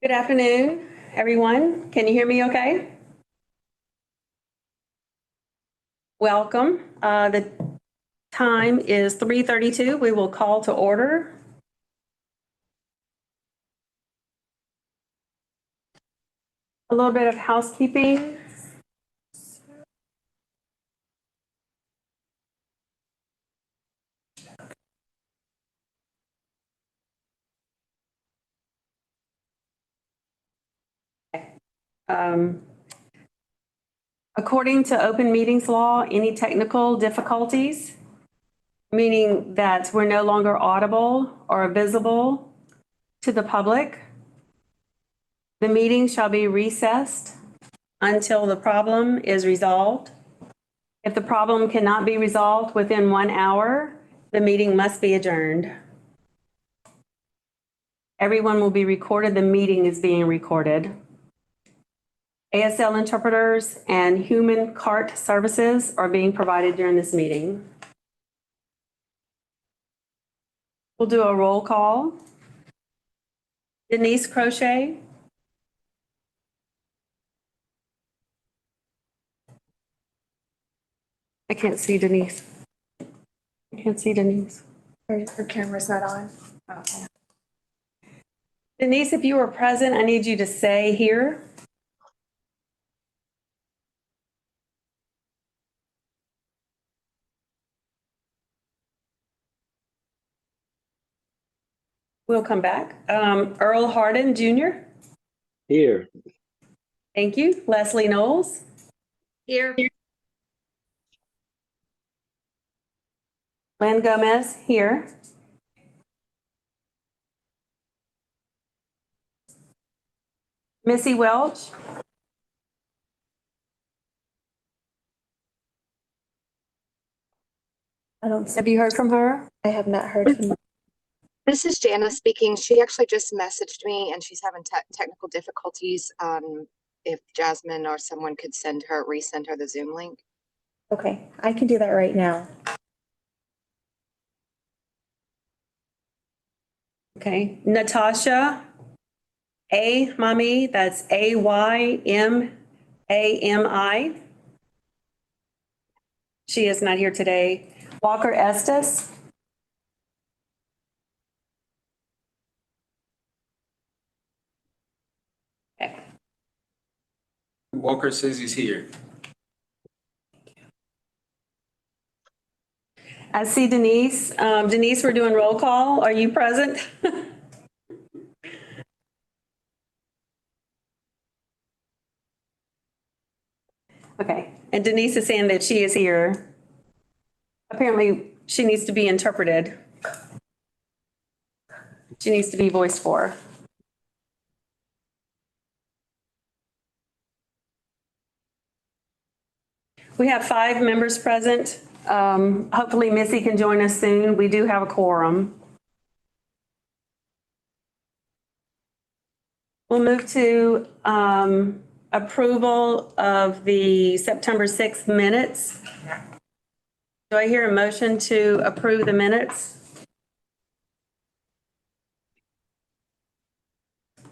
Good afternoon, everyone. Can you hear me okay? Welcome. The time is 3:32. We will call to order. A little bit of housekeeping. According to open meetings law, any technical difficulties, meaning that we're no longer audible or visible to the public, the meeting shall be recessed until the problem is resolved. If the problem cannot be resolved within 1 hour, the meeting must be adjourned. Everyone will be recorded. The meeting is being recorded. ASL interpreters and human cart services are being provided during this meeting. We'll do a roll call. Denise Crochet. I can't see Denise. I can't see Denise. Her camera's not on. Okay. Denise, if you were present, I need you to say here. We'll come back. Earl Hardin Jr. Here. Thank you. Leslie Knowles. Here. Lynn Gomez here. Missy Welch. Have you heard from her? I have not heard from. This is Jana speaking. She actually just messaged me and she's having technical difficulties. If Jasmine or someone could resend her the Zoom link. Okay, I can do that right now. Okay. Natasha Mami, that's Aymami. She is not here today. Walker Estes. Okay. Walker says he's here. I see Denise. Denise, we're doing roll call. Are you present? Okay. And Denise is saying that she is here. Apparently, she needs to be interpreted. She needs to be voiced for. We have 5 members present. Hopefully Missy can join us soon. We do have a quorum. We'll move to approval of the September 6th minutes. Do I hear a motion to approve the minutes?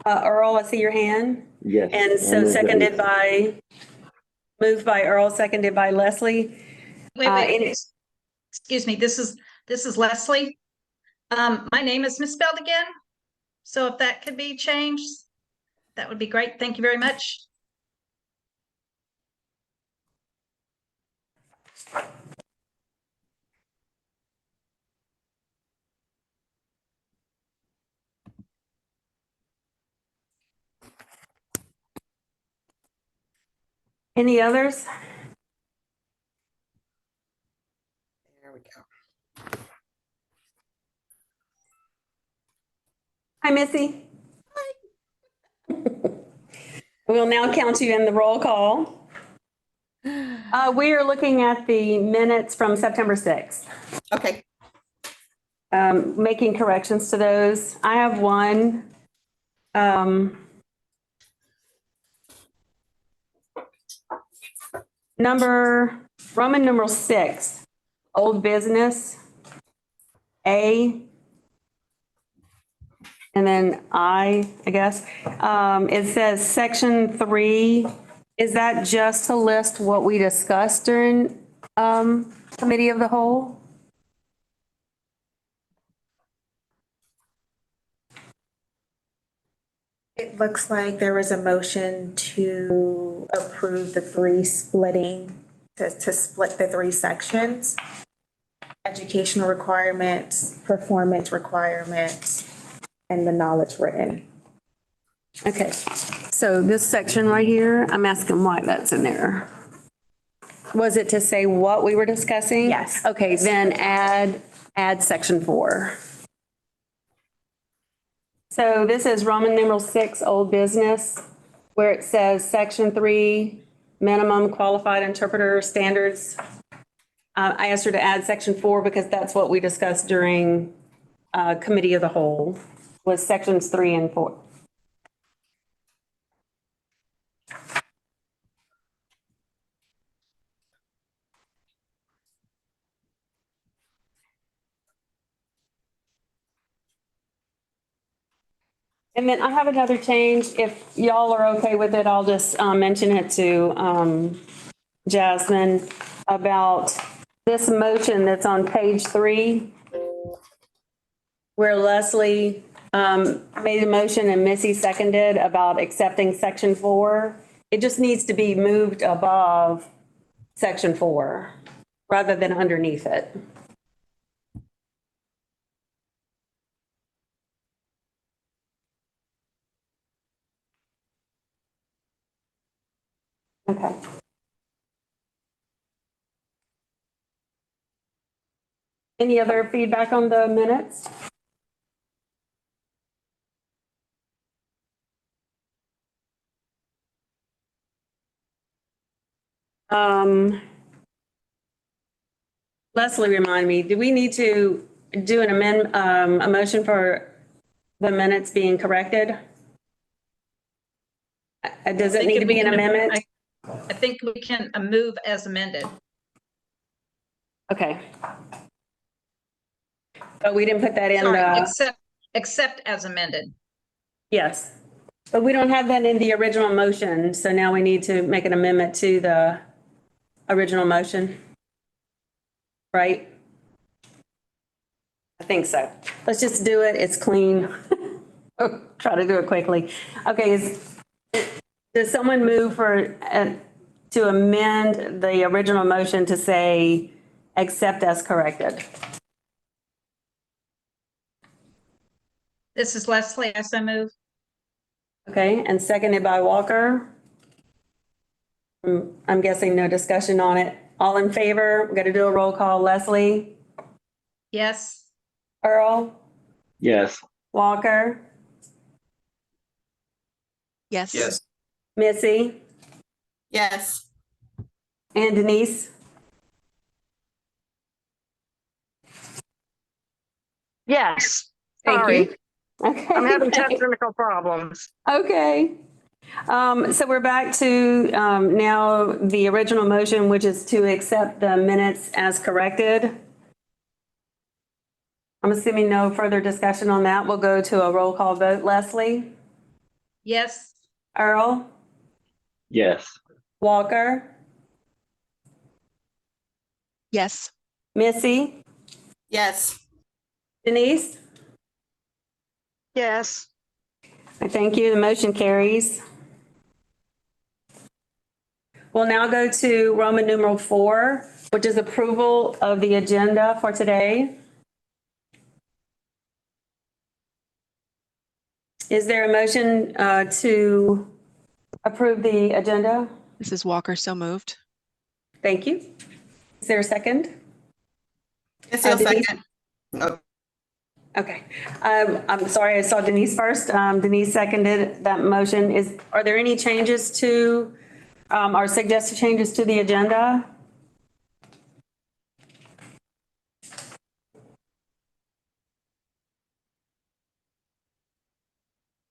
Earl, I see your hand. Yes. And so moved by Earl, seconded by Leslie. Wait. Excuse me. This is Leslie. My name is misspelled again. So if that could be changed, that would be great. Thank you very much. Any others? There we go. Hi, Missy. Hi. We'll now count you in the roll call. We are looking at the minutes from September 6th. Okay. Making corrections to those. I have one. Roman numeral 6, old business. A, and then I guess. It says section 3. Is that just to list what we discussed during committee of the whole? It looks like there was a motion to approve the three splitting, to split the three sections. Educational requirements, performance requirements, and the knowledge written. Okay, so this section right here, I'm asking why that's in there. Was it to say what we were discussing? Yes. Okay, then add section 4. So this is Roman numeral 6, old business, where it says section 3, minimum qualified interpreter standards. I asked her to add section 4 because that's what we discussed during committee of the whole, was sections 3 and 4. And then I have another change. If y'all are okay with it, I'll just mention it to Jasmine about this motion that's on page 3, where Leslie made a motion and Missy seconded about accepting section 4. It just needs to be moved above section 4 rather than underneath it. Okay. Any other feedback on the minutes? Leslie, remind me, do we need to do a motion for the minutes being corrected? Does it need to be an amendment? I think we can move as amended. Okay. But we didn't put that in Sorry, the, except as amended. yes. But we don't have that in the original motion, so now we need to make an amendment to the original motion. Right? I think so. Let's just do it. It's clean. Try to do it quickly. Okay, does someone move to amend the original motion to say accept as corrected? This is Leslie, I so move. Okay, and seconded by Walker. I'm guessing no discussion on it. All in favor? We're going to do a roll call. Leslie? Yes. Earl? Yes. Walker? Yes. Yes. Missy? Yes. And Denise? Yes, Thank sorry. you. Okay. I'm having technical problems. Okay. So we're back to now the original motion, which is to accept the minutes as corrected. I'm assuming no further discussion on that. We'll go to a roll call vote. Leslie? Yes. Earl? Yes. Walker? Yes. Missy? Yes. Denise? Yes, I thank you. The motion carries. We'll now go to Roman numeral 4, which is approval of the agenda for today. Is there a motion to approve the agenda? This is Walker, so moved. Thank you. Is there a second? Yes, I'll Denise? second. Oh, Okay. I'm sorry, I saw Denise first. Denise seconded that motion. Are there any changes to, or suggested changes to the agenda?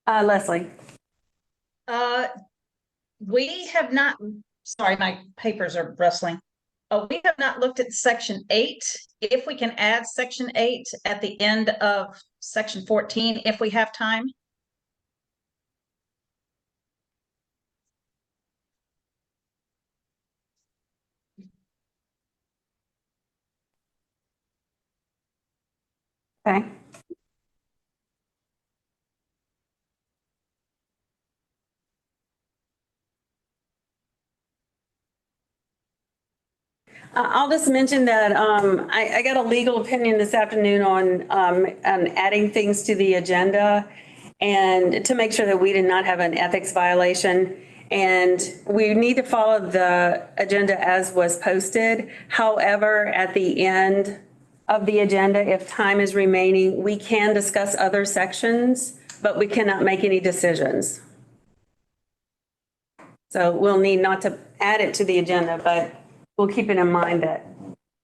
Leslie? We have not, sorry, my papers are rustling. We have not looked at section 8 if we can add section 8 at the end of section 14, if we have time. Okay. I'll just mention that I got a legal opinion this afternoon on adding things to the agenda and to make sure that we did not have an ethics violation. And we need to follow the agenda as was posted. However, at the end of the agenda, if time is remaining, we can discuss other sections, but we cannot make any decisions. So we'll need not to add it to the agenda, but we'll keep it in mind that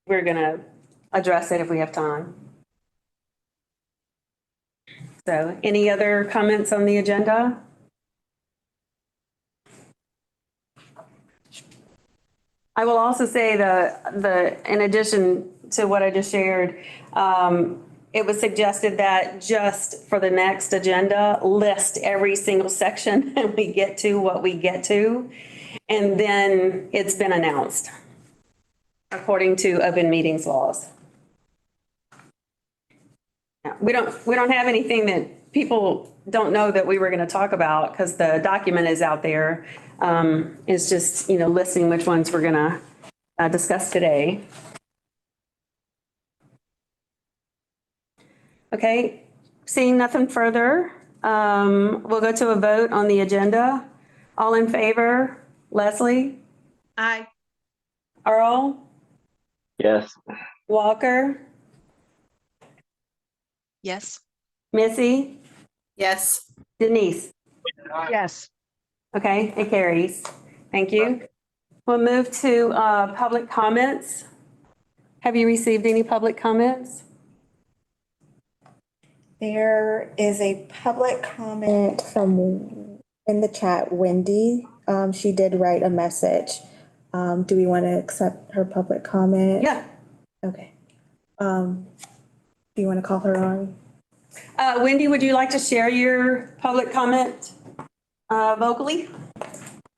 we're going to address it if we have time. So any other comments on the agenda? I will also say in addition to what I just shared, it was suggested that just for the next agenda, list every single section and we get to what we get to. And then it's been announced according to open meetings laws. We don't have anything that people don't know that we were going to talk about because the document is out there. It's just, listing which ones we're going to discuss today. Okay, seeing nothing further, we'll go to a vote on the agenda. All in favor? Leslie? Aye. Earl? Yes. Walker? Yes. Missy? Yes. Denise? Yes. Okay, it carries. Thank you. We'll move to public comments. Have you received any public comments? There is a public comment from, in the chat, Wendy. She did write a message. Do we want to accept her public comment? Yeah. Okay. Do you want to call her on? Wendy, would you like to share your public comment vocally?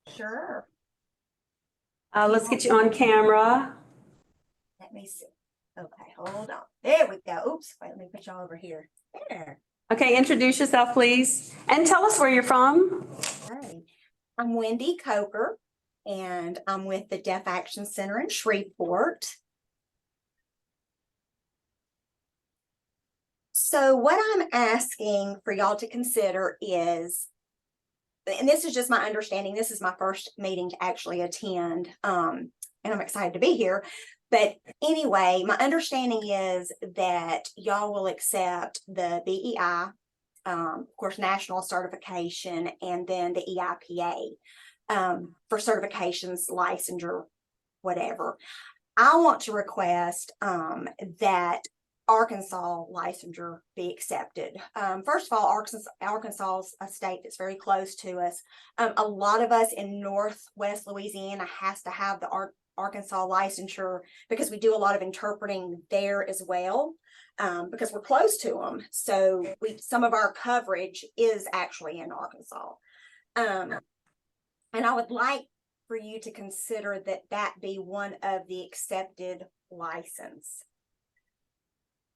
Sure. Let's get you on camera. Let me see. Okay, hold on. There we go. Oops, wait, let me put y'all over here. There. Okay, introduce yourself, please, and tell us where you're from. Hi. I'm Wendy Coker, and I'm with the Deaf Action Center in Shreveport. So what I'm asking for y'all to consider is, and this is just my understanding, this is my first meeting to actually attend, and I'm excited to be here. But anyway, my understanding is that y'all will accept the BEI, of course, national certification, and then the EIPA for certifications, licensure, whatever. I want to request that Arkansas licensure be accepted. First of all, Arkansas is a state that's very close to us. A lot of us in Northwest Louisiana has to have the Arkansas licensure because we do a lot of interpreting there as well, because we're close to them. So some of our coverage is actually in Arkansas. And I would like for you to consider that be one of the accepted license.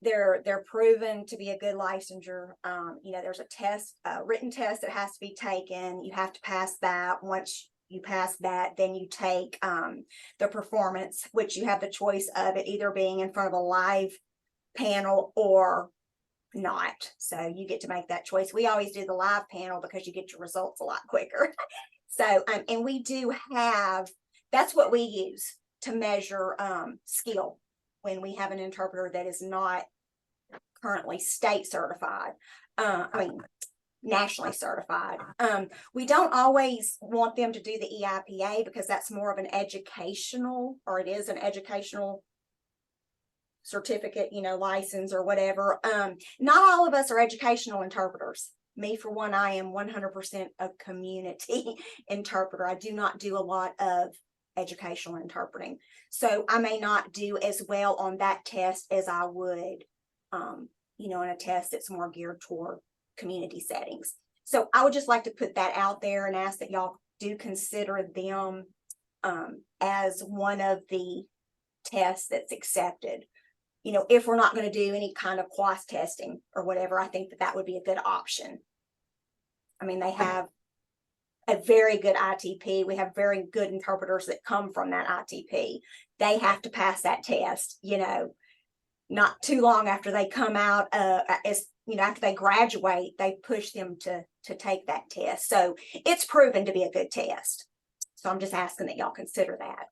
They're proven to be a good licensure. There's a test, a written test that has to be taken. You have to pass that. Once you pass that, then you take the performance, which you have the choice of it either being in front of a live panel or not. So you get to make that choice. We always do the live panel because you get your results a lot quicker. So, and we do have, that's what we use to measure skill when we have an interpreter that is not currently state certified. Nationally certified. We don't always want them to do the EIPA because that's more of an educational, or it is an educational certificate, license or whatever. Not all of us are educational interpreters. Me, for one, I am 100% a community interpreter. I do not do a lot of educational interpreting. So I may not do as well on that test as I would, in a test that's more geared toward community settings. So I would just like to put that out there and ask that y'all do consider them as one of the tests that's accepted. If we're not going to do any kind of quas testing or whatever, I think that would be a good option. I mean, they have a very good ITP. We have very good interpreters that come from that ITP. They have to pass that test, not too long after they come out, after they graduate, they push them to take that test. So it's proven to be a good test. So I'm just asking that y'all consider that.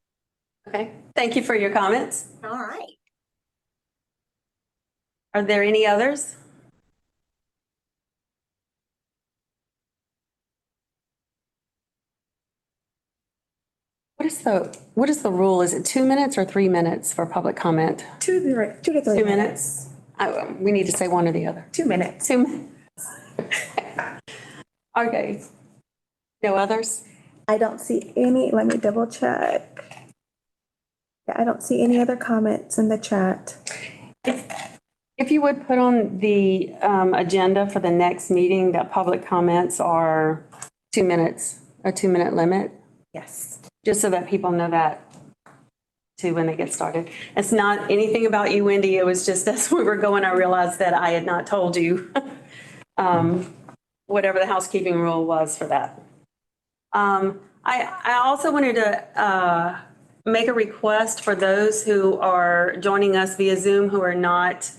Okay, thank you for your comments. All right. Are there any others? What is the rule? Is it 2 minutes or 3 minutes for public comment? 2 to 3 2 minutes? We need to say one or the other. 2 minutes. 2 minutes. Okay. No others? I don't see any. Let me double check. Yeah, I don't see any other comments in the chat. If you would put on the agenda for the next meeting that public comments are 2 minutes, a 2-minute limit, Yes. just so that people know that too when they get started. It's not anything about you, Wendy. It was just as we were going, I realized that I had not told you whatever the housekeeping rule was for that. I also wanted to make a request for those who are joining us via Zoom who are not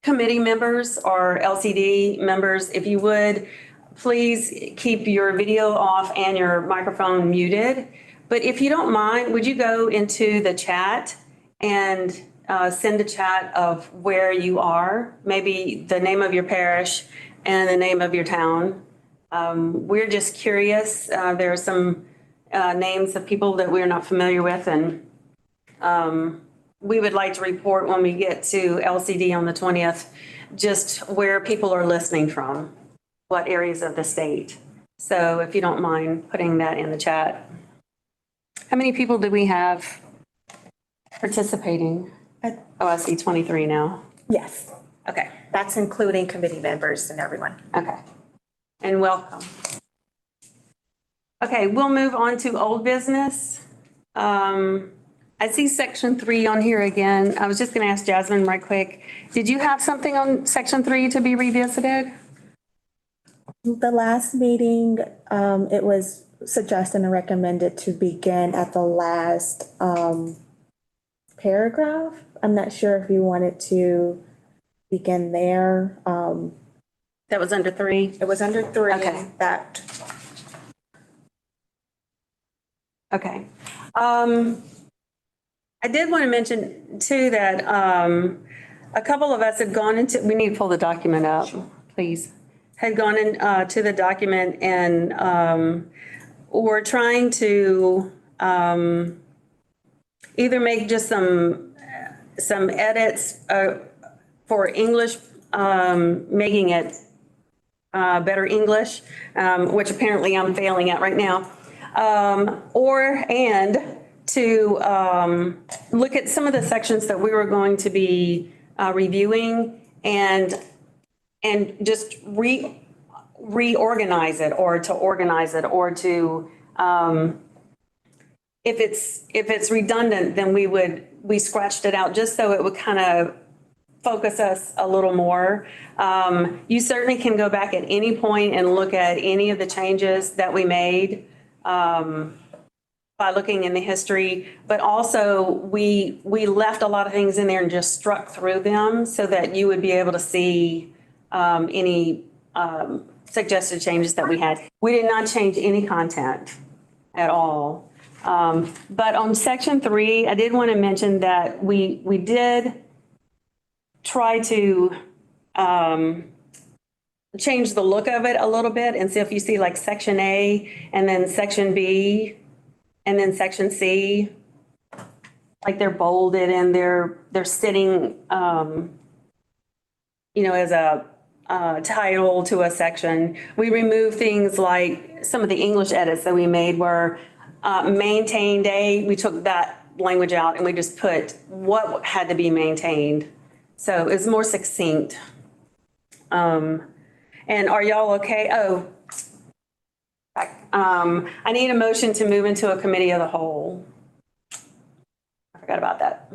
committee members or LCD members. If you would, please keep your video off and your microphone muted. But if you don't mind, would you go into the chat and send a chat of where you are, maybe the name of your parish and the name of your town. We're just curious. There are some names of people that we're not familiar with, and we would like to report when we get to LCD on the 20th, just where people are listening from, what areas of the state. So if you don't mind putting that in the chat. How many people do we have participating? Oh, I see 23 now. Yes. Okay, That's including committee members and everyone. okay. And welcome. Okay, we'll move on to old business. I see section 3 on here again. I was just going to ask Jasmine right quick. Did you have something on section 3 to be revisited? The last meeting, it was suggested and recommended to begin at the last paragraph. I'm not sure if you wanted to begin there. That was under 3? It was under 3. Okay. That. Okay. I did want to mention too that a couple of us had gone into, we need to pull the document up, please. Had gone in to the document and we're trying to either make just some edits for English, making it better English, which apparently I'm failing at right now, and to look at some of the sections that we were going to be reviewing and just reorganize it or to organize it or to, if it's redundant, then we scratched it out just so it would kind of focus us a little more. You certainly can go back at any point and look at any of the changes that we made by looking in the history, but also we left a lot of things in there and just struck through them so that you would be able to see any suggested changes that we had. We did not change any content at all. But on section 3, I did want to mention that we did try to change the look of it a little bit. And so if you see like section A and then section B and then section C, like they're bolded and they're sitting, as a title to a section. We remove things like some of the English edits that we made were maintained a, we took that language out and we just put what had to be maintained. So it's more succinct. And are y'all okay? Oh, I need a motion to move into a committee of the whole. I forgot about that.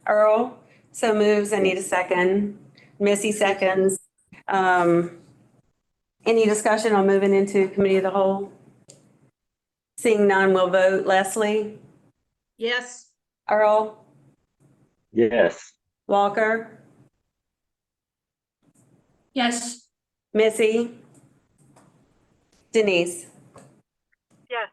Earl, so moves. I need a second. Missy seconds. Any discussion on moving into committee of the whole? Seeing none, we'll vote. Leslie, Yes. Earl, Yes. Walker, Yes. Missy, Denise. Yes.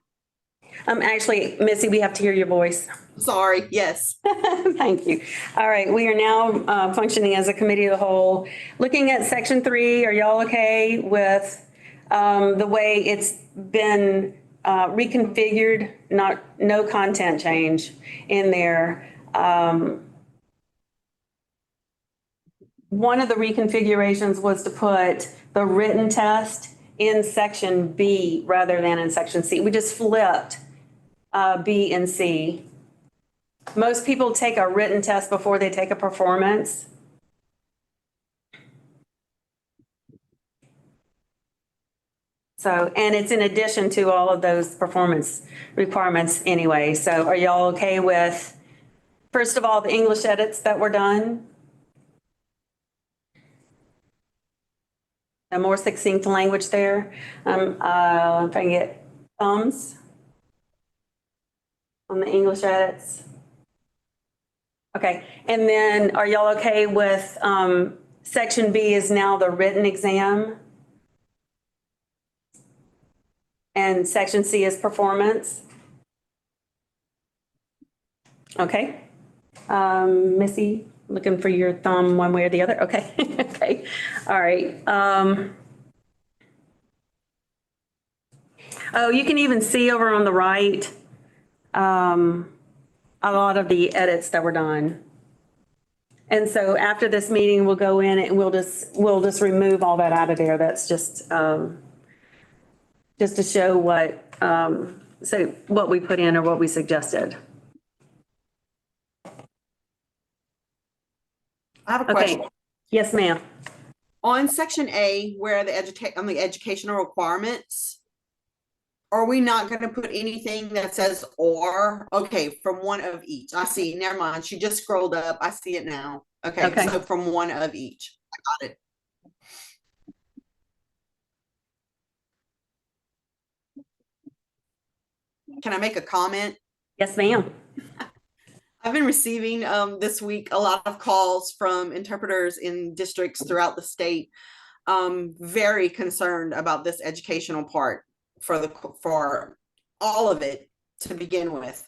Actually, Missy, we have to hear your voice. Sorry, yes. Thank you. All right, we are now functioning as a committee of the whole. Looking at section 3, are y'all okay with the way it's been reconfigured? No content change in there. One of the reconfigurations was to put the written test in section B rather than in section C. We just flipped B and C. Most people take a written test before they take a performance. So, and it's in addition to all of those performance requirements anyway. So are y'all okay with, first of all, the English edits that were done? A more succinct language there. If I can get thumbs on the English edits. Okay, and then are y'all okay with section B is now the written exam? And section C is performance? Okay. Missy, looking for your thumb one way or the other? Okay, okay, all right. Oh, you can even see over on the right a lot of the edits that were done. And so after this meeting, we'll go in and we'll just remove all that out of there. That's just to show what what we put in or what we suggested. I have a Okay. question. Yes, ma'am. On section A, where the educational requirements, are we not going to put anything that says or? Okay, from one of each. I see. Never mind. She just scrolled up. I see it now. Okay, Okay. so from one of each. I got it. Can I make a comment? Yes, ma'am. I've been receiving this week a lot of calls from interpreters in districts throughout the state, very concerned about this educational part for all of it to begin with.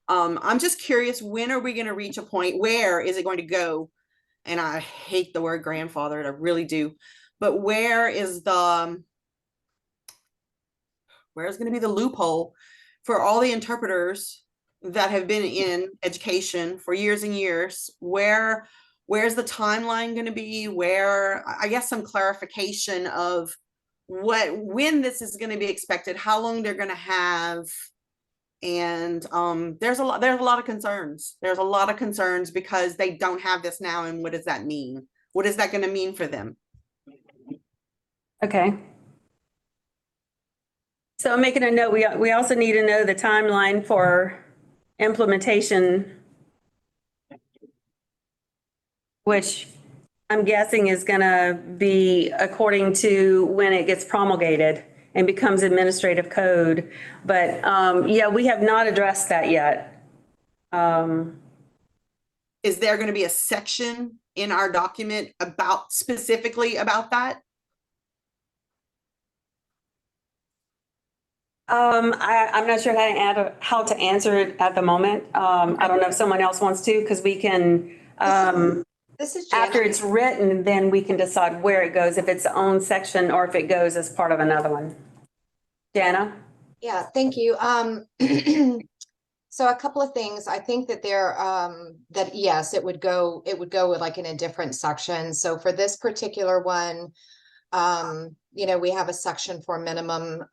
I'm just curious, when are we going to reach a point? Where is it going to go? And I hate the word grandfathered, I really do. But where's going to be the loophole for all the interpreters that have been in education for years and years? Where's the timeline going to be? I guess some clarification of when this is going to be expected, how long they're going to have. And there's a lot of concerns. There's a lot of concerns because they don't have this now. And what does that mean? What is that going to mean for them? Okay. So I'm making a note. We also need to know the timeline for implementation, which I'm guessing is going to be according to when it gets promulgated and becomes administrative code. But yeah, we have not addressed that yet. Is there going to be a section in our document specifically about that? I'm not sure how to answer it at the moment. I don't know if someone else wants to, because we can, This is Janet. after it's written, then we can decide where it goes, if it's its own section or if it goes as part of another one. Jana? Yeah, thank you. So a couple of things. I think that that yes, it would go with like in a different section. So for this particular one, we have a section for minimum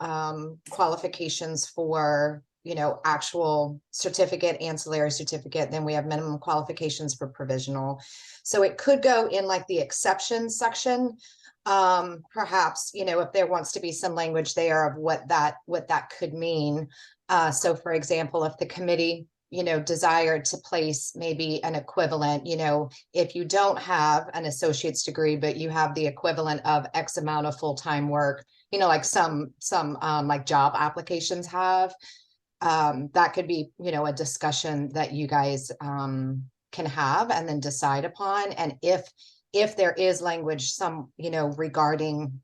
qualifications for you know, actual certificate, ancillary certificate, then we have minimum qualifications for provisional. So it could go in like the exceptions section. Perhaps, you know, if there wants to be some language there of what that could mean. So for example, if the committee, you know, desired to place maybe an equivalent, you know, if you don't have an associate's degree, but you have the equivalent of X amount of full-time work, you know, like some like job applications have, that could be, you know, a discussion that you guys can have and then decide upon. And if there is language, you know, regarding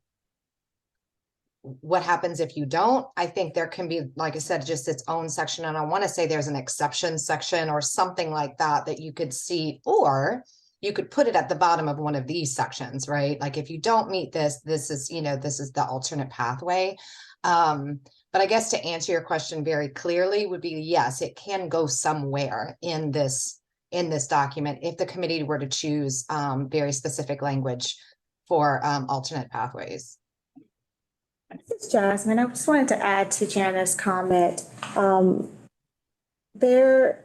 what happens if you don't, I think there can be, like I said, just its own section. And I want to say there's an exception section or something like that that you could see, or you could put it at the bottom of one of these sections, right? Like if you don't meet this, this is, you know, this is the alternate pathway. But I guess to answer your question very clearly would be, yes, it can go somewhere in this document if the committee were to choose very specific language for alternate pathways. This is Jasmine. I just wanted to add to Jana's comment. There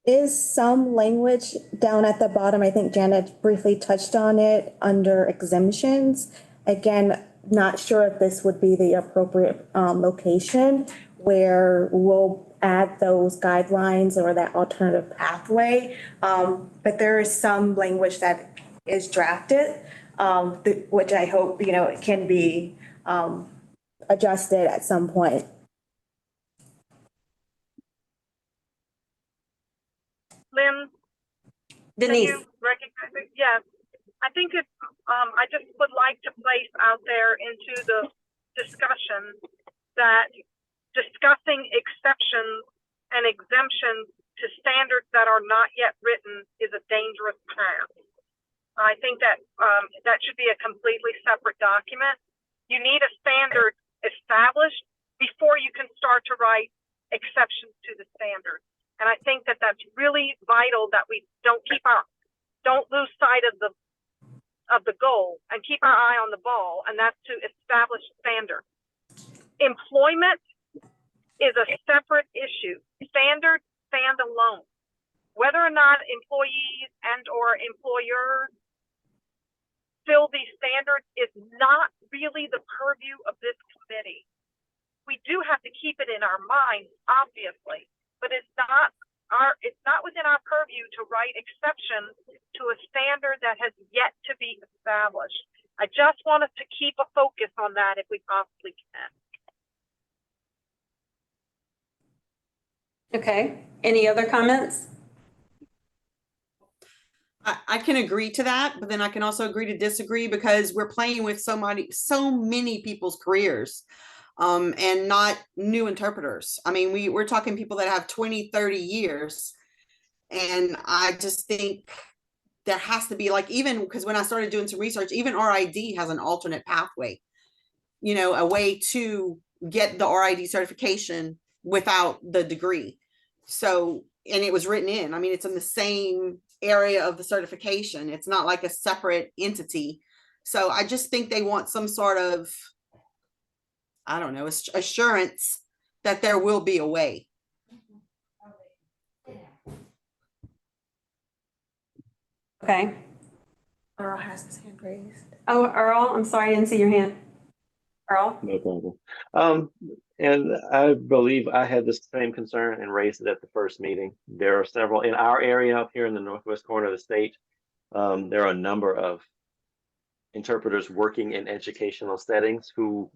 is some language down at the bottom. I think Janet briefly touched on it under exemptions. Again, not sure if this would be the appropriate location where we'll add those guidelines or that alternative pathway. But there is some language that is drafted, which I hope, you know, it can be adjusted at some point. Lynn, can Denise, you recognize it? Yes. I think it's, I just would like to place out there into the discussion that discussing exceptions and exemptions to standards that are not yet written is a dangerous path. I think that that should be a completely separate document. You need a standard established before you can start to write exceptions to the standard. And I think that that's really vital that we don't lose sight of the goal and keep our eye on the ball, and that's to establish standards. Employment is a separate issue. Standards stand alone. Whether or not employees and or employers fill these standards is not really the purview of this committee. We do have to keep it in our minds, obviously, but it's not within our purview to write exceptions to a standard that has yet to be established. I just want us to keep a focus on that if we possibly can. okay. Any other comments? I can agree to that, but then I can also agree to disagree because we're playing with so many people's careers, and not new interpreters. I mean, we're talking people that have 20, 30 years. And I just think there has to be, like, even because when I started doing some research, even RID has an alternate pathway, you know, a way to get the RID certification without the degree. So, and it was written in, I mean, it's in the same area of the certification. It's not like a separate entity. So I just think they want some sort of, I don't know, assurance that there will be a way. Okay. Earl has his hand raised. Oh, Earl, I'm sorry, I didn't see your hand. Earl? No problem. And I believe I had the same concern and raised it at the first meeting. There are several in our area up here in the northwest corner of the state. There are a number of interpreters working in educational settings who,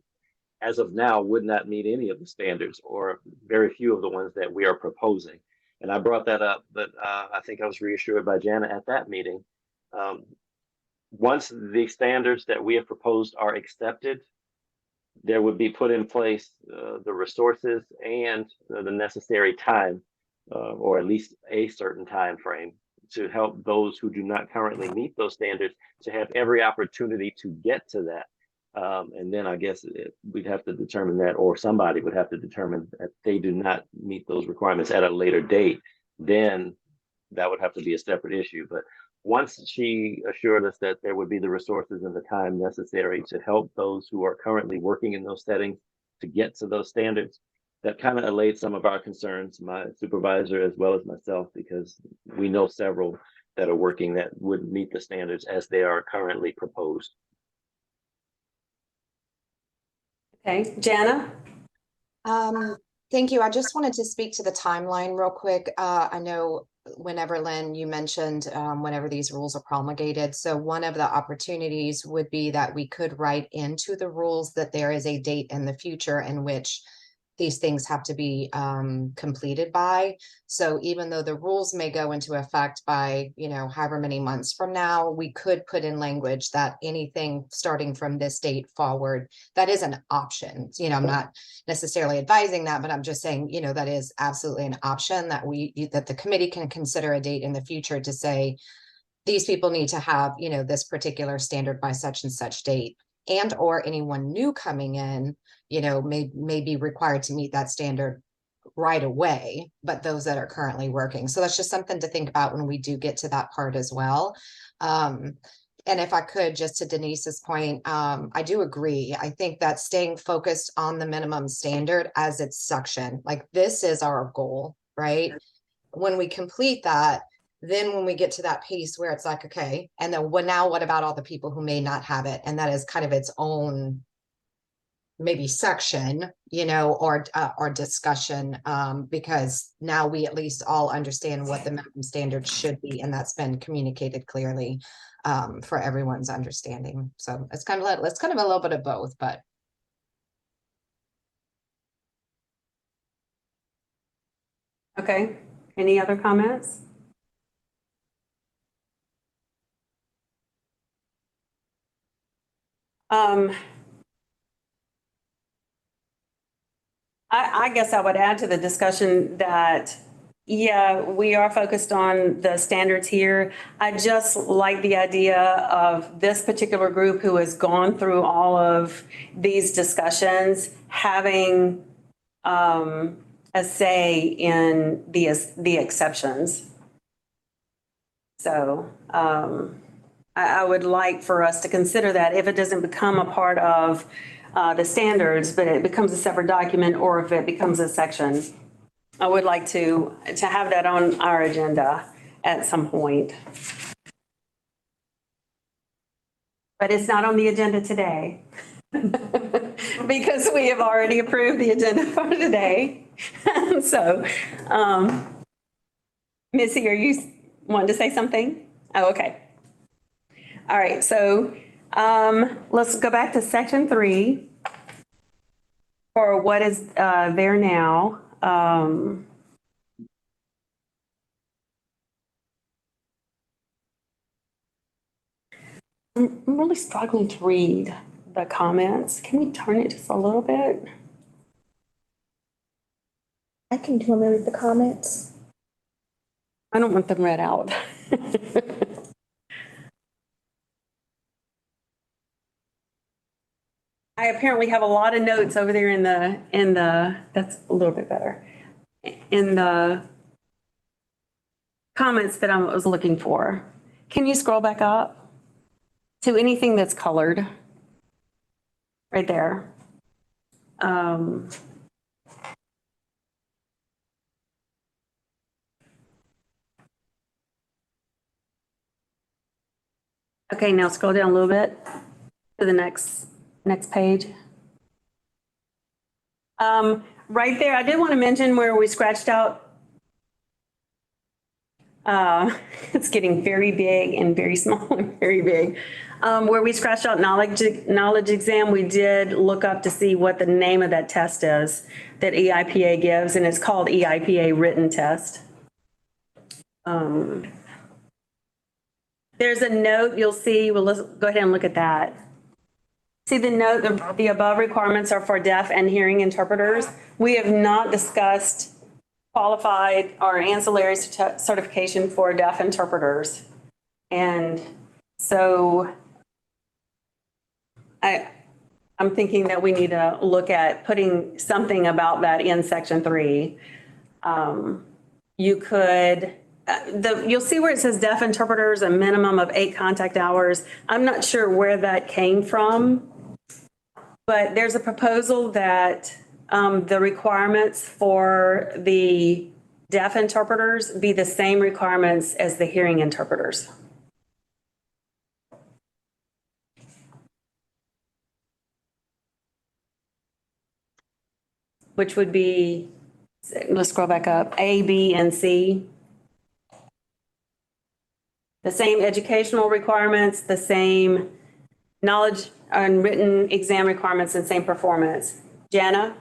as of now, would not meet any of the standards or very few of the ones that we are proposing. And I brought that up, but I think I was reassured by Jana at that meeting. Once the standards that we have proposed are accepted, there would be put in place the resources and the necessary time, or at least a certain time frame, to help those who do not currently meet those standards to have every opportunity to get to that. And then I guess we'd have to determine that, or somebody would have to determine that they do not meet those requirements at a later date. Then that would have to be a separate issue. But once she assured us that there would be the resources and the time necessary to help those who are currently working in those settings to get to those standards, that kind of allayed some of our concerns, my supervisor as well as myself, because we know several that are working that would meet the standards as they are currently proposed. Okay, Jana? Thank you. I just wanted to speak to the timeline real quick. I know whenever, Lynn, you mentioned whenever these rules are promulgated. So one of the opportunities would be that we could write into the rules that there is a date in the future in which these things have to be completed by. So even though the rules may go into effect by, however many months from now, we could put in language that anything starting from this date forward, that is an option. I'm not necessarily advising that, but I'm just saying, that is absolutely an option that that the committee can consider a date in the future to say, these people need to have, this particular standard by such and such date, and or anyone new coming in, may be required to meet that standard right away, but those that are currently working. So that's just something to think about when we do get to that part as well. And if I could, just to Denise's point, I do agree. I think that staying focused on the minimum standard as its section, like this is our goal, right? When we complete that, then when we get to that piece where it's like, okay, and then now what about all the people who may not have it? And that is kind of its own maybe section, or discussion, because now we at least all understand what the minimum standard should be, and that's been communicated clearly for everyone's understanding. So it's kind of a little bit of both, but. Okay, any other comments? I guess I would add to the discussion that, yeah, we are focused on the standards here. I just like the idea of this particular group who has gone through all of these discussions, having a say in the exceptions. So I would like for us to consider that if it doesn't become a part of the standards, but it becomes a separate document, or if it becomes a section, I would like to have that on our agenda at some point. But it's not on the agenda today because we have already approved the agenda for today. So, Missy, are you wanting to say something? Oh, okay. All right, so let's go back to section 3 for what is there now. I'm really struggling to read the comments. Can we turn it just a little bit? I can do me with the comments. I don't want them read out. I apparently have a lot of notes over there in the, that's a little bit better, in the comments that I was looking for. Can you scroll back up to anything that's colored? Right there. Okay, now scroll down a little bit to the next page. Right there, I did want to mention where we scratched out. It's getting very big and very small and very big. Where we scratched out knowledge exam, we did look up to see what the name of that test is that EIPA gives, and it's called EIPA written test. There's a note you'll see. Well, let's go ahead and look at that. See the note, the above requirements are for deaf and hearing interpreters. We have not discussed qualified or ancillary certification for deaf interpreters. And so I'm thinking that we need to look at putting something about that in section 3. You could, you'll see where it says deaf interpreters, a minimum of 8 contact hours. I'm not sure where that came from, but there's a proposal that the requirements for the deaf interpreters be the same requirements as the hearing interpreters. Which would be, let's scroll back up, A, B, and C. The same educational requirements, the same knowledge and written exam requirements, and same performance. Jana?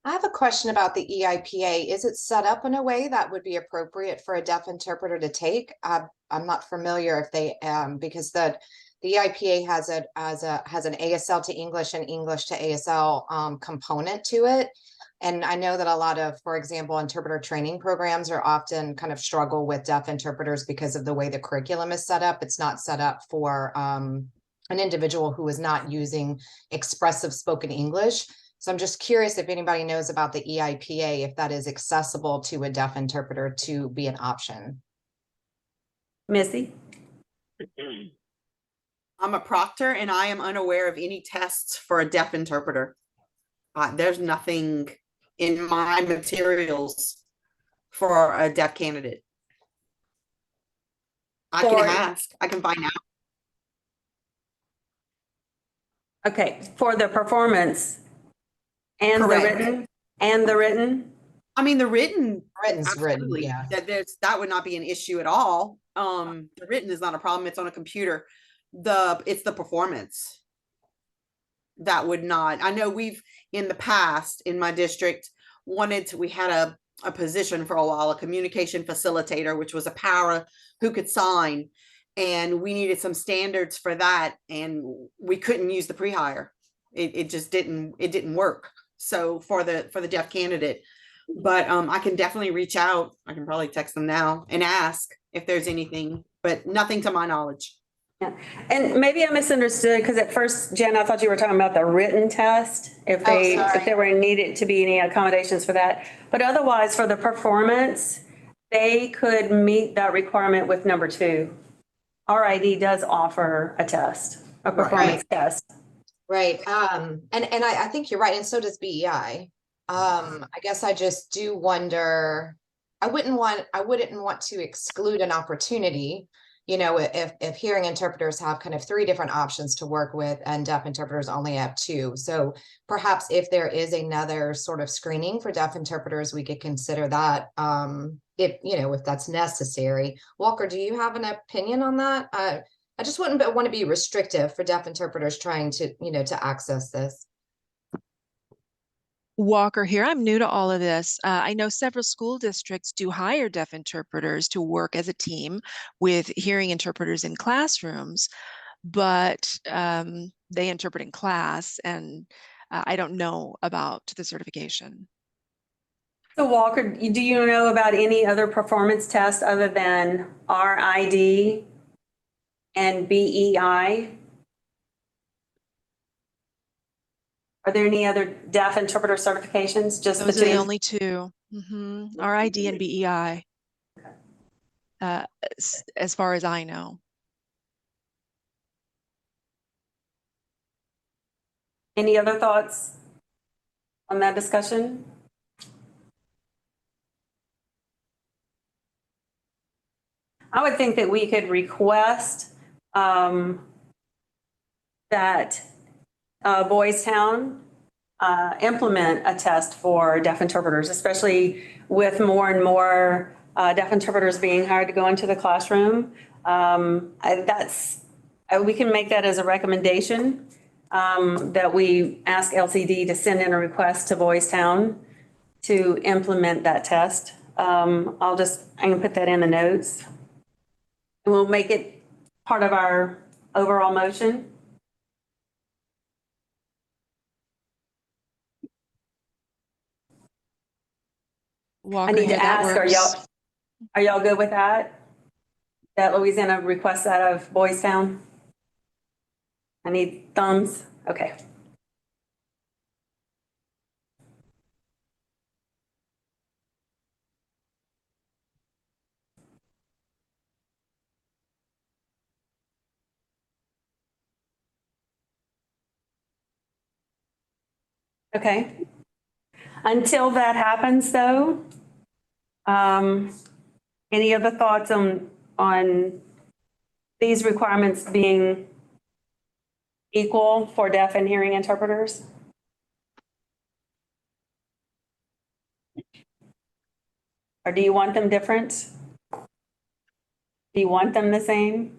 I have a question about the EIPA. Is it set up in a way that would be appropriate for a deaf interpreter to take? I'm not familiar if they, because the EIPA has an ASL to English and English to ASL component to it. And I know that a lot of, for example, interpreter training programs are often kind of struggle with deaf interpreters because of the way the curriculum is set up. It's not set up for an individual who is not using expressive spoken English. So I'm just curious if anybody knows about the EIPA, if that is accessible to a deaf interpreter to be an option. Missy? I'm a proctor and I am unaware of any tests for a deaf interpreter. There's nothing in my materials for a deaf candidate. I can ask, I can find out. Okay, for the performance and the Correct. written, and the written? I mean, the written, Written's written, absolutely, yeah. that would not be an issue at all. The written is not a problem. It's on a computer. It's the performance that would not. I know we've in the past in my district we had a position for a while, a communication facilitator, which was a para who could sign, and we needed some standards for that, and we couldn't use the pre-hire. It just didn't work. So for the deaf candidate, but I can definitely reach out. I can probably text them now and ask if there's anything, but nothing to my knowledge. Yeah, and maybe I misunderstood, because at first, Jen, I thought you were talking about the written test, if there were needed to be any accommodations for that. But otherwise, for the performance, they could meet that requirement with number 2. RID does offer a test, a performance test. Right. And I think you're right. And so does BEI. I guess I just do wonder, I wouldn't want to exclude an opportunity, you know, if hearing interpreters have kind of 3 different options to work with and deaf interpreters only have 2. So perhaps if there is another sort of screening for deaf interpreters, we could consider that, if that's necessary. Walker, do you have an opinion on that? I just wouldn't want to be restrictive for deaf interpreters trying to, to access this. Walker here. I'm new to all of this. I know several school districts do hire deaf interpreters to work as a team with hearing interpreters in classrooms, but they interpret in class, and I don't know about the certification. So Walker, do you know about any other performance test other than RID and BEI? Are there any other deaf interpreter certifications? Just Those the 2? are the only 2. RID and BEI. As far as I know. Any other thoughts on that discussion? I would think that we could request that Boys Town implement a test for deaf interpreters, especially with more and more deaf interpreters being hired to go into the classroom. We can make that as a recommendation, that we ask LCD to send in a request to Boys Town to implement that test. I can put that in the notes. And we'll make it part of our overall motion. Walker, I need to yeah, that ask, are y'all good with that? That Louisiana requests that of Boys Town? I need thumbs. Okay. Okay. Until that happens, though, any other thoughts on these requirements being equal for deaf and hearing interpreters? Or do you want them different? Do you want them the same?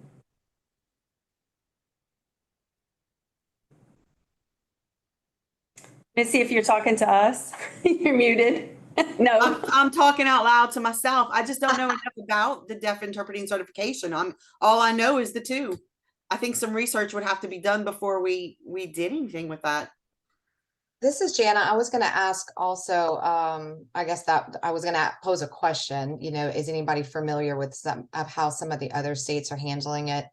Missy, if you're talking to us, you're muted. No. I'm talking out loud to myself. I just don't know enough about the deaf interpreting certification. All I know is the two. I think some research would have to be done before we did anything with that. This is Jana. I was going to ask also, I guess that I was going to pose a question, you know, is anybody familiar with some of how some of the other states are handling it?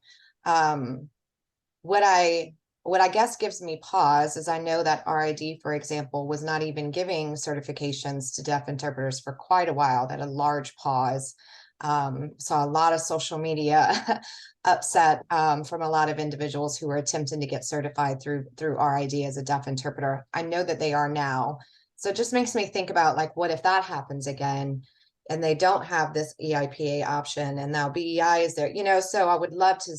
What I guess gives me pause is I know that RID, for example, was not even giving certifications to deaf interpreters for quite a while, that a large pause. Saw a lot of social media upset from a lot of individuals who were attempting to get certified through RID as a deaf interpreter. I know that they are now. So it just makes me think about, like, what if that happens again and they don't have this EIPA option and now BEI is there, you know? So I would love to,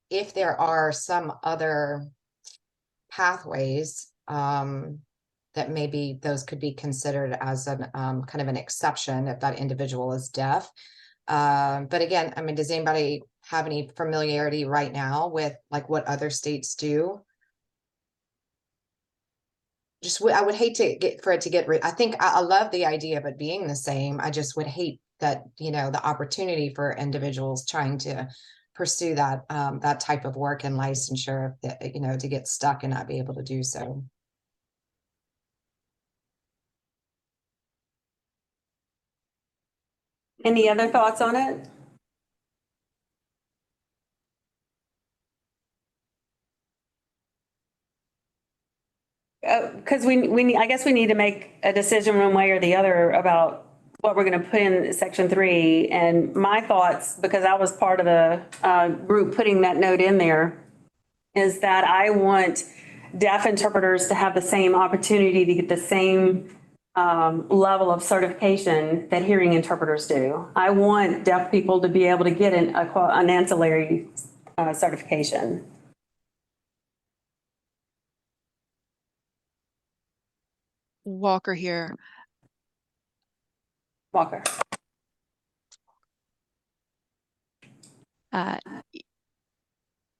if there are some other pathways, that maybe those could be considered as an kind of an exception if that individual is deaf. But again, I mean, does anybody have any familiarity right now with like what other states do? Just I would hate to get for it to get I think I love the idea of it being the same. I just would hate that, you know, the opportunity for individuals trying to pursue that that type of work and licensure, that, you know, to get stuck and not be able to do so. Any other thoughts on it? Because I guess we need to make a decision one way or the other about what we're going to put in section 3. And my thoughts, because I was part of the group putting that note in there, is that I want deaf interpreters to have the same opportunity to get the same level of certification that hearing interpreters do. I want deaf people to be able to get an ancillary certification. Walker here. Walker.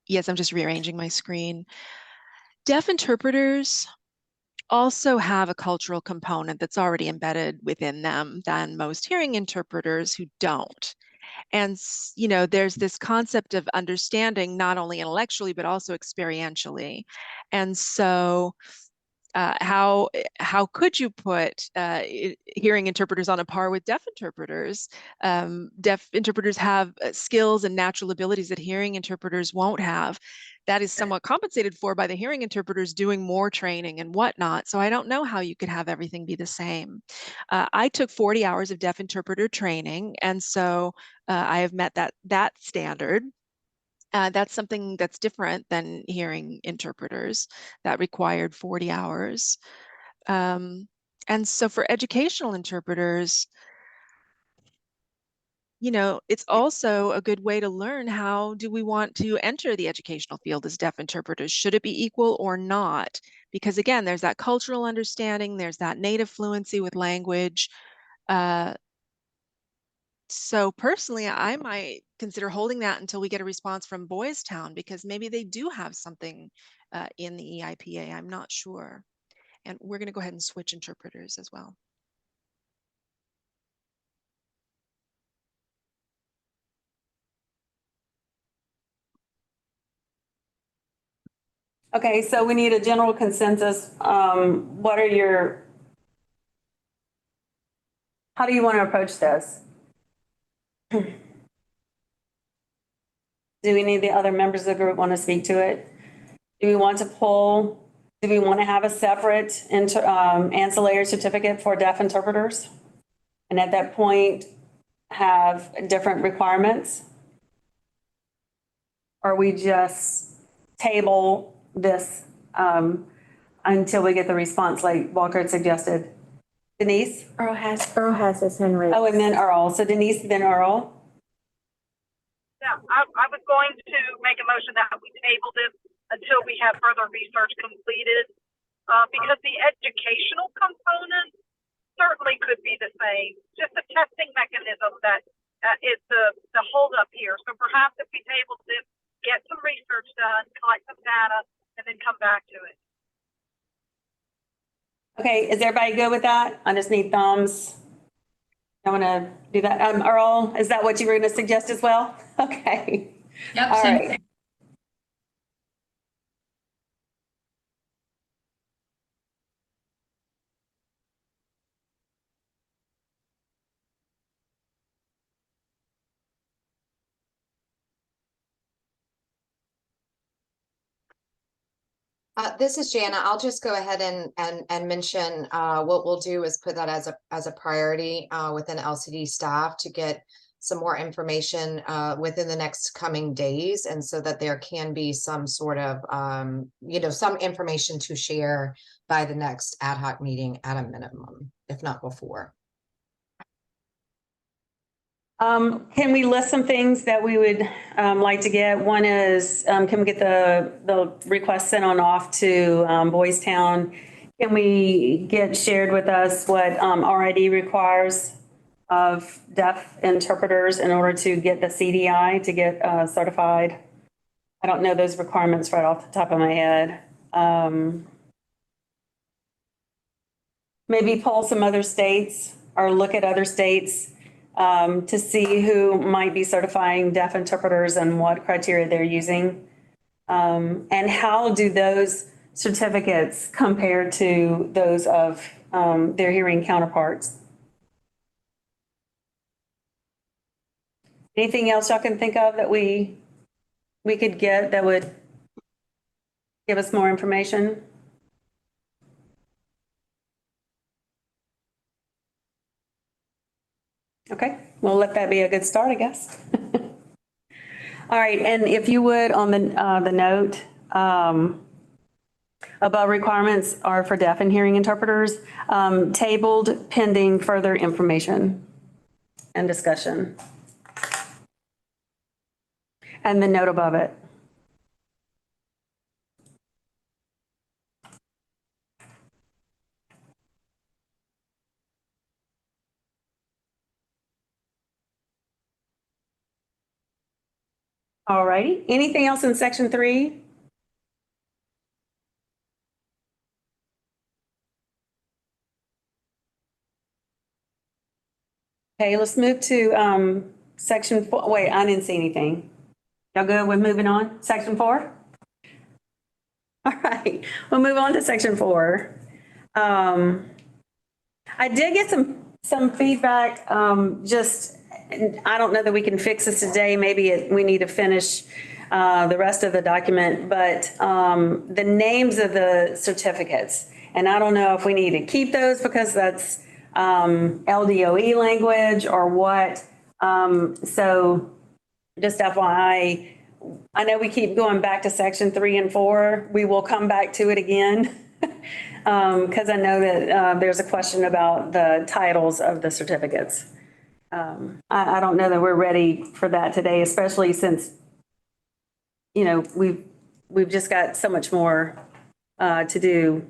Yes, I'm just rearranging my screen. Deaf interpreters also have a cultural component that's already embedded within them than most hearing interpreters who don't. And, you know, there's this concept of understanding not only intellectually, but also experientially. And so how could you put hearing interpreters on a par with deaf interpreters? Deaf interpreters have skills and natural abilities that hearing interpreters won't have. That is somewhat compensated for by the hearing interpreters doing more training and whatnot. So I don't know how you could have everything be the same. I took 40 hours of deaf interpreter training, and so I have met that standard. That's something that's different than hearing interpreters that required 40 hours. And so for educational interpreters, you know, it's also a good way to learn how do we want to enter the educational field as deaf interpreters? Should it be equal or not? Because again, there's that cultural understanding, there's that native fluency with language. So personally, I might consider holding that until we get a response from Boys Town, because maybe they do have something in the EIPA. I'm not sure. And we're going to go ahead and switch interpreters as well. Okay, so we need a general consensus. How do you want to approach this? Do any of the other members of the group want to speak to it? Do we want to have a separate ancillary certificate for deaf interpreters? And at that point, have different requirements? Or we just table this until we get the response like Walker had suggested. Denise? Earl has his hand raised. Oh, and then Earl. So Denise, then Earl. Yeah, I was going to make a motion that we table this until we have further research completed, because the educational component certainly could be the same. Just the testing mechanism that is the holdup here. So perhaps if we table this, get some research done, collect some data, and then come back to it. Okay, is everybody good with that? I just need thumbs. I want to do that. Earl, is that what you were going to suggest as well? Okay. Yep, All same right. This is Jana. I'll just go ahead and mention, what we'll do is put that as a priority, within LCD staff to get some more information, within the next coming days. And so that there can be some sort of, some information to share by the next ad hoc meeting at a minimum, if not before. Can we list some things that we would like to get? One is, can we get the request sent on off to Boys Town? Can we get shared with us what RID requires of deaf interpreters in order to get the CDI, to get certified? I don't know those requirements right off the top of my head. Maybe poll some other states or look at other states to see who might be certifying deaf interpreters and what criteria they're using. And how do those certificates compare to those of their hearing counterparts? Anything else y'all can think of that we could get that would give us more information? Okay, we'll let that be a good start, I guess. All right, and if you would, on the note, above requirements are for deaf and hearing interpreters, tabled pending further information and discussion. And the note above it. All righty. Anything else in section 3? Okay, let's move to section 4. Wait, I didn't see anything. Y'all good with moving on? Section 4? All right, we'll move on to section 4. I did get some feedback, I don't know that we can fix this today. Maybe we need to finish the rest of the document, but the names of the certificates. And I don't know if we need to keep those because that's LDOE language or what. So just FYI, I know we keep going back to section 3 and 4. We will come back to it again because I know that there's a question about the titles of the certificates. I don't know that we're ready for that today, especially since, we've just got so much more to do.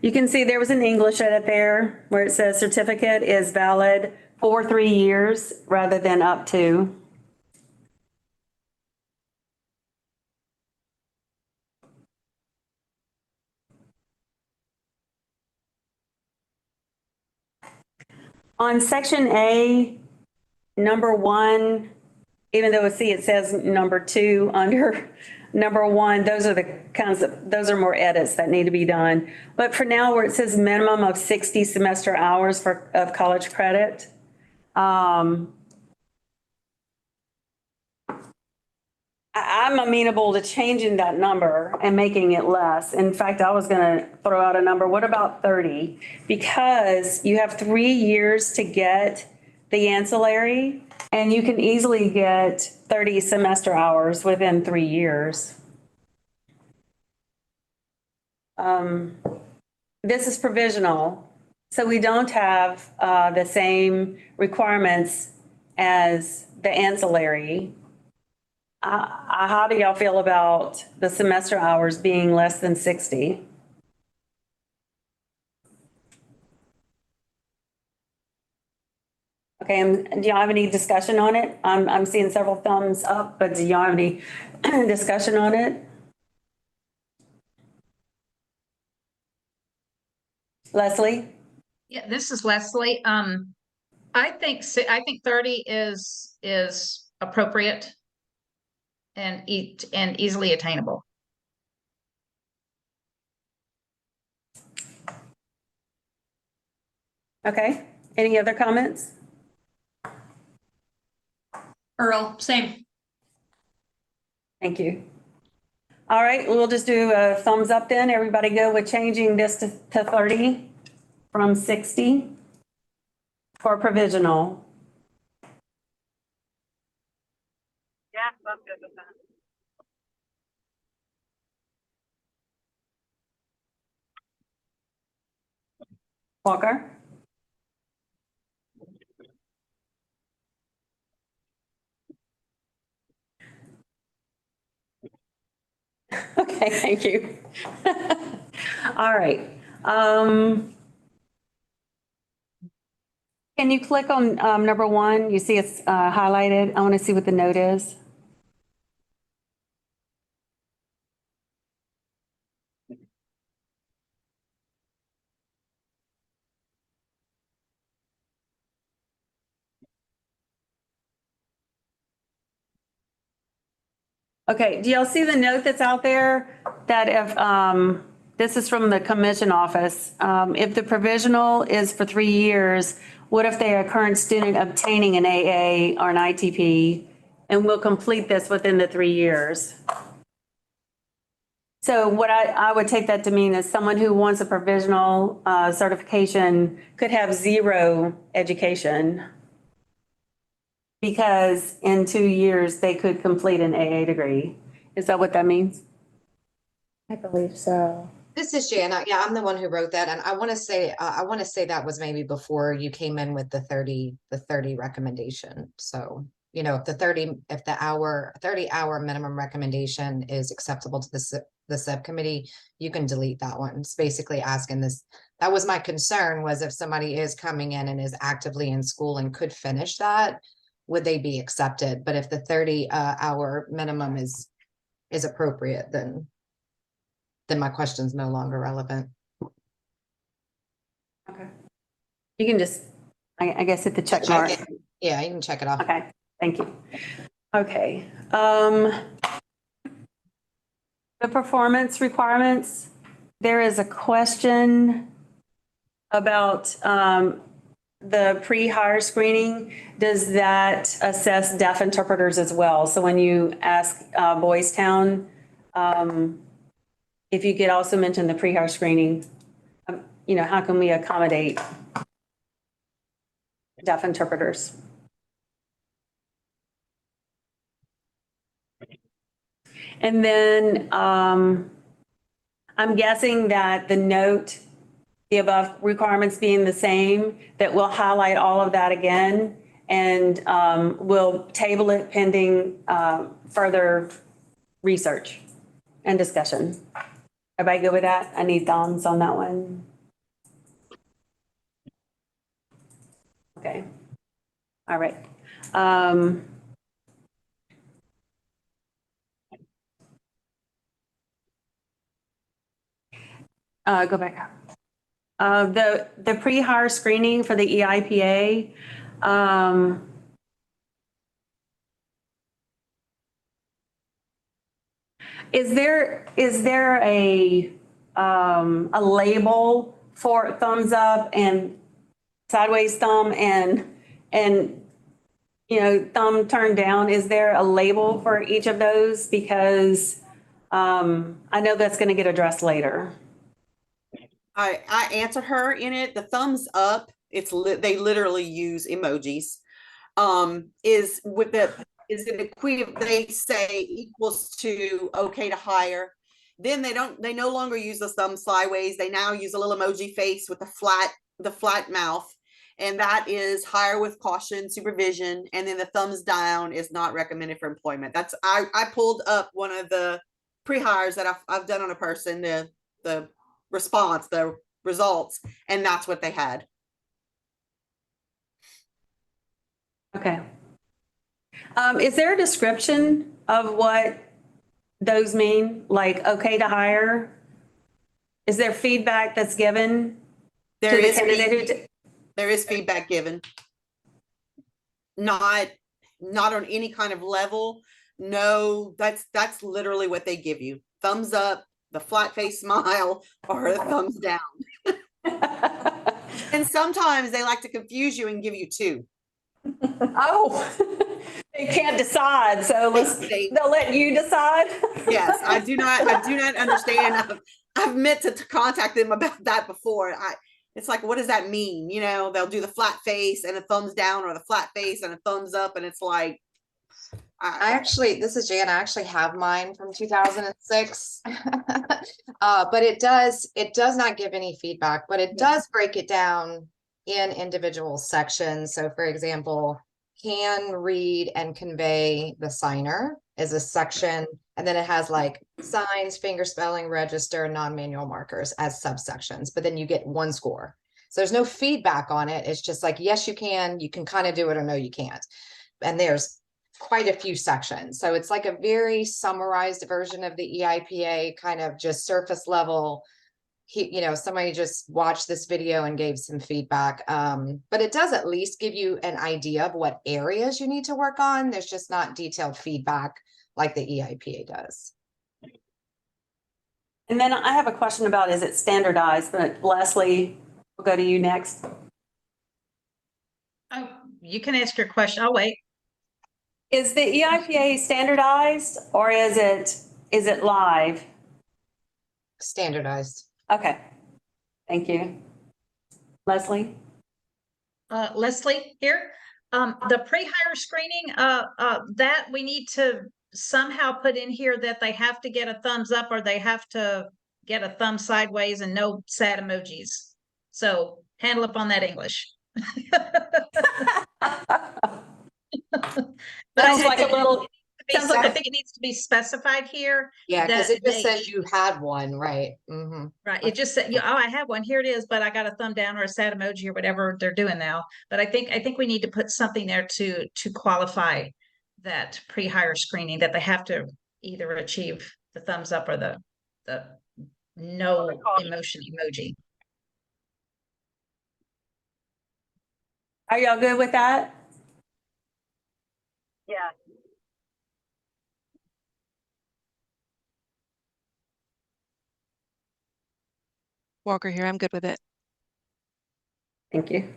You can see there was an English edit there where it says certificate is valid for 3 years rather than up to. On section A, number 1, even though it says number 2 under number 1, those are more edits that need to be done. But for now, where it says minimum of 60 semester hours of college credit, I'm amenable to changing that number and making it less. In fact, I was going to throw out a number. What about 30? Because you have 3 years to get the ancillary, and you can easily get 30 semester hours within 3 years. This is provisional, so we don't have the same requirements as the ancillary. How do y'all feel about the semester hours being less than 60? Okay, and do y'all have any discussion on it? I'm seeing several thumbs up, but do y'all have any discussion on it? Leslie? Yeah, this is Leslie. I think 30 is appropriate and easily attainable. Okay, any other comments? Earl, same. Thank you. All right, we'll just do a thumbs up then. Everybody go with changing this to 30 from 60 for provisional. Yes, I'm good with that. Walker? Okay, thank you. All right. Can you click on number 1? You see it's highlighted. I want to see what the note is. Okay, do y'all see the note that's out there that if, this is from the commission office, if the provisional is for 3 years, what if they are a current student obtaining an AA or an ITP and will complete this within the 3 years? So what I would take that to mean is someone who wants a provisional certification could have 0 education because in 2 years they could complete an AA degree. Is that what that means? I believe so. This is Jana. Yeah, I'm the one who wrote that. And I want to say that was maybe before you came in with the 30 recommendation. So, you know, if the 30-hour minimum recommendation is acceptable to the subcommittee, you can delete that one. It's basically asking this. That was my concern, was if somebody is coming in and is actively in school and could finish that, would they be accepted? But if the 30-hour minimum is appropriate, then my question's no longer relevant. Okay. You can just, I guess, hit the check mark. Yeah, you can check it off. Okay, thank you. Okay. The performance requirements, there is a question about the pre-hire screening. Does that assess deaf interpreters as well? So when you ask Boys Town, if you could also mention the pre-hire screening, you know, how can we accommodate deaf interpreters? And then I'm guessing that the note, the above requirements being the same, that we'll highlight all of that again and we'll table it pending further research and discussion. Everybody good with that? I need thumbs on that one. Okay. All right. Go back up. The pre-hire screening for the EIPA, is there a label for thumbs up and sideways thumb and you know, thumb turned down? Is there a label for each of those? Because I know that's going to get addressed later. I answered her in it. The thumbs up they literally use emojis. Is they say equals to okay to hire. Then they no longer use the thumb sideways. They now use a little emoji face with the flat mouth. And that is hire with caution, supervision. And then the thumbs down is not recommended for employment. I pulled up one of the pre-hires that I've done on a person, the response, the results, and that's what they had. Okay. Is there a description of what those mean? Like, okay to hire? Is there feedback that's given to the candidate? There is feedback given. Not on any kind of level. No, that's literally what they give you. Thumbs up, the flat face smile, or a thumbs down. And sometimes they like to confuse you and give you two. Oh, they can't decide, so they'll let you decide? Yes, I do not understand. I've meant to contact them about that before. It's like, what does that mean? You know, they'll do the flat face and a thumbs down, or the flat face and a thumbs up, and it's like, this is Jan. I actually have mine from 2006. But it does not give any feedback, but it does break it down in individual sections. So for example, can read and convey the signer is a section. And then it has like signs, finger spelling, register, non-manual markers as subsections, but then you get 1 score. So there's no feedback on it. It's just like, yes, you can kind of do it, or no, you can't. And there's quite a few sections. So it's like a very summarized version of the EIPA, kind of just surface level. Somebody just watched this video and gave some feedback. But it does at least give you an idea of what areas you need to work on. There's just not detailed feedback like the EIPA does. And then I have a question about, is it standardized? But Leslie, we'll go to you next. Oh, you can ask your question. I'll wait. Is the EIPA standardized, or is it live? Standardized. Okay, thank you. Leslie? Leslie here. The pre-hire screening, that we need to somehow put in here that they have to get a thumbs up, or they have to get a thumb sideways, and no sad emojis. So handle up on that English. Sounds like a little. Sounds like I think it needs to be specified here. Yeah, because it just says you had one, right? Mm-hmm. Right. It just said, oh, I have one. Here it is, but I got a thumb down or a sad emoji or whatever they're doing now. But I think we need to put something there to qualify that pre-hire screening, that they have to either achieve the thumbs up or the no emotion emoji. Are y'all good with that? Yeah. Walker here. I'm good with it. Thank you.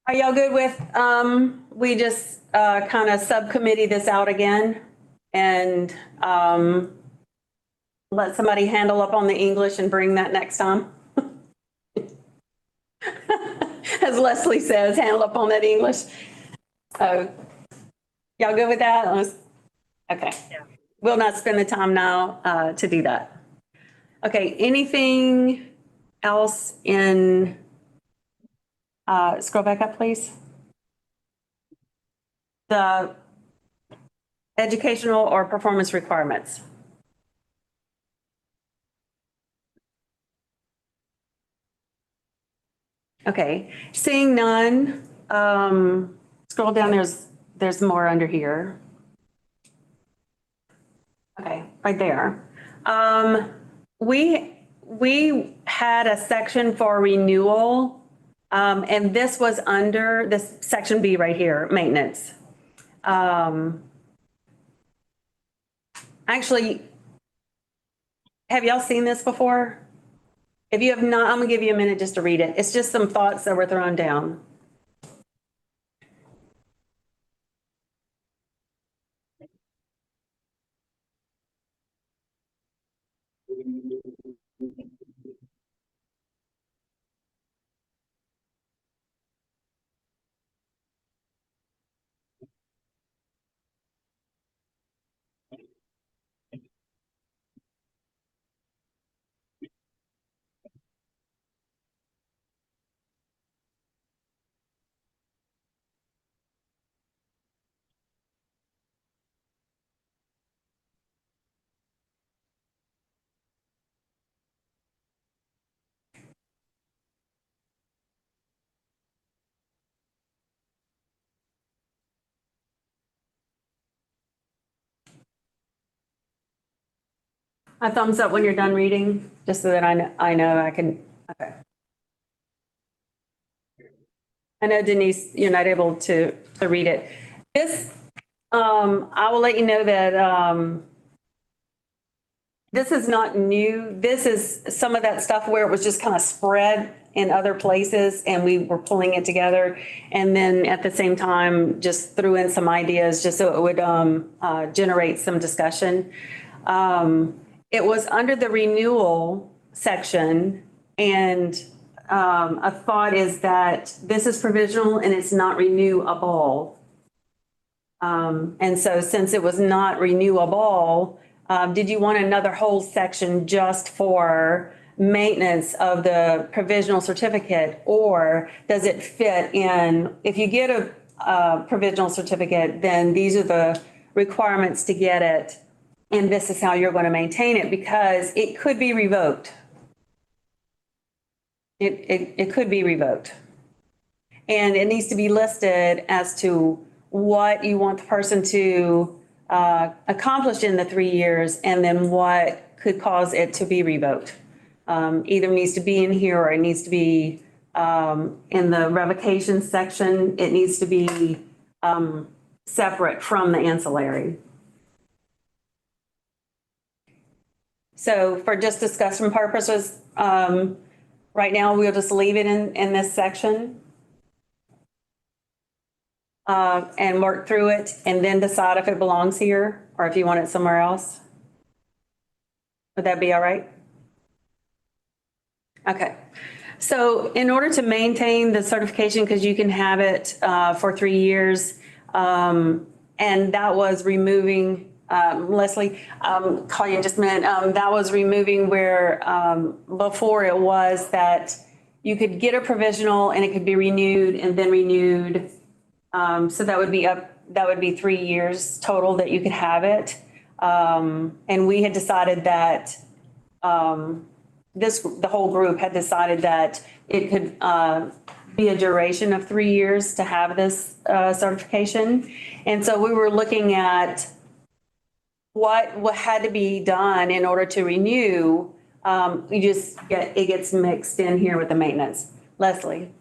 Are y'all good with, we just kind of subcommittee this out again and let somebody handle up on the English and bring that next time? As Leslie says, handle up on that English. So y'all good with that? Okay. Yeah. We'll not spend the time now to do that. Okay, anything else in, scroll back up, please. The educational or performance requirements. Okay, seeing none, scroll down, there's more under here. Okay, right there. We had a section for renewal, and this was under this section B right here, maintenance. Actually, have y'all seen this before? If you have not, I'm gonna give you a minute just to read it. It's just some thoughts that were thrown down. A thumbs up when you're done reading, just so that I know I can, okay. I know Denise, you're not able to read it. This, I will let you know that, this is not new. This is some of that stuff where it was just kind of spread in other places and we were pulling it together. And then at the same time, just threw in some ideas just so it would generate some discussion. It was under the renewal section, and a thought is that this is provisional and it's not renewable. And so since it was not renewable, did you want another whole section just for maintenance of the provisional certificate? Or does it fit in, if you get a provisional certificate, then these are the requirements to get it, and this is how you're going to maintain it, because it could be revoked. It could be revoked. And it needs to be listed as to what you want the person to accomplish in the 3 years, and then what could cause it to be revoked. Either needs to be in here or it needs to be in the revocation section. It needs to be separate from the ancillary. So for just discussion purposes, right now we'll just leave it in this section. And work through it and then decide if it belongs here or if you want it somewhere else. Would that be all right? Okay. So in order to maintain the certification, because you can have it for 3 years, and that was removing, Leslie, call you in just a minute. That was removing where before it was that you could get a provisional and it could be renewed and then renewed. So that would be 3 years total that you could have it. And we had decided that, the whole group had decided that it could, be a duration of 3 years to have this, certification. And so we were looking at what had to be done in order to renew. It gets mixed in here with the maintenance. Leslie.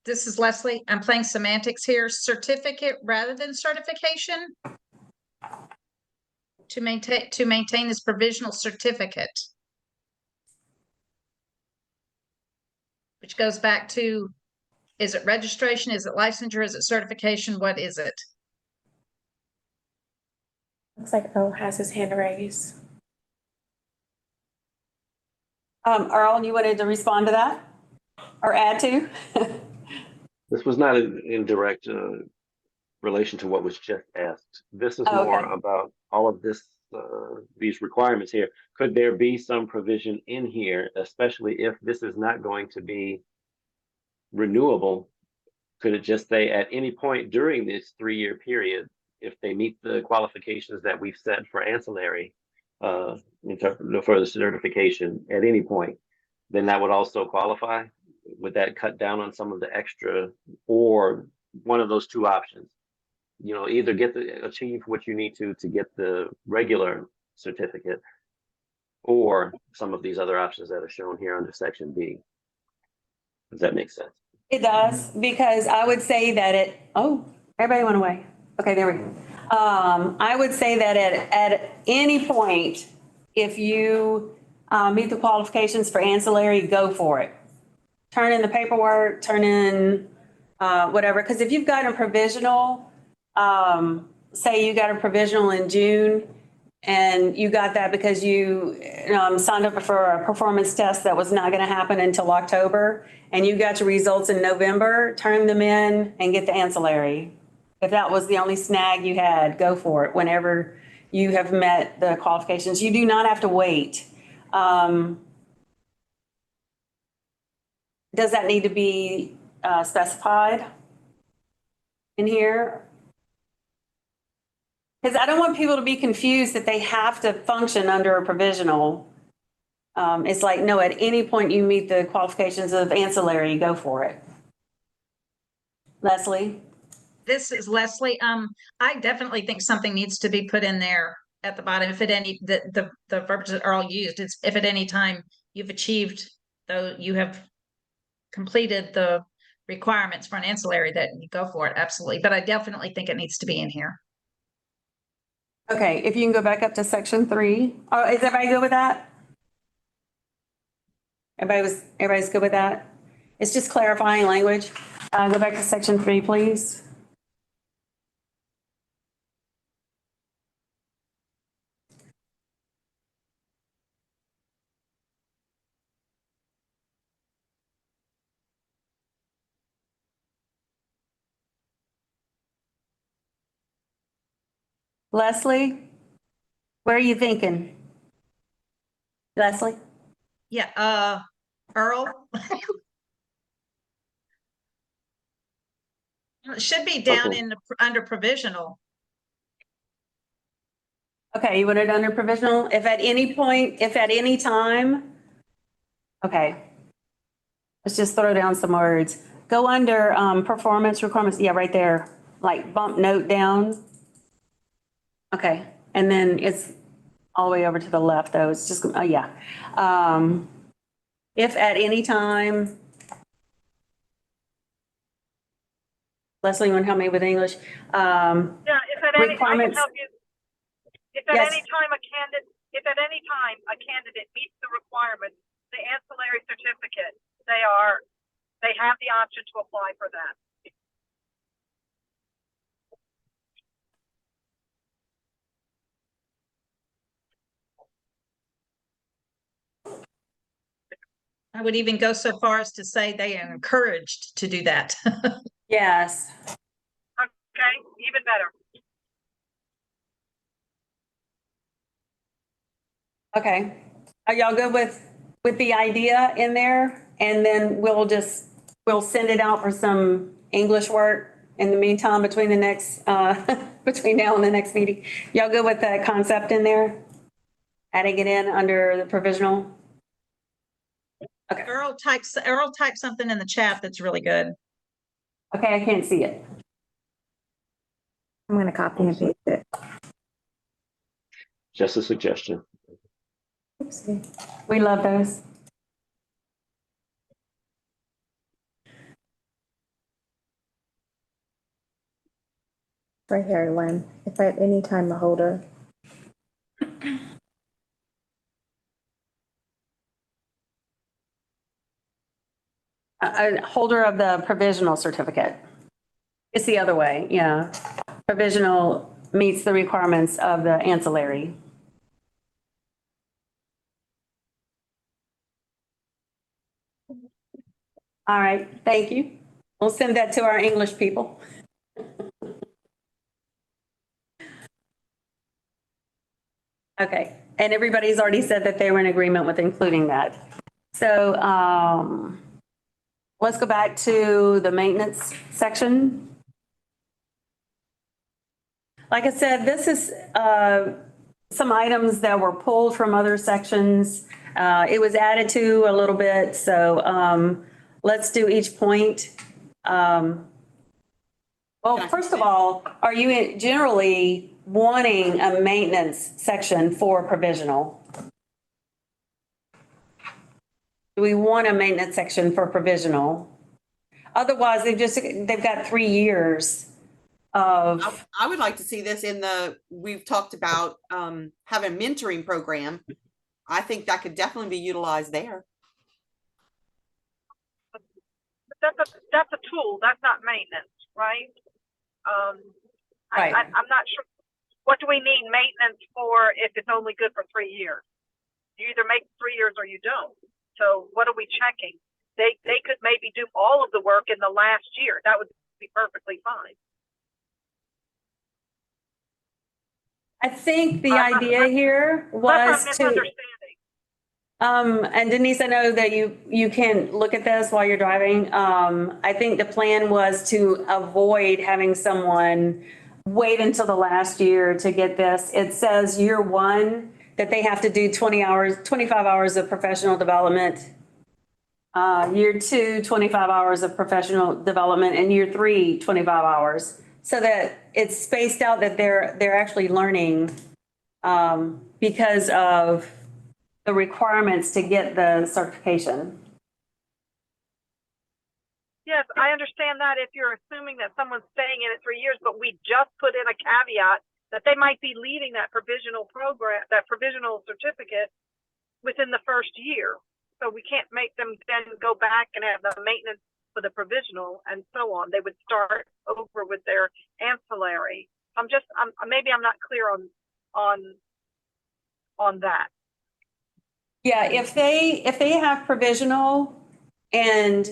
This is Leslie. I'm playing semantics here. Certificate rather than certification. To maintain this provisional certificate. Which goes back to, is it registration? Is it licensure? Is it certification? What is it? Looks like Earl has his hand raised. Earl, you wanted to respond to that or add to? This was not in direct relation to what was just asked. This is more about all of this, these requirements here. Could there be some provision in here, especially if this is not going to be renewable? Could it just say at any point during this 3-year period, if they meet the qualifications that we've set for ancillary, for the certification at any point, then that would also qualify? Would that cut down on some of the extra, or one of those two options? Either achieve what you need to get the regular certificate, or some of these other options that are shown here under section B. Does that make sense? It does, because I would say that everybody went away. Okay, there we go. I would say that at any point, if you meet the qualifications for ancillary, go for it. Turn in the paperwork, turn in whatever. Because if you've got a provisional, say you got a provisional in June and you got that because you signed up for a performance test that was not going to happen until October, and you got your results in November, turn them in and get the ancillary. If that was the only snag you had, go for it whenever you have met the qualifications. You do not have to wait. Does that need to be specified in here? Because I don't want people to be confused that they have to function under a provisional. It's like, no, at any point you meet the qualifications of ancillary, go for it. Leslie? This is Leslie. I definitely think something needs to be put in there at the bottom. If at any, the verbs that are all used, it's if at any time you've achieved, though you have completed the requirements for an ancillary, that you go for it, absolutely. But I definitely think it needs to be in here. Okay, if you can go back up to section 3. Oh, is everybody good with that? Everybody's good with that? It's just clarifying language. Go back to section 3, please. Leslie, where are you thinking? Leslie? Yeah, Earl. It should be down Okay. in the, under provisional. Okay, you want it under provisional? If at any point, if at any time, okay. Let's just throw down some words. Go under performance requirements. Yeah, right there. Like bump note down. Okay, and then it's all the way over to the left though. It's just, oh yeah. If at any time. Leslie, you want to help me with English? Yeah, if at any, I can Requirements. help you. If at Yes. any time a candidate meets the requirements, the ancillary certificate, they have the option to apply for that. I would even go so far as to say they are encouraged to do that. Yes. Okay, even better. Okay. Are y'all good with the idea in there? And then we'll send it out for some English work in the meantime between the next, between now and the next meeting. Y'all good with that concept in there? Adding it in under the provisional? Okay. Earl typed something in the chat that's really good. Okay, I can't see it. I'm going to copy and paste it. Just a suggestion. Oopsie. We love those. Right here, Lynn. If at any time the holder. A holder of the provisional certificate. It's the other way, yeah. Provisional meets the requirements of the ancillary. All right, thank you. We'll send that to our English people. Okay, and everybody's already said that they were in agreement with including that. So let's go back to the maintenance section. Like I said, this is some items that were pulled from other sections. It was added to a little bit, so let's do each point. Well, first of all, are you generally wanting a maintenance section for provisional? Do we want a maintenance section for provisional? Otherwise, they've got 3 years of. I would like to see this in we've talked about having a mentoring program. I think that could definitely be utilized there. But that's a tool. That's not maintenance, right? Right. I'm not sure what do we need maintenance for if it's only good for 3 years? You either make 3 years or you don't. So what are we checking? They could maybe do all of the work in the last year. That would be perfectly fine. I think the idea here Unless I'm was to, misunderstanding. and Denise, I know that you can look at this while you're driving. I think the plan was to avoid having someone wait until the last year to get this. It says year one that they have to do 25 hours of professional development. Year two, 25 hours of professional development, and year three, 25 hours. So that it's spaced out that they're actually learning because of the requirements to get the certification. Yes, I understand that if you're assuming that someone's staying in it 3 years, but we just put in a caveat that they might be leaving that provisional program, that provisional certificate within the first year. So we can't make them then go back and have the maintenance for the provisional and so on. They would start over with their ancillary. Maybe I'm not clear on that. Yeah, if they have provisional and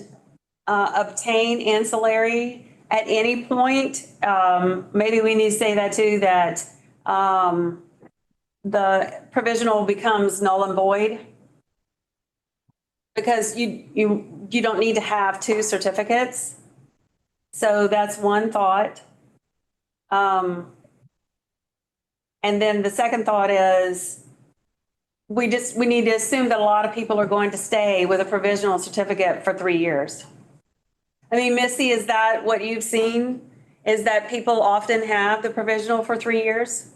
obtain ancillary at any point, maybe we need to say that too, that the provisional becomes null and void. Because you don't need to have 2 certificates. So that's one thought. And then the second thought is we need to assume that a lot of people are going to stay with a provisional certificate for 3 years. I mean, Missy, is that what you've seen? Is that people often have the provisional for 3 years?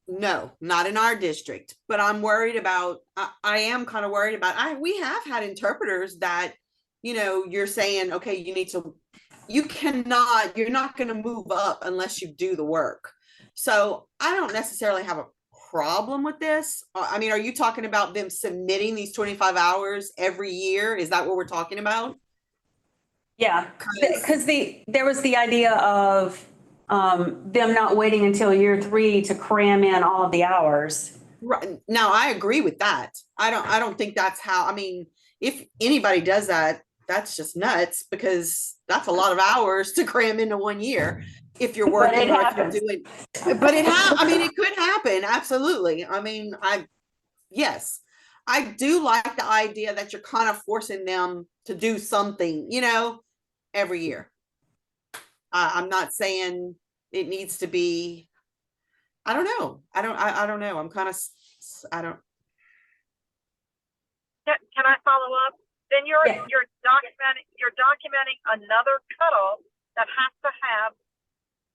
No, not in our district, but I'm worried about, I am kind of worried about, we have had interpreters that, you're saying, okay, you're not going to move up unless you do the work. So I don't necessarily have a problem with this. I mean, are you talking about them submitting these 25 hours every year? Is that what we're talking about? Yeah, because there was the idea of them not waiting until year 3 to cram in all of the hours. Right. Now, I agree with that. I don't think that's how, I mean, if anybody does that, that's just nuts because that's a lot of hours to cram into 1 year. If you're working or if you're doing, but it could happen. Absolutely. I mean, yes, I do like the idea that you're kind of forcing them to do something, every year. I'm not saying it needs to be, I don't know. I don't know. I'm kind of, I don't. Can I follow up? Then you're documenting another cutoff that has to have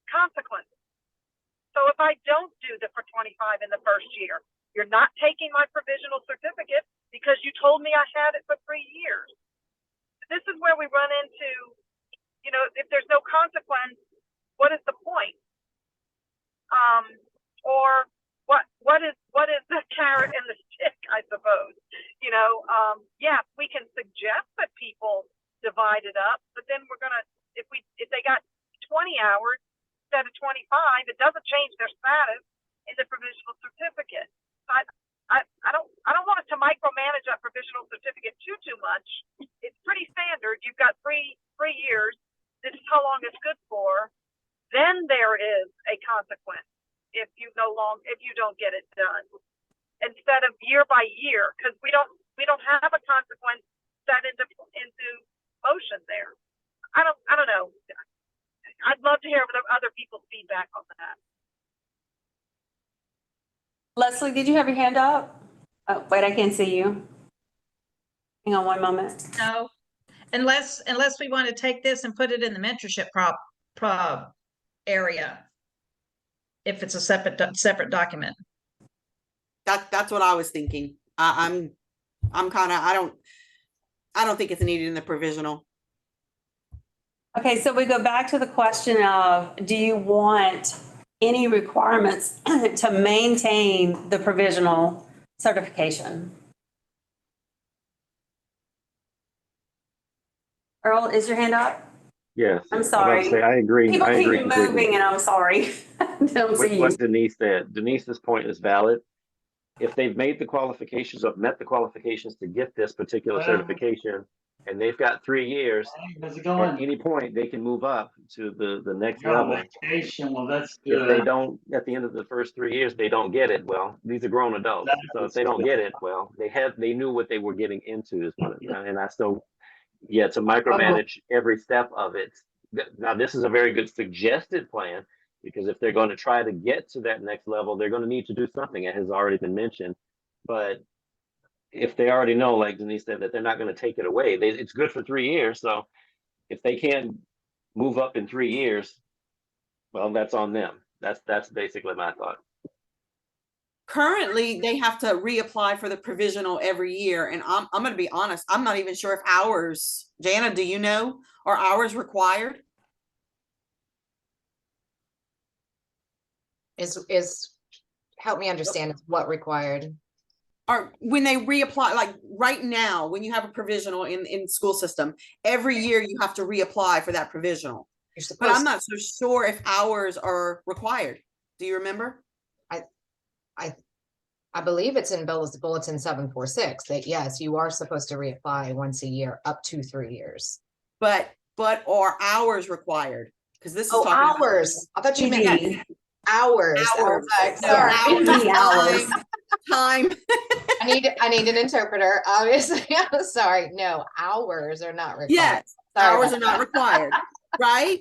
consequences. So if I don't do the for 25 in the first year, you're not taking my provisional certificate because you told me I had it for 3 years. This is where we run into, if there's no consequence, what is the point? Or what is the carrot and the stick, I suppose? Yeah, we can suggest that people divide it up, but then we're gonna, if they got 20 hours instead of 25, it doesn't change their status in the provisional certificate. I don't want us to micromanage that provisional certificate too much. It's pretty standard. You've got three years. This is how long it's good for. Then there is a consequence if you don't get it done, instead of year by year, because we don't have a consequence set into motion there. I don't know. I'd love to hear other people's feedback on that. Leslie, did you have your hand up? Oh, wait, I can't see you. Hang on one moment. No, unless we want to take this and put it in the mentorship prop area. If it's a separate document. That's what I was thinking. I'm kind of, I don't think it's needed in the provisional. Okay, so we go back to the question of, do you want any requirements to maintain the provisional certification? Earl, is your hand up? Yes. I'm sorry. I agree. People I keep agree completely. moving and I'm sorry. Don't see you. What Denise said. Denise's point is valid. If they've made the qualifications or met the qualifications to get this particular certification, and they've got 3 years, How's it at going? any point they can move up to the next You're on level. vacation. Well, that's If they good. don't, at the end of the first 3 years, they don't get it. Well, these are grown adults. So if they don't get it, well, they knew what they were getting into is what, and I still, yeah, to micromanage every step of it. Now, this is a very good suggested plan, because if they're going to try to get to that next level, they're going to need to do something. It has already been mentioned. But if they already know, like Denise said, that they're not going to take it away, it's good for 3 years. So if they can't move up in 3 years, well, that's on them. That's basically my thought. Currently, they have to reapply for the provisional every year. And I'm going to be honest, I'm not even sure if hours, Jana, do you know, are hours required? Is help me understand what required. Or when they reapply, like right now, when you have a provisional in school system, every year you have to reapply for that provisional. But I'm not so sure if hours are required. Do you remember? I believe it's in Bulletin 746 that yes, you are supposed to reapply once a year up to 3 years. But are hours required? Because this is Oh, talking hours. I thought you meant PD. hours. I was like, sorry. Hours. Time. I need an interpreter, obviously. I'm sorry. No, hours are not required. Yes, Sorry hours about are not that. required, right?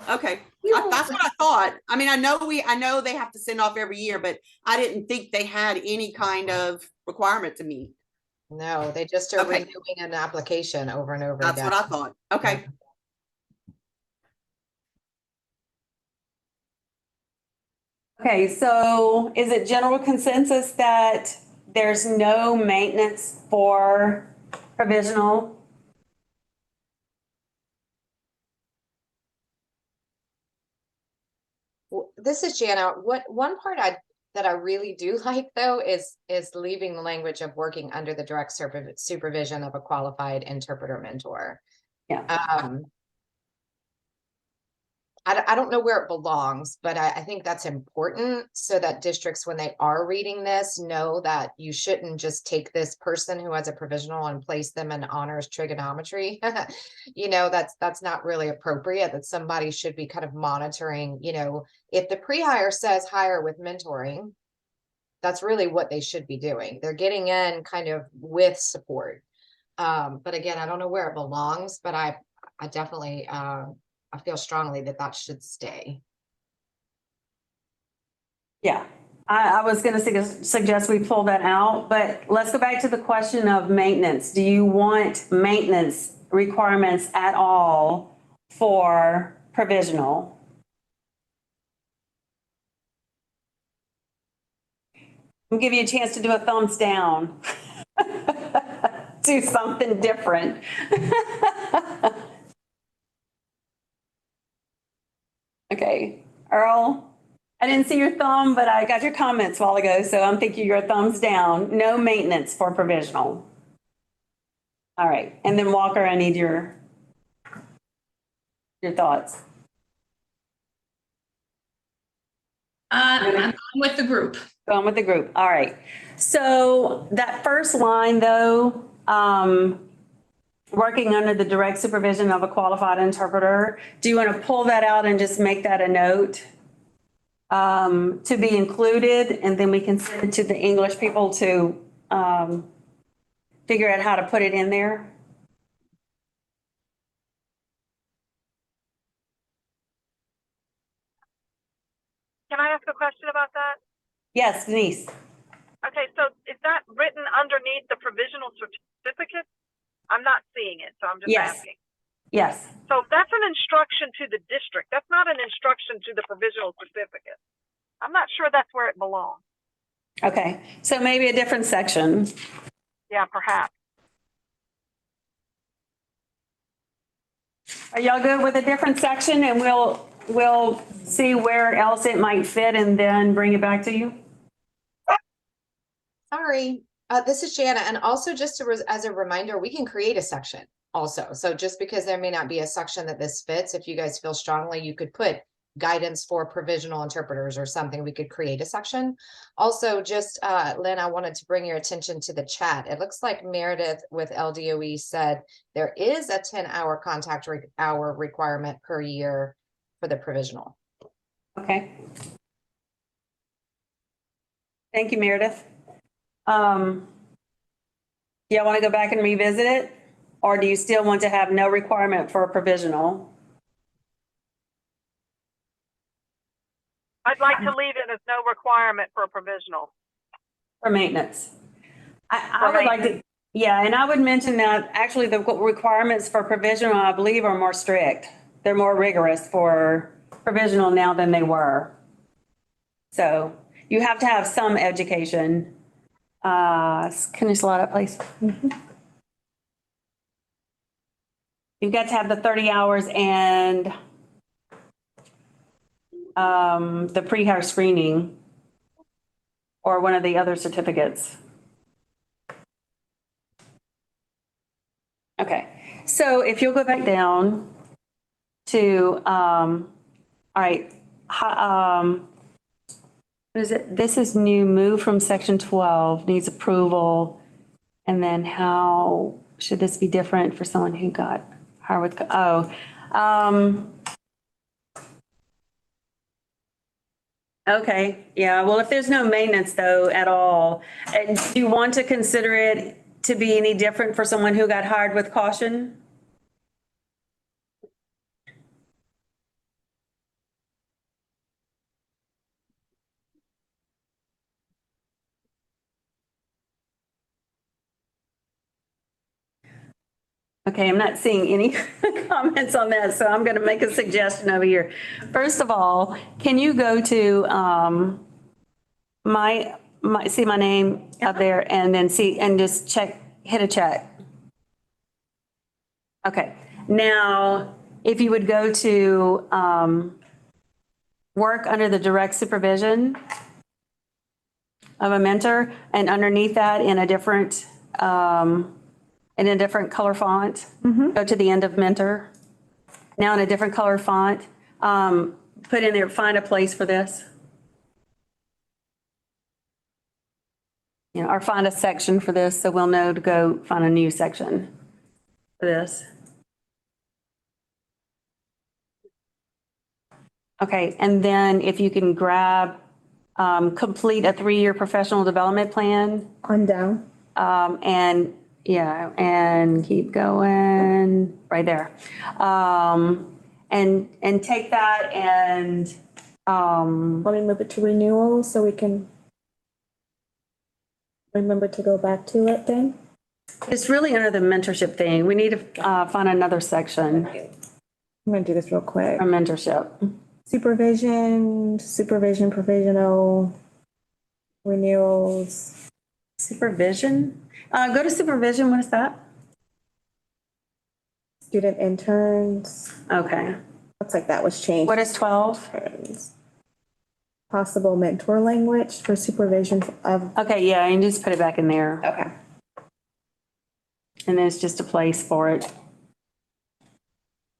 Okay, that's what I thought. I mean, I know they have to send off every year, but I didn't think they had any kind of requirement to meet. No, they just are Okay. renewing an application over and over That's again. what I thought. Okay. Okay, so is it general consensus that there's no maintenance for provisional? Well, this is Jana. One part that I really do like though is leaving the language of working under the direct supervision of a qualified interpreter mentor. Yeah. I don't know where it belongs, but I think that's important so that districts, when they are reading this, know that you shouldn't just take this person who has a provisional and place them in honors trigonometry. You know, that's not really appropriate, that somebody should be kind of monitoring, you know, if the pre-hire says hire with mentoring, that's really what they should be doing. They're getting in kind of with support. But again, I don't know where it belongs, but I definitely, I feel strongly that that should stay. Yeah, I was going to suggest we pull that out, but let's go back to the question of maintenance. Do you want maintenance requirements at all for provisional? I'll give you a chance to do a thumbs down. Do something different. Okay, Earl, I didn't see your thumb, but I got your comments a while ago, so I'm thinking your thumbs down. No maintenance for provisional. All right, and then Walker, I need your thoughts. I'm going with the group. Going with the group. All right. So that first line, though, working under the direct supervision of a qualified interpreter, do you want to pull that out and just make that a note to be included? And then we can send it to the English people to figure out how to put it in there? Can I ask a question about that? Yes, Denise. Okay, so is that written underneath the provisional certificate? I'm not seeing it, so I'm just asking. Yes. So that's an instruction to the district. That's not an instruction to the provisional certificate. I'm not sure that's where it belongs. Okay, so maybe a different section. Yeah, perhaps. Are y'all good with a different section, and we'll see where else it might fit and then bring it back to you? Sorry, this is Jana. And also just as a reminder, we can create a section also. So just because there may not be a section that this fits, if you guys feel strongly, you could put guidance for provisional interpreters or something, we could create a section. Also, just Lynn, I wanted to bring your attention to the chat. It looks like Meredith with LDOE said there is a 10-hour contact hour requirement per year for the provisional. Okay. Thank you, Meredith. Yeah, want to go back and revisit it? Or do you still want to have no requirement for a provisional? I'd like to leave it as no requirement for a provisional. For maintenance? I would like to, yeah, and I would mention that actually the requirements for provisional, I believe, are more strict. They're more rigorous for provisional now than they were. So you have to have some education. Can you slide up, please? You've got to have the 30 hours and the pre-hire screening or one of the other certificates. Okay, so if you'll go back down to, all right, what is it? This is new, move from section 12, needs approval. And then how should this be different for someone who got hired with, okay, yeah, well, if there's no maintenance though at all, and do you want to consider it to be any different for someone who got hired with caution? Okay, I'm not seeing any comments on that, so I'm going to make a suggestion over here. First of all, can you go to see my name up there and then see and just check, hit a check. Okay, now if you would go to work under the direct supervision of a mentor, and underneath that in a different color font, go to the end of mentor. Now in a different color font, put in there, find a place for this. You know, or find a section for this so we'll know to go find a new section for this. Okay, and then if you can grab, complete a 3-year professional development plan. On down. And yeah, and keep going right there. And take that and, Let me move it to renewal so we can remember to go back to it then. it's really under the mentorship thing. We need to find another section I'm gonna do this real quick. for mentorship. Supervision, provisional, renewals. Supervision? Go to supervision, what is that? Student interns. Okay. Looks like that was changed. What is 12? Possible mentor language for supervision of. Okay, yeah, you just put it back in there. Okay. And then it's just a place for it.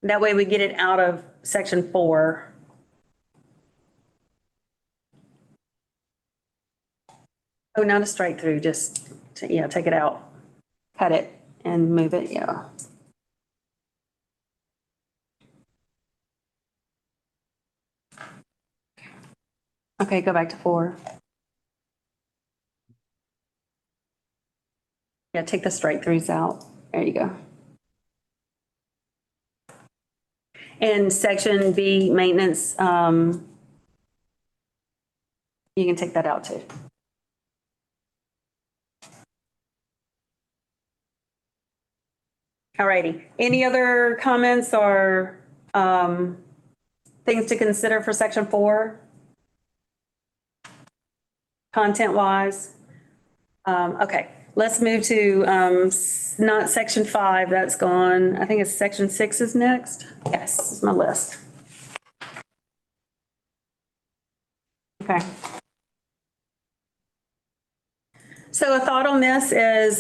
That way we get it out of section 4. Oh, not a strike through, just, yeah, take it out. Cut it and move it, yeah. Okay, go back to 4. Yeah, take the strike throughs out. There you go. And section B, maintenance, you can take that out too. All righty. Any other comments or things to consider for section 4? Content-wise? Okay, let's move to not section 5, that's gone. I think it's section 6 is next. Yes, this is my list. Okay. So a thought on this is,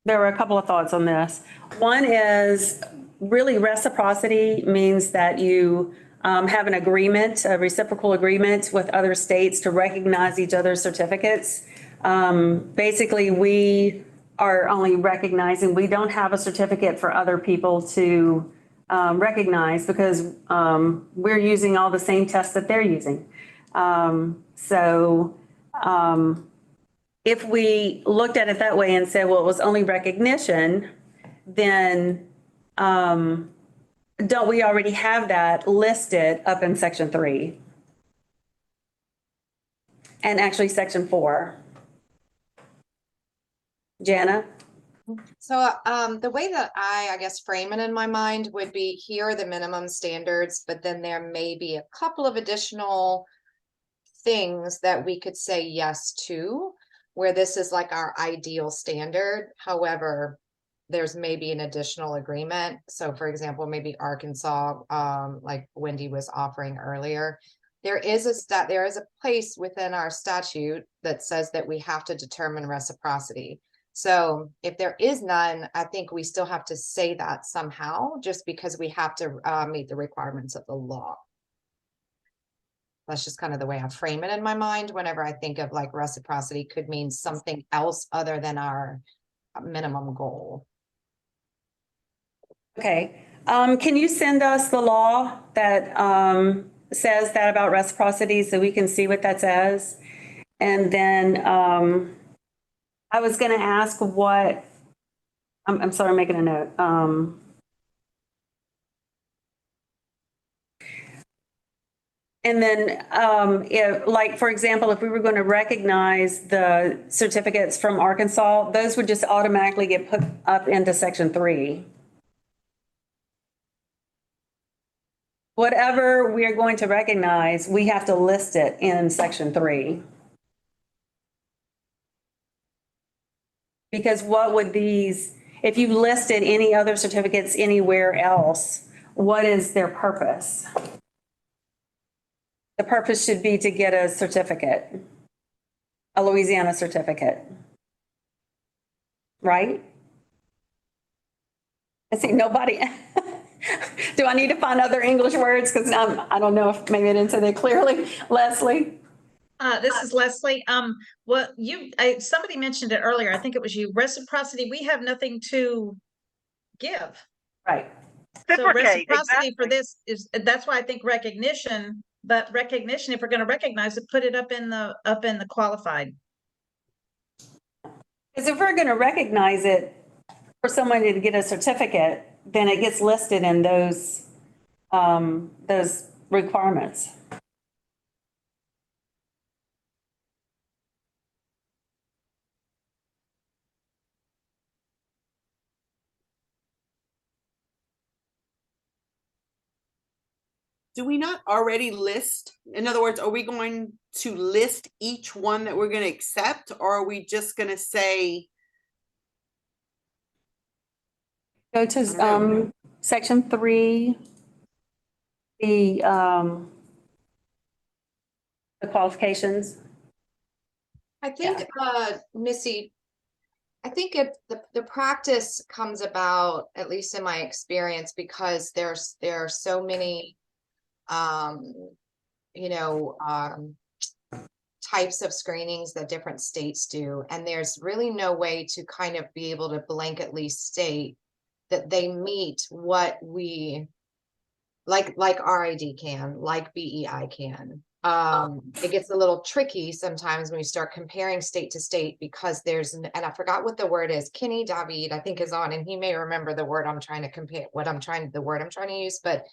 there were a couple of thoughts on this. One is really reciprocity means that you have an agreement, a reciprocal agreement with other states to recognize each other's certificates. Basically, we are only recognizing, we don't have a certificate for other people to recognize because we're using all the same tests that they're using. If we looked at it that way and said, well, it was only recognition, then don't we already have that listed up in section 3? And actually section 4. Jana? So the way that I guess frame it in my mind would be, here are the minimum standards, but then there may be a couple of additional things that we could say yes to, where this is like our ideal standard. However, there's maybe an additional agreement. So for example, maybe Arkansas, like Wendy was offering earlier, there is a place within our statute that says that we have to determine reciprocity. So if there is none, I think we still have to say that somehow, just because we have to meet the requirements of the law. That's just kind of the way I frame it in my mind. Whenever I think of like reciprocity could mean something else other than our minimum goal. Okay. Can you send us the law that says that about reciprocity so we can see what that says? And then I was going to ask what, I'm sorry, I'm making a note. And then if, like, for example, if we were going to recognize the certificates from Arkansas, those would just automatically get put up into section 3. Whatever we are going to recognize, we have to list it in section 3. Because what would these, if you listed any other certificates anywhere else, what is their purpose? The purpose should be to get a certificate, a Louisiana certificate, right? I see nobody. Do I need to find other English words? Because I don't know if maybe I didn't say that clearly. Leslie? This is Leslie. Well, somebody mentioned it earlier. I think it was you. Reciprocity, we have nothing to give. Right. So Reciprocate, reciprocity for exactly. this is, that's why I think recognition, but recognition, if we're going to recognize it, put it up in the qualified. Because if we're going to recognize it for somebody to get a certificate, then it gets listed in those requirements. Do we not already list? In other words, are we going to list each one that we're going to accept, or are we just going to say? Go to section 3, the qualifications. I think, Missy, I think the practice comes about, at least in my experience, because there are so many, types of screenings that different states do. And there's really no way to kind of be able to blanketly state that they meet what we, like RID can, like BEI can. It gets a little tricky sometimes when we start comparing state to state, because and I forgot what the word is. Kenny David, I think, is on, and he may remember the word I'm trying to compare, the word I'm trying to use, but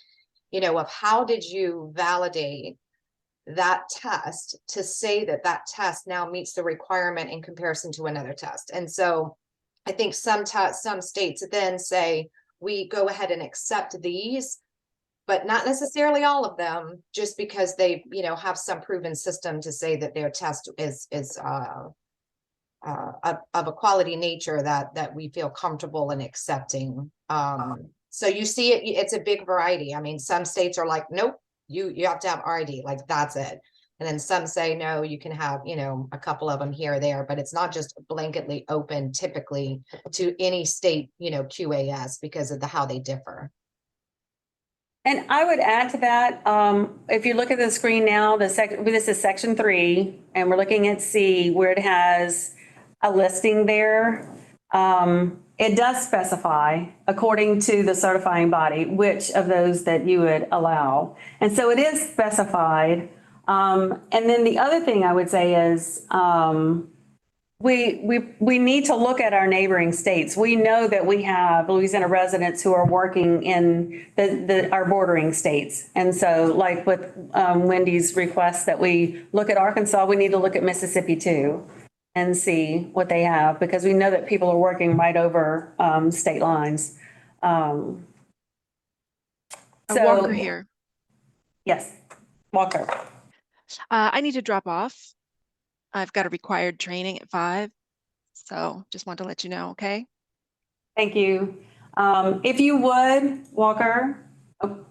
of how did you validate that test to say that that test now meets the requirement in comparison to another test. And so I think some states then say, we go ahead and accept these, but not necessarily all of them, just because they, have some proven system to say that their test is of a quality nature that we feel comfortable in accepting. So you see it's a big variety. I mean, some states are like, nope, you have to have RID, like that's it. And then some say, no, you can have, a couple of them here or there, but it's not just blanketly open typically to any state, QAS, because of how they differ. And I would add to that, if you look at the screen now, this is section 3, and we're looking at C where it has a listing there. It does specify, according to the certifying body, which of those that you would allow. And so it is specified. And then the other thing I would say is, we need to look at our neighboring states. We know that we have Louisiana residents who are working in our bordering states. And so like with Wendy's request that we look at Arkansas, we need to look at Mississippi too and see what they have, because we know that people are working right over state lines. Walker here. Yes, Walker. I need to drop off. I've got a required training at 5. So just want to let you know, okay? Thank you. If you would, Walker, oh,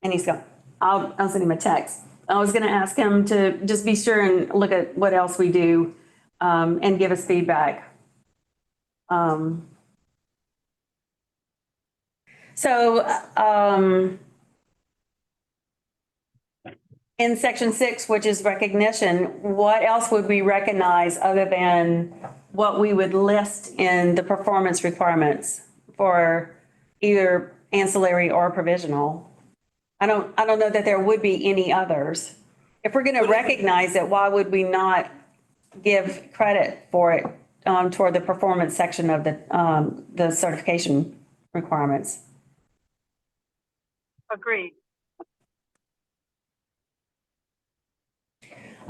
and he's gone. I'll send him a text. I was going to ask him to just be sure and look at what else we do and give us feedback. In section 6, which is recognition, what else would we recognize other than what we would list in the performance requirements for either ancillary or provisional? I don't know that there would be any others. If we're going to recognize it, why would we not give credit for it toward the performance section of the certification requirements? Agreed.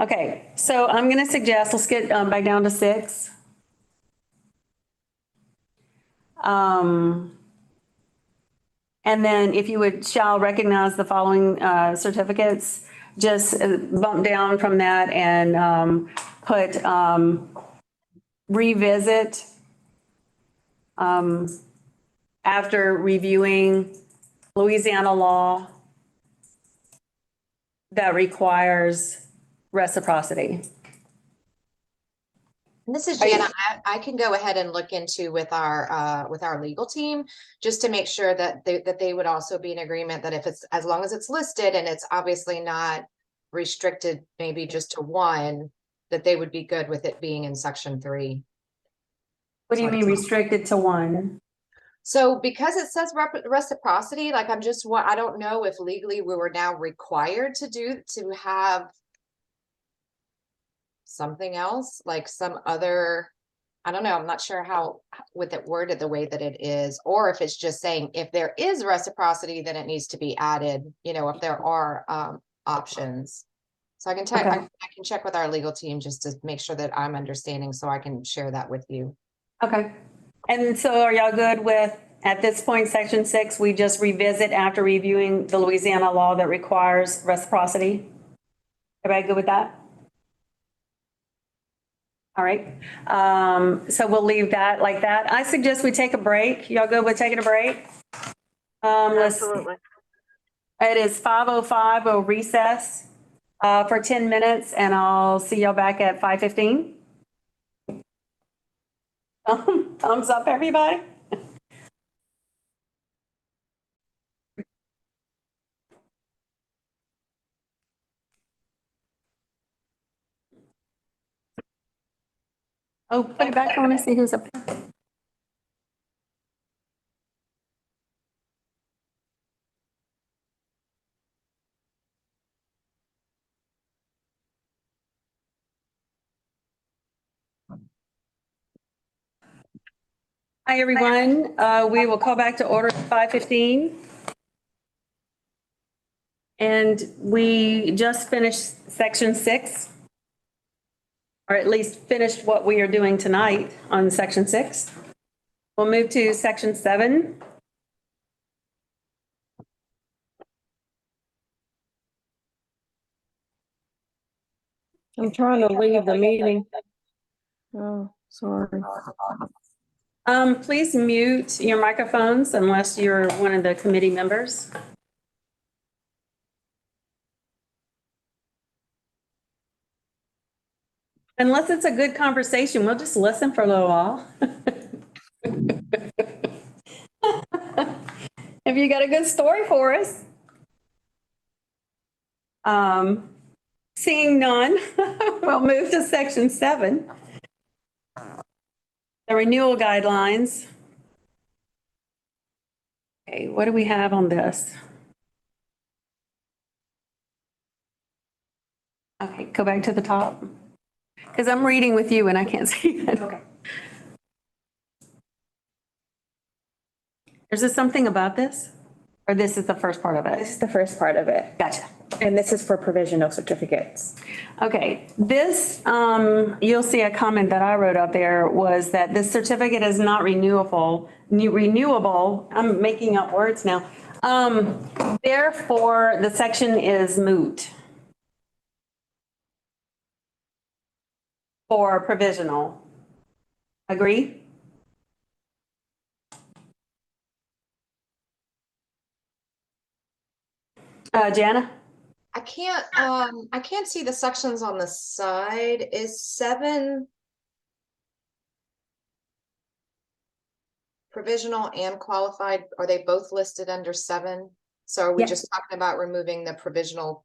Okay, so I'm going to suggest, let's get back down to 6. And then if you would, shall recognize the following certificates, just bump down from that and put revisit after reviewing Louisiana law that requires reciprocity. And this is Jana. I can go ahead and look into with our legal team just to make sure that they would also be in agreement that if it's, as long as it's listed and it's obviously not restricted maybe just to one, that they would be good with it being in section 3. What do you mean restricted to one? So because it says reciprocity, like I don't know if legally we were now required to have something else, like some other, I don't know, I'm not sure how with it worded the way that it is, or if it's just saying if there is reciprocity, then it needs to be added, if there are options. So I can I can check with our legal team just to make sure that I'm understanding so I can share that with you. Okay. And so are y'all good with, at this point, section 6, we just revisit after reviewing the Louisiana law that requires reciprocity? Everybody good with that? All right. So we'll leave that like that. I suggest we take a break. Y'all good with taking a break? Absolutely. It is 5:05. We'll recess for 10 minutes and I'll see y'all back at 5:15. Thumbs up, everybody. Oh, put it back. I want to see who's up there. Hi, everyone. We will call back to order at 5:15. And we just finished section 6, or at least finished what we are doing tonight on section 6. We'll move to section 7. I'm trying to leave the meeting. Oh, sorry. Please mute your microphones unless you're one of the committee members. Unless it's a good conversation, we'll just listen for a little while. If you got a good story for us. Seeing none, we'll move to section 7. The renewal guidelines. Okay, what do we have on this? Okay, go back to the top. Because I'm reading with you and I can't see it. Okay. Is there something about this? Or this is the first part of it? This is the first part of it. Gotcha. And this is for provisional certificates. Okay, this, you'll see a comment that I wrote up there was that this certificate is not renewable, I'm making up words now. Therefore, the section is moot for provisional. Agree? Jana? I can't see the sections on the side. Is 7 provisional and qualified? Are they both listed under 7? So are we Yes. just talking about removing the provisional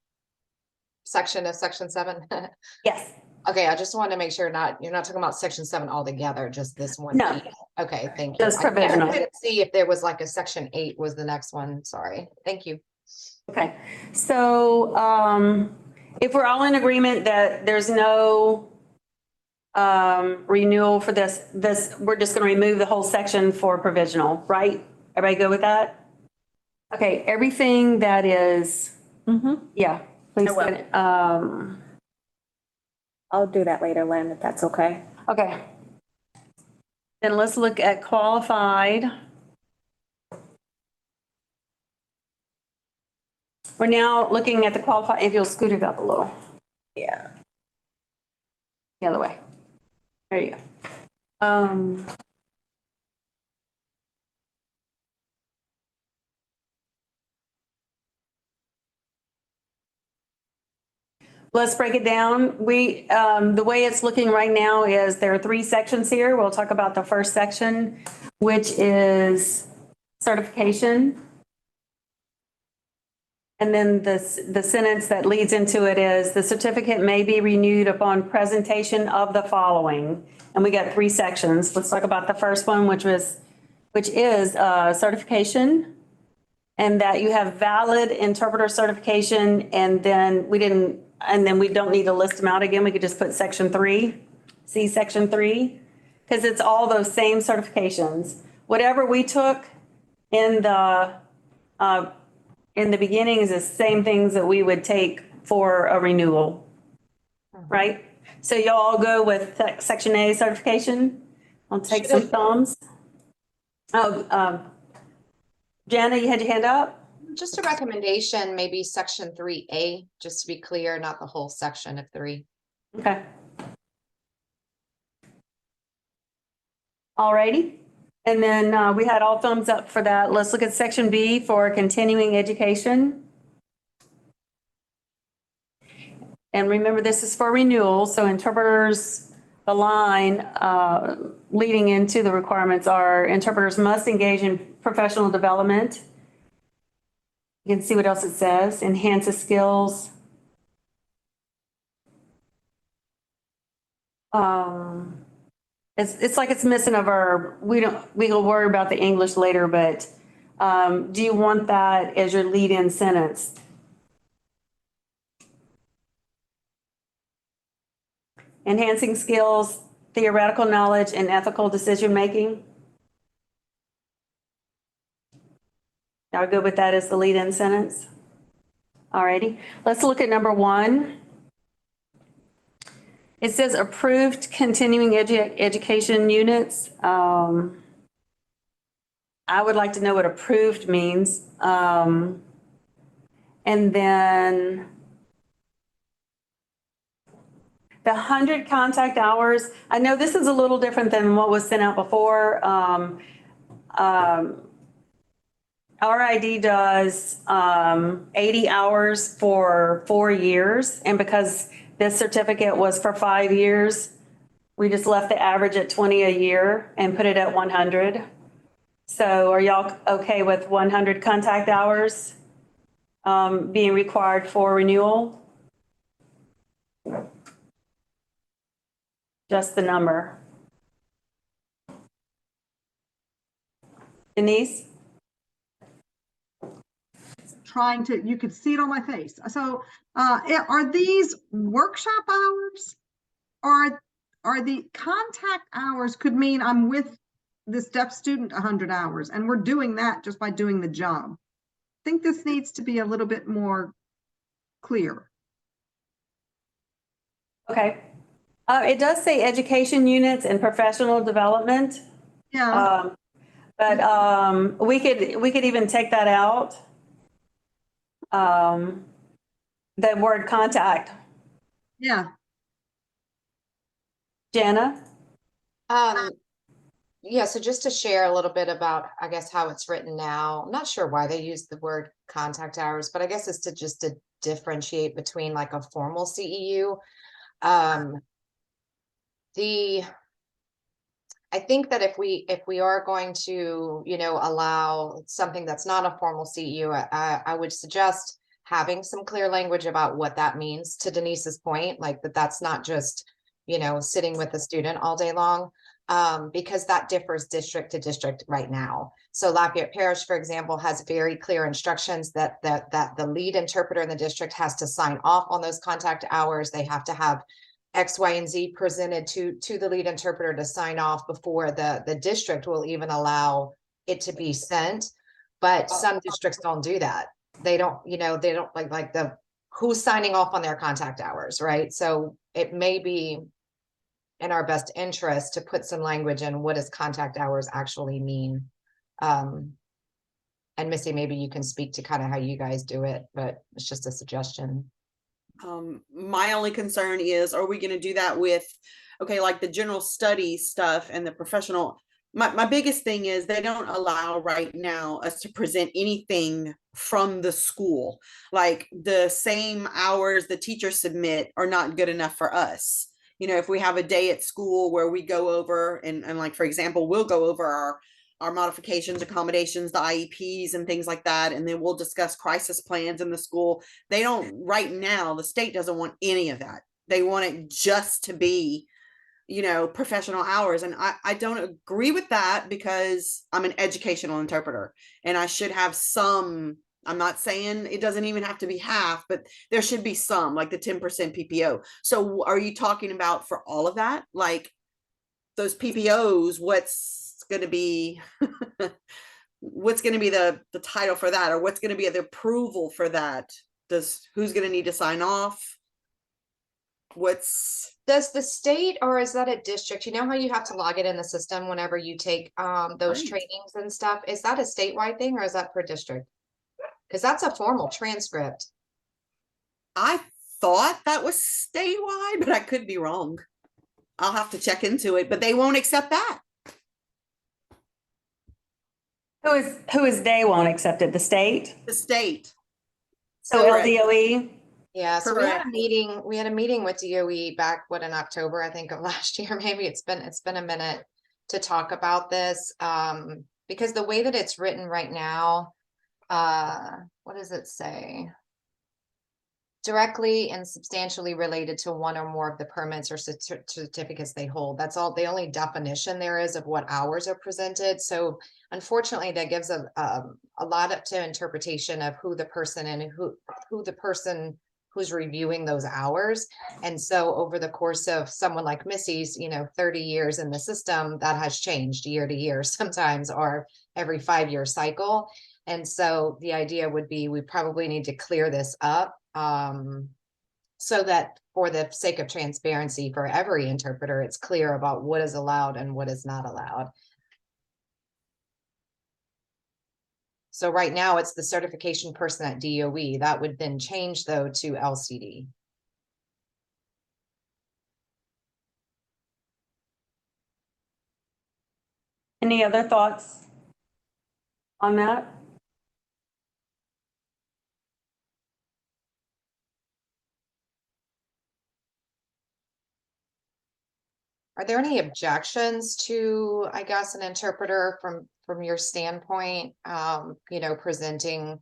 section of section 7? Yes. Okay, I just wanted to make sure you're not talking about section 7 altogether, just this one. No. piece. Okay, thank you. Just I provisional. couldn't see if there was like a section 8 was the next one. Sorry. Thank you. Okay, so if we're all in agreement that there's no renewal for this, we're just going to remove the whole section for provisional, right? Everybody go with that? Okay, everything that is, yeah, please. I will. I'll do that later, Lynn, if that's okay. Okay. Then let's look at qualified. We're now looking at the qualified, if you'll scoot it up a little. Yeah. The other way. There you go. Let's break it down. The way it's looking right now is there are 3 sections here. We'll talk about the first section, which is certification. And then the sentence that leads into it is the certificate may be renewed upon presentation of the following. And we got 3 sections. Let's talk about the first one, which is certification. And that you have valid interpreter certification, and then we don't need to list them out again. We could just put section 3, see section 3, because it's all those same certifications. Whatever we took in the beginning is the same things that we would take for a renewal, right? So y'all go with section A certification. I'll take some thumbs. Jana, you had your hand up? Just a recommendation, maybe section 3A, just to be clear, not the whole section of 3. Okay. All righty. And then we had all thumbs up for that. Let's look at section B for continuing education. And remember, this is for renewal. So interpreters, the line leading into the requirements are interpreters must engage in professional development. You can see what else it says. Enhance the skills. It's like it's missing a verb. We'll worry about the English later, but do you want that as your lead-in sentence? Enhancing skills, theoretical knowledge, and ethical decision-making. Y'all good with that as the lead-in sentence? All righty. Let's look at number 1. It says approved continuing education units. I would like to know what approved means. And then the 100 contact hours. I know this is a little different than what was sent out before. RID does 80 hours for 4 years. And because this certificate was for 5 years, we just left the average at 20 a year and put it at 100. So are y'all okay with 100 contact hours being required for renewal? Just the number. Denise? Trying to, you could see it on my face. So, are these workshop hours? Or are the contact hours could mean I'm with this deaf student 100 hours and we're doing that just by doing the job. I think this needs to be a little bit more clear. Okay. It does say education units and professional development. Yeah. But we could even take that out. The word contact. Yeah. Jana? Yeah, so just to share a little bit about, I guess, how it's written now. I'm not sure why they use the word contact hours, but I guess it's to differentiate between like a formal CEU. I think that if we are going to, allow something that's not a formal CEU, I would suggest having some clear language about what that means, to Denise's point, like that's not just, sitting with a student all day long. Because that differs district to district right now. So Lafayette Parish, for example, has very clear instructions that the lead interpreter in the district has to sign off on those contact hours. They have to have X, Y, and Z presented to the lead interpreter to sign off before the district will even allow it to be sent. But some districts don't do that. They don't, they don't like who's signing off on their contact hours, right? So it may be in our best interest to put some language in what does contact hours actually mean. And Missy, maybe you can speak to kind of how you guys do it, but it's just a suggestion. My only concern is, are we going to do that with, okay, like the general studies stuff and the professional? My biggest thing is they don't allow right now us to present anything from the school. Like the same hours the teachers submit are not good enough for us. If we have a day at school where we go over and like, for example, we'll go over our modifications, accommodations, the IEPs and things like that. And then we'll discuss crisis plans in the school. They don't, right now, the state doesn't want any of that. They want it just to be, professional hours. And I don't agree with that because I'm an educational interpreter and I should have some. I'm not saying it doesn't even have to be half, but there should be some, like the 10% PPO. So are you talking about for all of that? Like those PPOs, what's going to be, what's going to be the title for that? Or what's going to be the approval for that? Who's going to need to sign off? Does the state, or is that a district? You know how you have to log it in the system whenever you take those Right. trainings and stuff? Is that a statewide thing or is that per district? Because that's a formal transcript. I thought that was statewide, but I could be wrong. I'll have to check into it, but they won't accept that. Who is they won't accept it? The state? The state. So Correct. LDOE? Yeah, so Correct. we had a meeting with DOE back, in October, I think, of last year. Maybe it's been a minute to talk about this. Because the way that it's written right now, what does it say? Directly and substantially related to one or more of the permits or certificates they hold. That's all, the only definition there is of what hours are presented. So unfortunately, that gives a lot up to interpretation of who the person and who the person who's reviewing those hours. And so over the course of someone like Missy's, 30 years in the system, that has changed year to year sometimes, or every 5-year cycle. And so the idea would be, we probably need to clear this up so that for the sake of transparency for every interpreter, it's clear about what is allowed and what is not allowed. So right now it's the certification person at DOE. That would then change though to LCD. Any other thoughts on that? Are there any objections to, I guess, an interpreter from your standpoint, presenting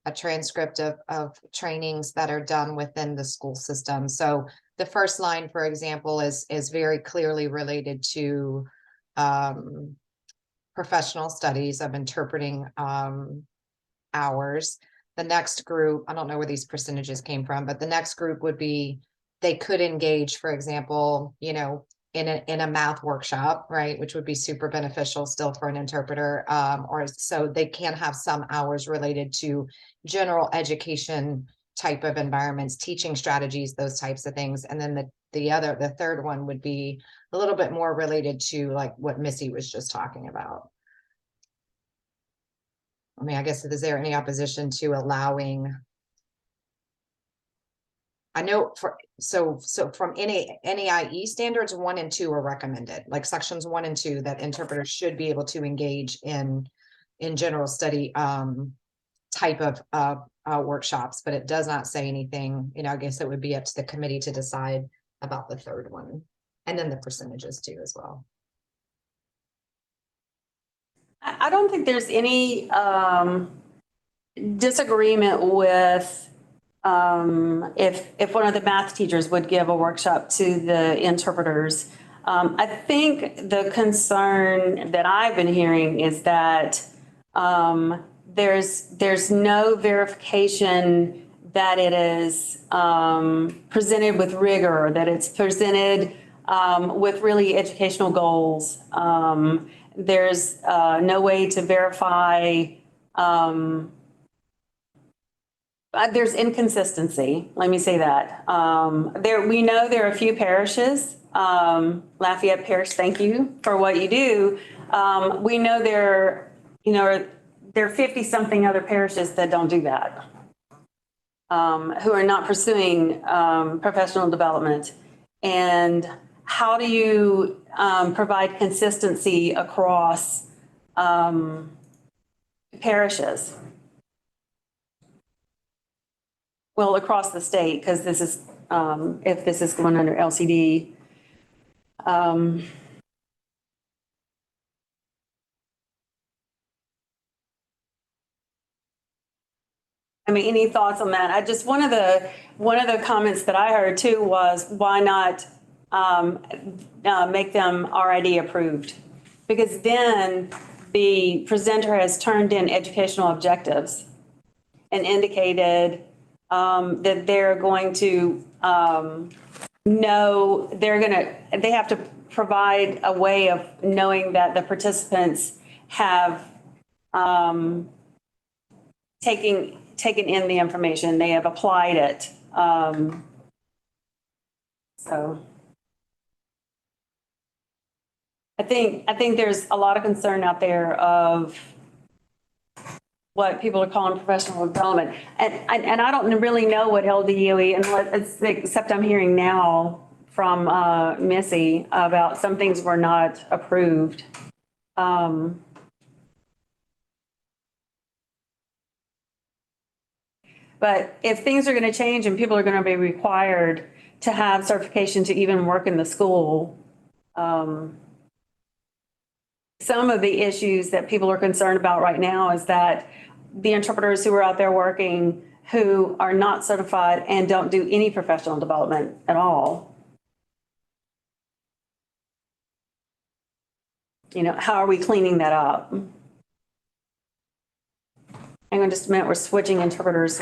a transcript of trainings that are done within the school system. So the first line, for example, is very clearly related to professional studies of interpreting hours. The next group, I don't know where these percentages came from, but the next group would be, they could engage, for example, you know, in a math workshop, right, which would be super beneficial still for an interpreter, or so they can have some hours related to general education type of environments, teaching strategies, those types of things. And then the third one would be a little bit more related to like what Missy was just talking about. I mean, I guess, is there any opposition to allowing? I know so from NAIE standards 1 and 2 are recommended, like sections 1 and 2, that interpreters should be able to engage in general study type of workshops, but it does not say anything, you know, I guess it would be up to the committee to decide about the third one, and then the percentages too as well. I don't think there's any disagreement with if one of the math teachers would give a workshop to the interpreters. I think the concern that I've been hearing is that there's no verification that it is presented with rigor, that it's presented with really educational goals. There's no way to verify. There's inconsistency. Let me say that. We know there are a few parishes. Lafayette Parish, thank you for what you do. We know there are 50 something other parishes that don't do that, who are not pursuing professional development. And how do you provide consistency across parishes? Well, across the state, because this is, if this is going under LCD. I mean, any thoughts on that? I just, one of the comments that I heard too was, why not make them RID approved? Because then the presenter has turned in educational objectives and indicated that they're going to know, they have to provide a way of knowing that the participants have taken in the information, they have applied it. So I think there's a lot of concern out there of what people are calling professional development. And I don't really know what LDOE, except I'm hearing now from Missy about some things were not approved. But if things are going to change and people are going to be required to have certification to even work in the school, some of the issues that people are concerned about right now is that the interpreters who are out there working who are not certified and don't do any professional development at all. You know, how are we cleaning that up? Hang on just a minute, we're switching interpreters.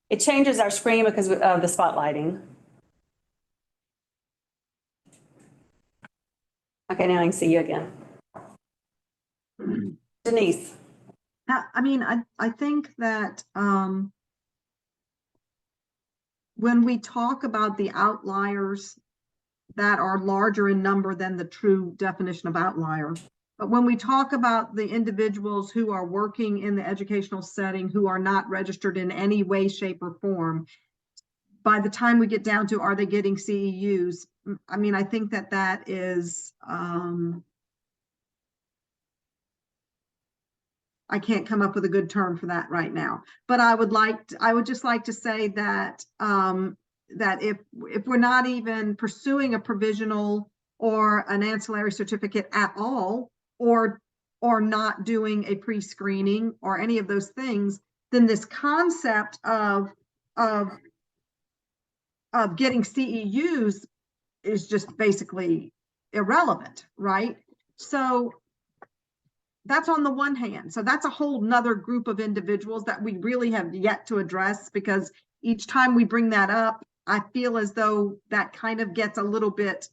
It changes our screen because of the spotlighting. Okay, now I can see you again. Denise. I mean, I think that when we talk about the outliers that are larger in number than the true definition of outlier, but when we talk about the individuals who are working in the educational setting who are not registered in any way, shape, or form, by the time we get down to are they getting CEUs, I mean, I think that is I can't come up with a good term for that right now, but I would just like to say that that if we're not even pursuing a provisional or an ancillary certificate at all, or not doing a pre-screening or any of those things, then this concept of getting CEUs is just basically irrelevant, right? So that's on the one hand. So that's a whole nother group of individuals that we really have yet to address, because each time we bring that up, I feel as though that kind of gets a little bit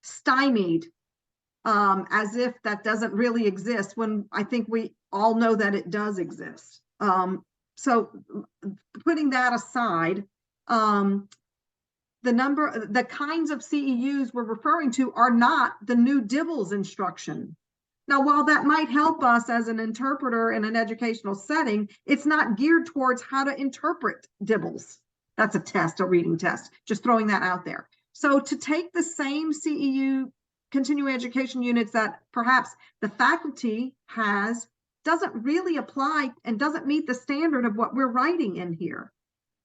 stymied, as if that doesn't really exist, when I think we all know that it does exist. So putting that aside, the kinds of CEUs we're referring to are not the new DIBELS instruction. Now, while that might help us as an interpreter in an educational setting, it's not geared towards how to interpret DIBELS. That's a test, a reading test, just throwing that out there. So to take the same CEU continuing education units that perhaps the faculty has doesn't really apply and doesn't meet the standard of what we're writing in here.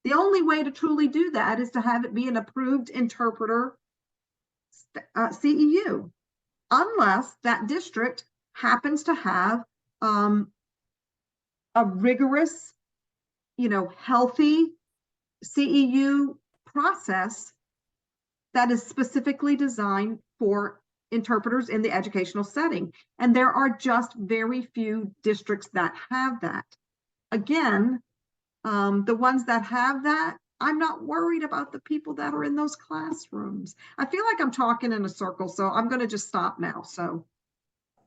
The only way to truly do that is to have it be an approved interpreter CEU, unless that district happens to have a rigorous, healthy CEU process that is specifically designed for interpreters in the educational setting. And there are just very few districts that have that. Again, the ones that have that, I'm not worried about the people that are in those classrooms. I feel like I'm talking in a circle, so I'm going to just stop now. So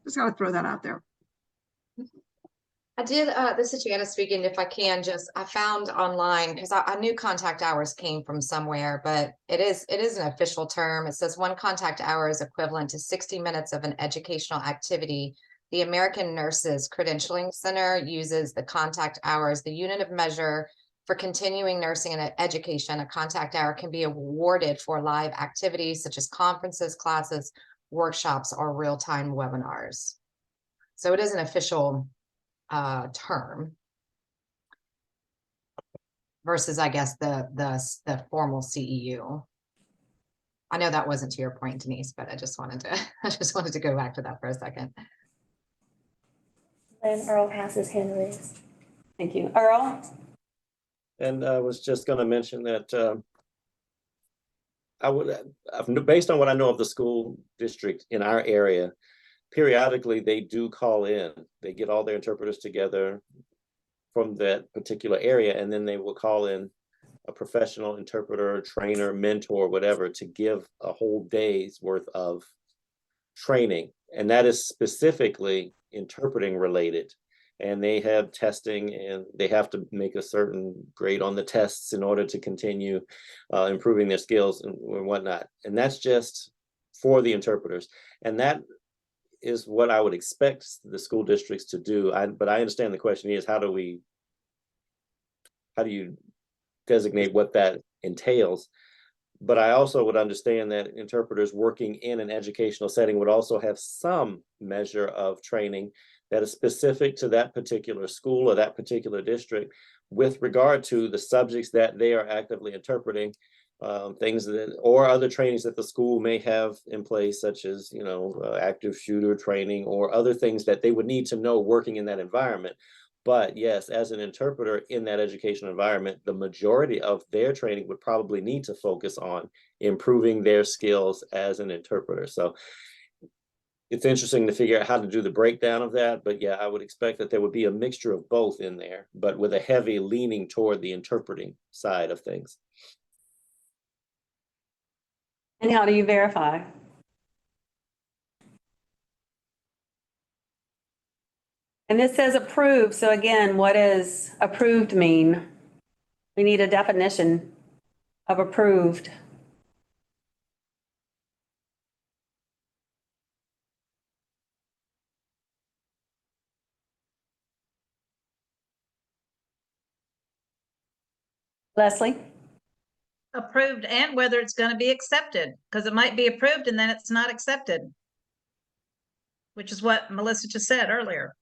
just got to throw that out there. I did, this is Janice speaking, if I can, I found online, because I knew contact hours came from somewhere, but it is an official term. It says 1 contact hour is equivalent to 60 minutes of an educational activity. The American Nurses Credentialing Center uses the contact hour as the unit of measure for continuing nursing and education. A contact hour can be awarded for live activities such as conferences, classes, workshops, or real-time webinars. So it is an official term versus, I guess, the formal CEU. I know that wasn't to your point, Denise, but I just wanted to go back to that for a second. And Earl has his hand raised. Thank you. Earl? And I was just going to mention that based on what I know of the school district in our area, periodically they do call in. They get all their interpreters together from that particular area, and then they will call in a professional interpreter, trainer, mentor, whatever, to give a whole day's worth of training. And that is specifically interpreting related. And they have testing, and they have to make a certain grade on the tests in order to continue improving their skills and whatnot. And that's just for the interpreters. And that is what I would expect the school districts to do. But I understand the question is, how do you designate what that entails? But I also would understand that interpreters working in an educational setting would also have some measure of training that is specific to that particular school or that particular district with regard to the subjects that they are actively interpreting, things that, or other trainings that the school may have in place, such as, active shooter training or other things that they would need to know working in that environment. But yes, as an interpreter in that educational environment, the majority of their training would probably need to focus on improving their skills as an interpreter. So it's interesting to figure out how to do the breakdown of that. But yeah, I would expect that there would be a mixture of both in there, but with a heavy leaning toward the interpreting side of things. And how do you verify? And this says approved. So again, what does approved mean? We need a definition of approved. Leslie? Approved and whether it's going to be accepted, because it might be approved and then it's not accepted, which is what Melissa just said earlier.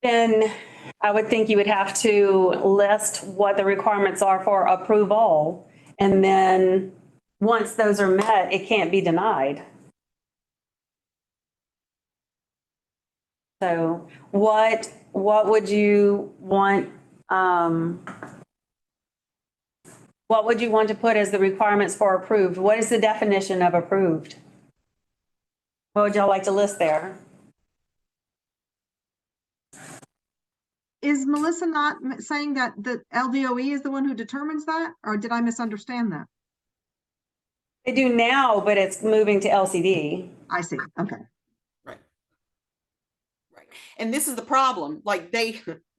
Then I would think you would have to list what the requirements are for approval. And then once those are met, it can't be denied. So what would you want, what would you want to put as the requirements for approved? What is the definition of approved? What would y'all like to list there? Is Melissa not saying that the LDOE is the one who determines that, or did I misunderstand that? They do now, but it's moving to LCD. I see, okay. Right. Right. And this is the problem. Like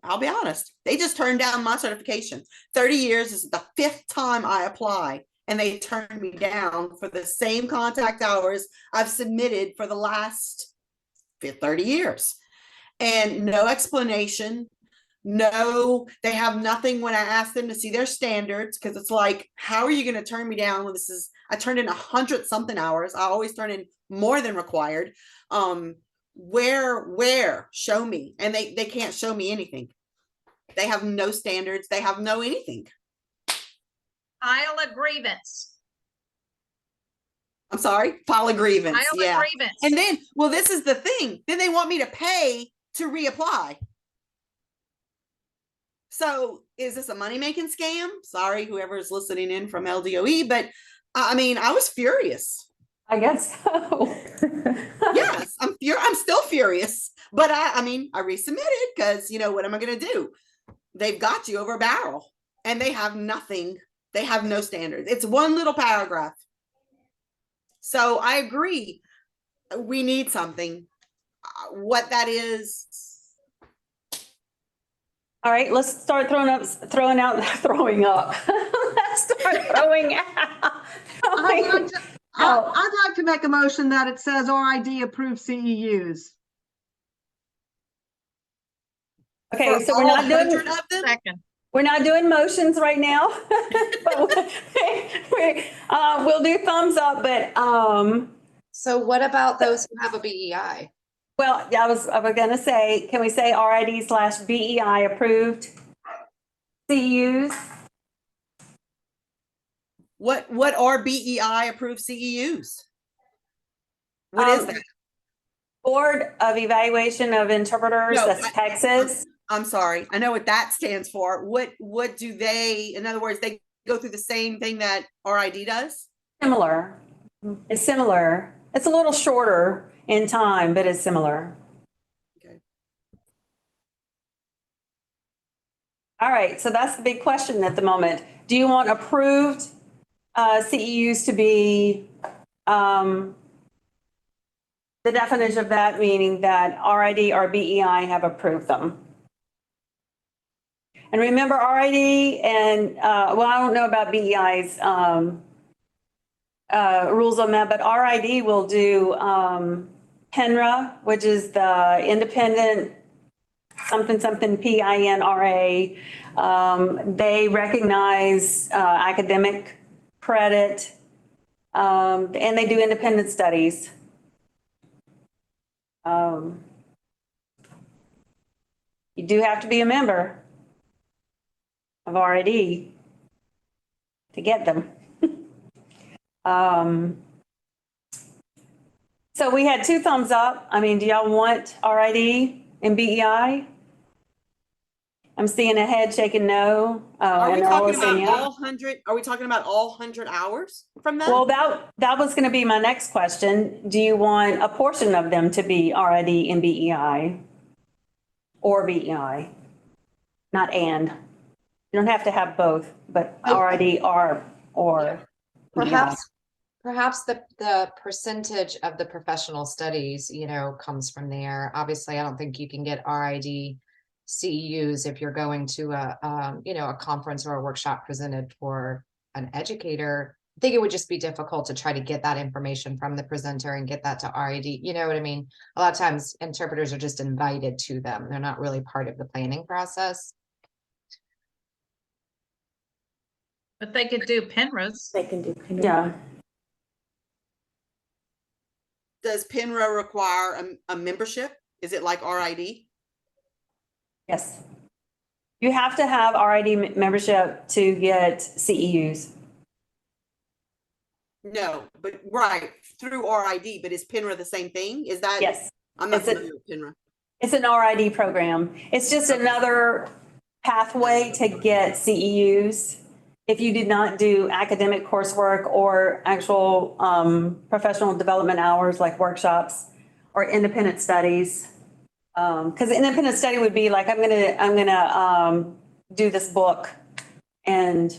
I'll be honest, they just turned down my certification. 30 years this is the 5th time I apply, and they turned me down for the same contact hours I've submitted for the last 30 years. And no explanation. No, they have nothing when I ask them to see their standards, because it's like, how are you going to turn me down when I turned in 100 something hours. I always turn in more than required. Where show me? And they can't show me anything. They have no standards. They have no anything. File a grievance. I'm sorry, file a grievance. File a grievance. And then, well, this is the thing. Then they want me to pay to reapply. So is this a money-making scam? Sorry, whoever is listening in from LDOE, but I mean, I was furious. I guess so. Yes, I'm still furious, but I mean, I resubmitted because, what am I going to do? They've got you over a barrel, and they have nothing. They have no standards. It's one little paragraph. So I agree. We need something. What that is. All right, let's start throwing up. Let's start throwing out. I'd like to make a motion that it says RID approved CEUs. Okay, so we're not doing. We're not doing motions right now, but we'll do thumbs up. But So what about those who have a BEI? well, I was gonna say, can we say RID/BEI approved CEUs? What are BEI approved CEUs? What is that? Board of Evaluation of Interpreters, No, that's Texas. I'm sorry. I know what that stands for. What do they, in other words, they go through the same thing that RID does? Similar. It's similar. It's a little shorter in time, but it's similar. Okay. All right, so that's the big question at the moment. Do you want approved CEUs to be the definition of that, meaning that RID or BEI have approved them? And remember RID and, well, I don't know about BEI's rules on that, but RID will do PINRA, which is the independent something PINRA. They recognize academic credit, and they do independent studies. You do have to be a member of RID to get them. So we had 2 thumbs up. I mean, do y'all want RID and BEI? I'm seeing a head shaking no. Are we talking about yeah. all 100? Are we talking about all 100 hours from them? Well, that was going to be my next question. Do you want a portion of them to be RID and BEI or BEI? Not and. You don't have to have both, but RID or Perhaps the percentage of the professional studies, comes from there. Obviously, I don't think you can get RID CEUs if you're going to a conference or a workshop presented for an educator. I think it would just be difficult to try to get that information from the presenter and get that to RID. You know what I mean? A lot of times interpreters are just invited to them. They're not really part of the planning process. But they could do PINRAs. They can do PINRA. Yeah. Does PINRA require a membership? Is it like RID? Yes. You have to have RID membership to get CEUs. No, but right, through RID, but is PINRA the same thing? Is that? Yes. I'm not It's a- familiar with PINRA. It's an RID program. It's just another pathway to get CEUs. If you did not do academic coursework or actual professional development hours like workshops or independent studies. Because independent study would be like, I'm gonna do this book, and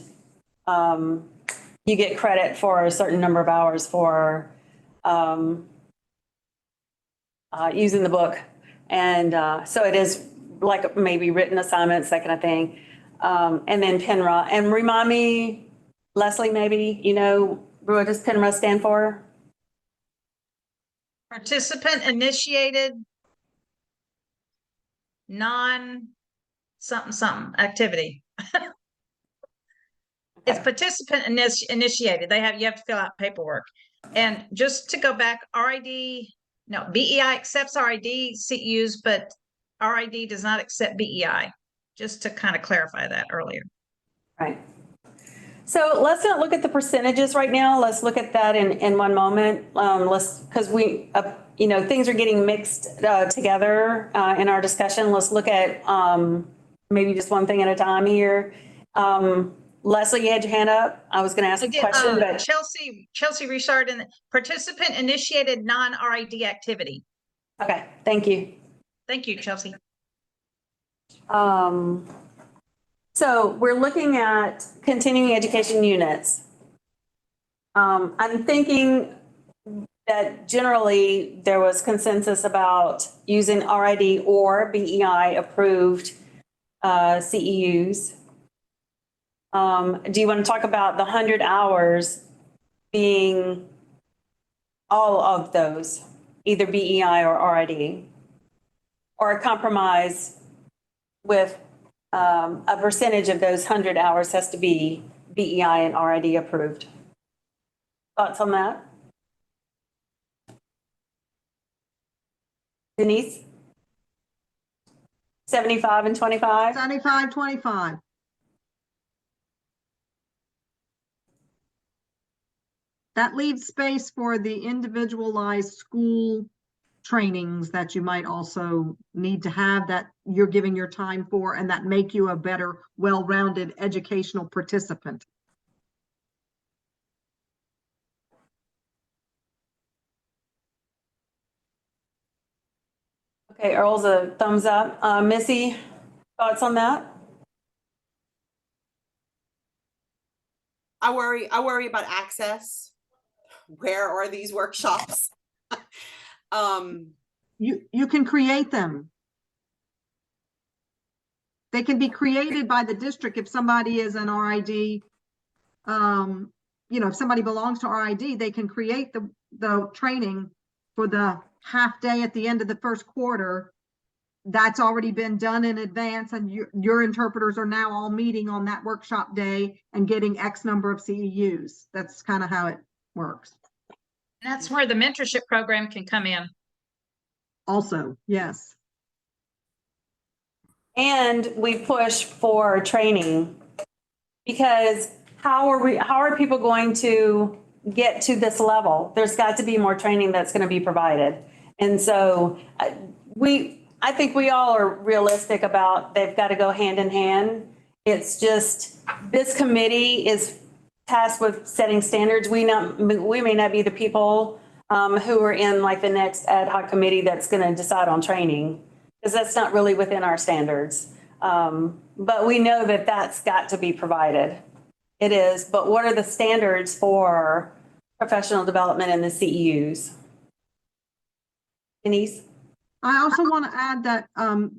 you get credit for a certain number of hours for using the book. And so it is like maybe written assignments, that kind of thing. And then PINRA. And remind me, Leslie, maybe, you know, what does PINRA stand for? Participant initiated something activity. It's participant initiated. You have to fill out paperwork. And just to go back, BEI accepts RID CEUs, but RID does not accept BEI, just to kind of clarify that earlier. Right. So let's not look at the percentages right now. Let's look at that in one moment. Because things are getting mixed together in our discussion. Let's look at maybe just one thing at a time here. Leslie, you had your hand up. I was going to ask a question, but Chelsea Richard, and participant initiated non-RID activity. Okay, thank you. Thank you, Chelsea. So we're looking at continuing education units. I'm thinking that generally there was consensus about using RID or BEI approved CEUs. Do you want to talk about the 100 hours being all of those, either BEI or RID, or a compromise with a percentage of those 100 hours has to be BEI and RID approved? Thoughts on that? Denise? 75 and 25? 75, 25. That leaves space for the individualized school trainings that you might also need to have, that you're giving your time for, and that make you a better, well-rounded educational participant. Okay, Earl's a thumbs up. Missy, thoughts on that? I worry about access. Where are these workshops? You can create them. They can be created by the district if somebody is an RID. If somebody belongs to RID, they can create the training for the half day at the end of the first quarter. That's already been done in advance, and your interpreters are now all meeting on that workshop day and getting X number of CEUs. That's kind of how it works. That's where the mentorship program can come in. Also, yes. And we push for training, because how are people going to get to this level? There's got to be more training that's going to be provided. And so I think we all are realistic about they've got to go hand in hand. It's just this committee is tasked with setting standards. We may not be the people who are in like the next ad hoc committee that's going to decide on training, because that's not really within our standards. But we know that that's got to be provided. It is, but what are the standards for professional development in the CEUs? Denise? I also want to add that,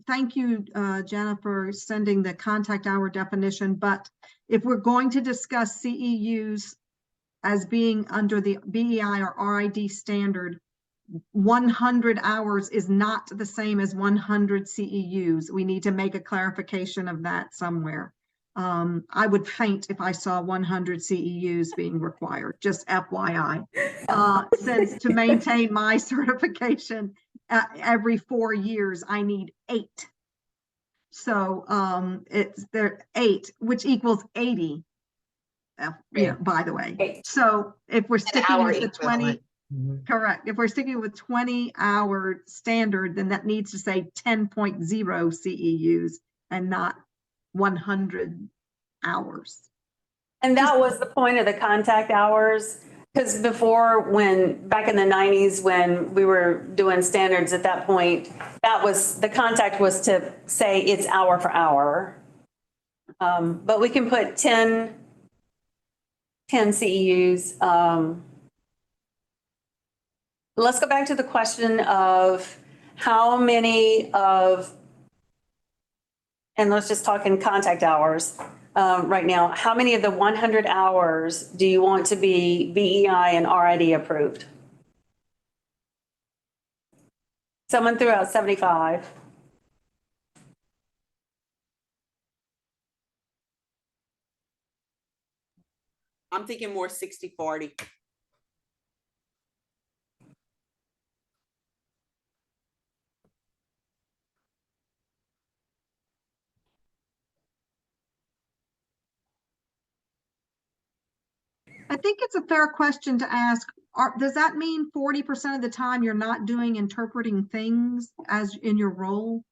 thank you, Jenna, for sending the contact hour definition. But if we're going to discuss CEUs as being under the BEI or RID standard, 100 hours is not the same as 100 CEUs. We need to make a clarification of that somewhere. I would faint if I saw 100 CEUs being required, just FYI, since to maintain my certification every 4 years, I need 8. So it's there 8, which equals 80. By the way. So if we're sticking with the 20, Correct. If we're sticking with 20-hour standard, then that needs to say 10.0 CEUs and not 100 hours. And that was the point of the contact hours, because before, when, back in the 90s, when we were doing standards at that point, that was, the contact was to say it's hour for hour. But we can put 10 CEUs. Let's go back to the question of how many of, and let's just talk in contact hours right now. How many of the 100 hours do you want to be BEI and RID approved? Someone threw out 75. I'm thinking more 60-40. I think it's a fair question to ask. Does that mean 40% of the time you're not doing interpreting things as in your role?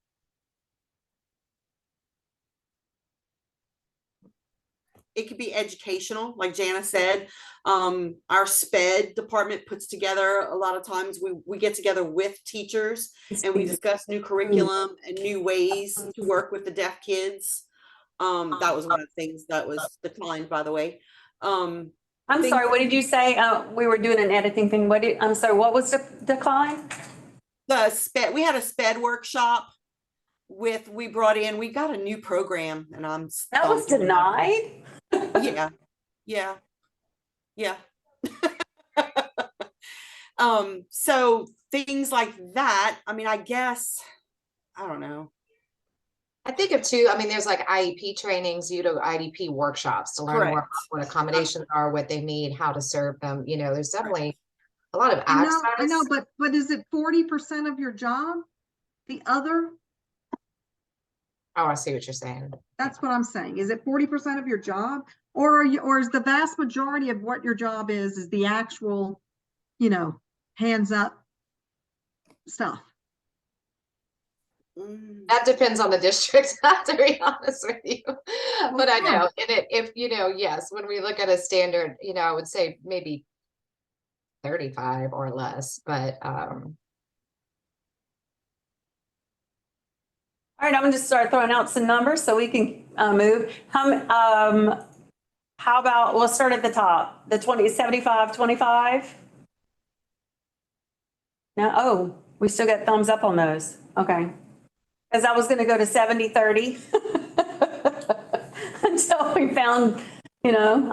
It could be educational, like Jana said. Our SPED department puts together, a lot of times we get together with teachers and we discuss new curriculum and new ways to work with the deaf kids. That was one of the things that was declined, by the way. I'm sorry, what did you say? We were doing an editing thing. I'm sorry, what was the decline? The SPED, we had a SPED workshop we brought in, we got a new program and That was denied? Yeah. So things like that, I mean, I guess, I don't know. I think of two, I mean, there's like IEP trainings, IDP workshops to learn more about what accommodations are, what they need, how to serve them. You know, there's definitely a lot of access. I know, but is it 40% of your job? The other? Oh, I see what you're saying. That's what I'm saying. Is it 40% of your job? Or is the vast majority of what your job is the actual, hands up stuff? That depends on the district, to be honest with you. But I know, and if yes, when we look at a standard, I would say maybe 35 or less, but all right, I'm going to start throwing out some numbers so we can move. How about, we'll start at the top, the 75, 25? No, we still got thumbs up on those. Okay. Because I was going to go to 70, 30 until we found,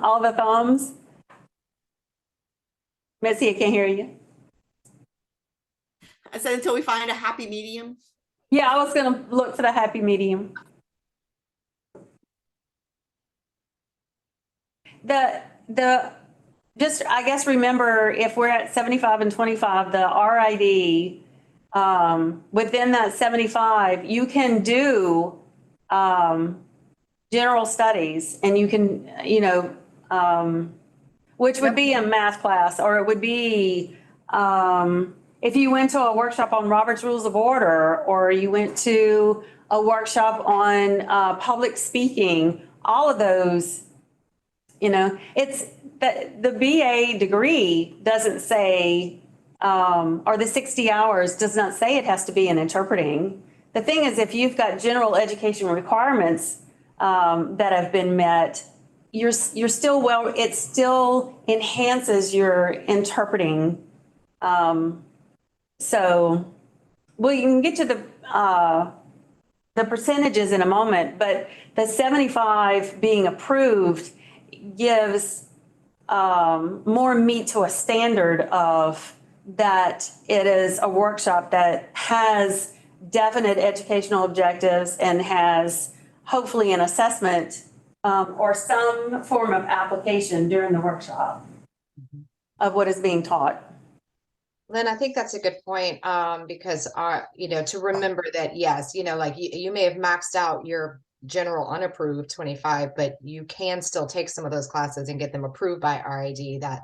all the thumbs. Missy, I can't hear you. I said until we find a happy medium. Yeah, I was going to look for the happy medium. Just, I guess, remember, if we're at 75 and 25, the RID, within that 75, you can do general studies, and you can, which would be a math class, or it would be if you went to a workshop on Robert's Rules of Order, or you went to a workshop on public speaking, all of those, it's the BA degree doesn't say, or the 60 hours does not say it has to be in interpreting. The thing is, if you've got general education requirements that have been met, you're still it still enhances your interpreting. So we can get to the percentages in a moment, but the 75 being approved gives more meat to a standard of that it is a workshop that has definite educational objectives and has hopefully an assessment or some form of application during the workshop of what is being taught. Lynn, I think that's a good point, because to remember that, yes, like you may have maxed out your general unapproved 25, but you can still take some of those classes and get them approved by RID. That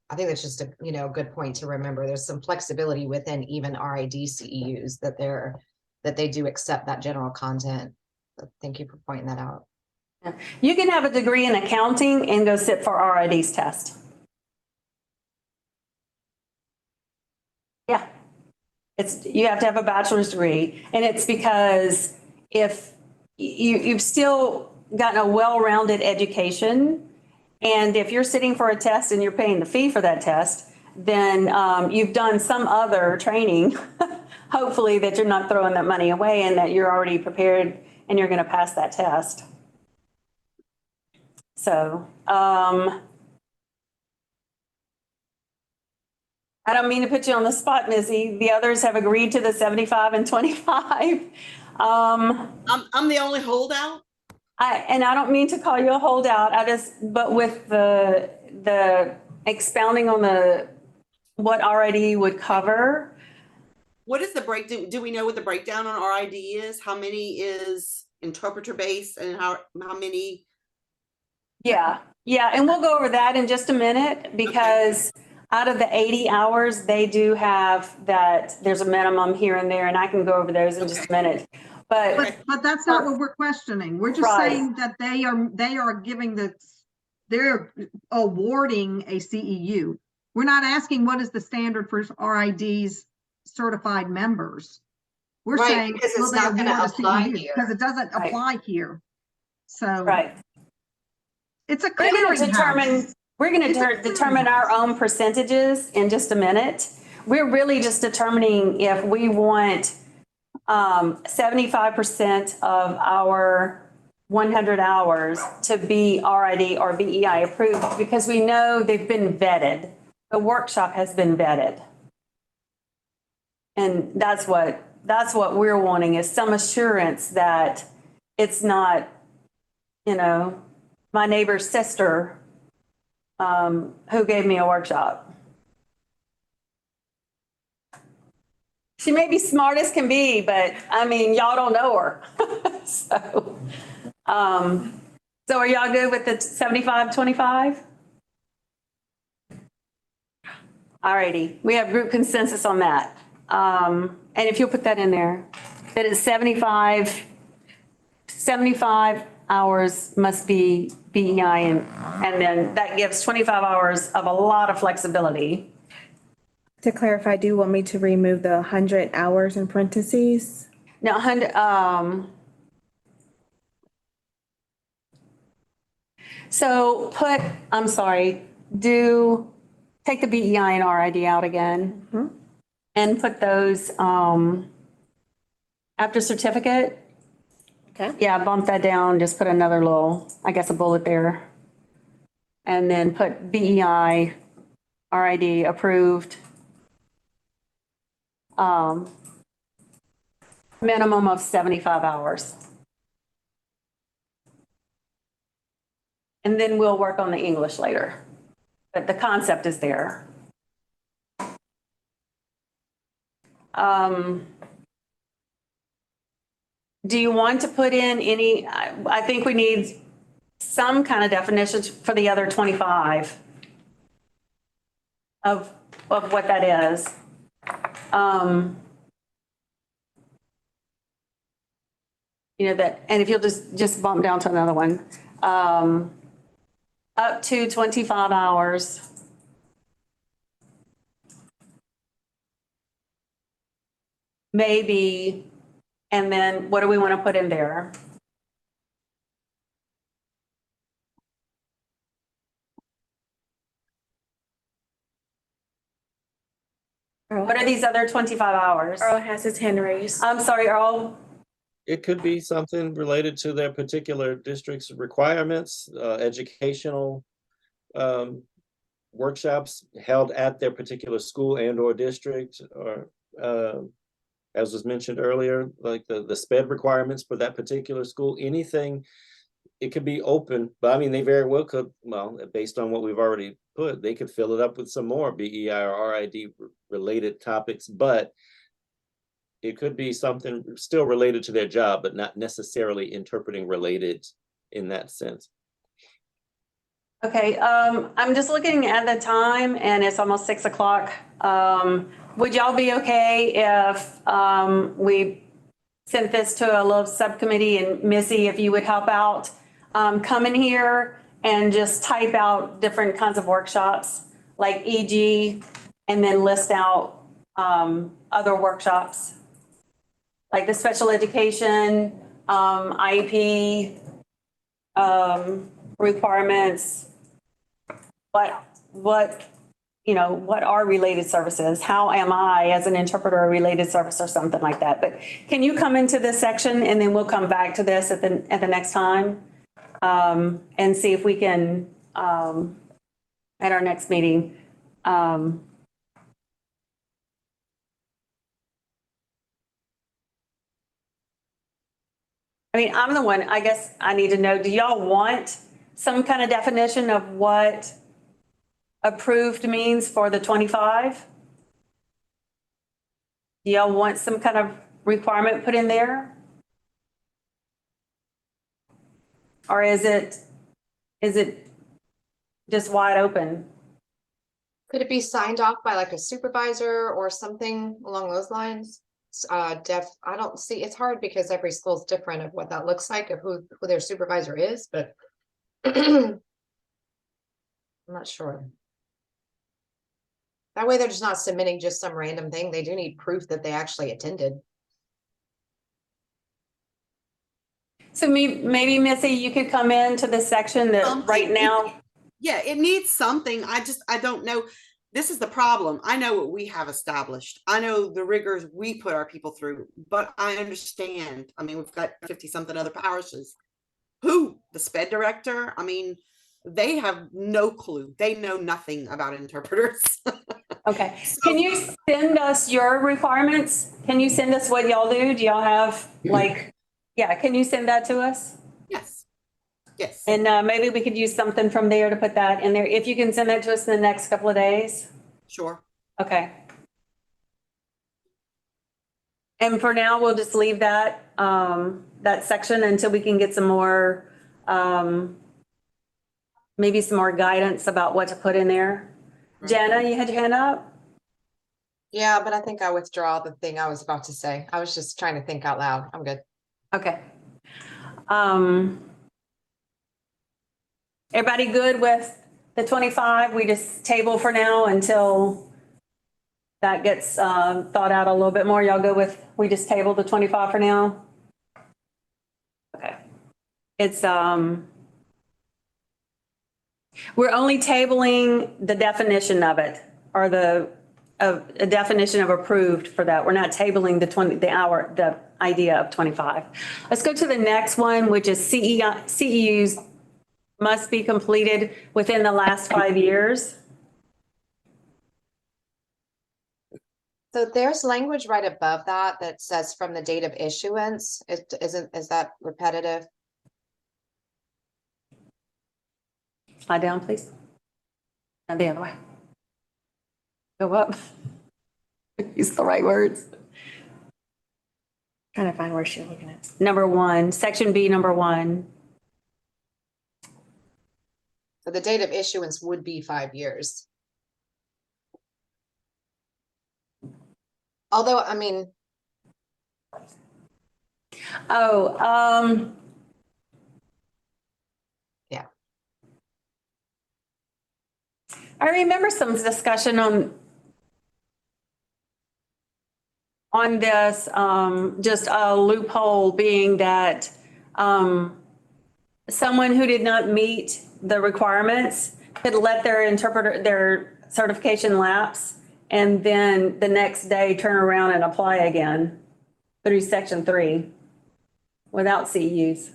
I think that's just a, you know, good point to remember. There's some flexibility within even RID CEUs that they do accept that general content. But thank you for pointing that out. You can have a degree in accounting and go sit for RID's test. Yeah. You have to have a bachelor's degree, and it's because if you've still gotten a well-rounded education, and if you're sitting for a test and you're paying the fee for that test, then you've done some other training, hopefully that you're not throwing that money away and that you're already prepared and you're going to pass that test. So, I don't mean to put you on the spot, Missy. The others have agreed to the 75 and 25. I'm the only holdout. And I don't mean to call you a holdout. But with the expounding on what RID would cover. What is the breakdown? Do we know what the breakdown on RID is? How many is interpreter based and how many? Yeah, and we'll go over that in just a minute, because out of the 80 hours, they do have that, there's a minimum here and there, and I can go over those in just a minute. But that's not what we're questioning. We're just saying that they are giving they're awarding a CEU. We're not asking what is the standard for RID's certified members. We're saying, because it's will they not going to award a apply CEU? here. Because it doesn't apply here. So it's a we're going to clearinghouse. determine our own percentages in just a minute. We're really just determining if we want 75% of our 100 hours to be RID or BEI approved, because we know they've been vetted. The workshop has been vetted. And that's what we're wanting, is some assurance that it's not, my neighbor's sister who gave me a workshop. She may be smart as can be, but I mean, y'all don't know her. So are y'all good with the 75-25? All righty, we have group consensus on that. And if you'll put that in there, that is 75 hours must be BEI, and then that gives 25 hours of a lot of flexibility. To clarify, do you want me to remove the 100 hours in parentheses? No, 100, so take the BEI and RID out again, and put those after certificate. Okay. Yeah, bump that down, just put another little, I guess, a bullet there. And then put BEI, RID approved. Minimum of 75 hours. And then we'll work on the English later. But the concept is there. Do you want to put in any, I think we need some kind of definitions for the other 25 of what that is. That, and if you'll just bump down to another one, up to 25 hours. Maybe, and then what do we want to put in there? What are these other 25 hours? Earl has his hand raised. I'm sorry, Earl. It could be something related to their particular district's requirements, educational workshops held at their particular school and or district, or as was mentioned earlier, like the SPED requirements for that particular school, anything. It could be open, but I mean, they very well could, well, based on what we've already put, they could fill it up with some more BEI or RID related topics, but it could be something still related to their job, but not necessarily interpreting related in that sense. Okay, I'm just looking at the time and it's almost 6 o'clock. Would y'all be okay if, we sent this to a little subcommittee and Missy, if you would help out, come in here and just type out different kinds of workshops, like EG, and then list out, other workshops, like the special education, IEP, requirements, what, you know, what are related services? How am I as an interpreter a related service or something like that? But can you come into this section and then we'll come back to this at the next time? And see if we can, at our next meeting, I mean, I'm the one, I guess I need to know, do y'all want some kind of definition of what approved means for the 25? Do y'all want some kind of requirement put in there? Or is it just wide open? Could it be signed off by like a supervisor or something along those lines? I don't see, it's hard because every school's different of what that looks like, of who their supervisor is, but I'm not sure. That way they're just not submitting just some random thing. They do need proof that they actually attended. So maybe Missy, you could come into this section that right now. Yeah, it needs something. I don't know. This is the problem. I know what we have established. I know the rigors we put our people through, but I understand. I mean, we've got 50 something other parishes. Who? The SPED director? I mean, they have no clue. They know nothing about interpreters. Okay. Can you send us your requirements? Can you send us what y'all do? Do y'all have like, yeah, can you send that to us? Yes. Yes. And maybe we could use something from there to put that in there. If you can send that to us in the next couple of days. Sure. Okay. And for now, we'll just leave that, that section until we can get some more, maybe some more guidance about what to put in there. Jana, you had your hand up? Yeah, but I think I withdraw the thing I was about to say. I was just trying to think out loud. I'm good. Okay. Everybody good with the 25? We just table for now until that gets thought out a little bit more. Y'all go with, we just table the 25 for now? Okay. It's, we're only tabling the definition of it, or a definition of approved for that. We're not tabling the idea of 25. Let's go to the next one, which is CEUs must be completed within the last 5 years. So there's language right above that that says from the date of issuance. Is that repetitive? Slide down, please. And the other way. Go up. Use the right words. Trying to find where she's looking at. Number 1, section B, number 1. So the date of issuance would be 5 years. Although, I mean. Oh, Yeah. I remember some discussion on this, just a loophole being that someone who did not meet the requirements could let their certification lapse and then the next day turn around and apply again through section 3 without CEUs.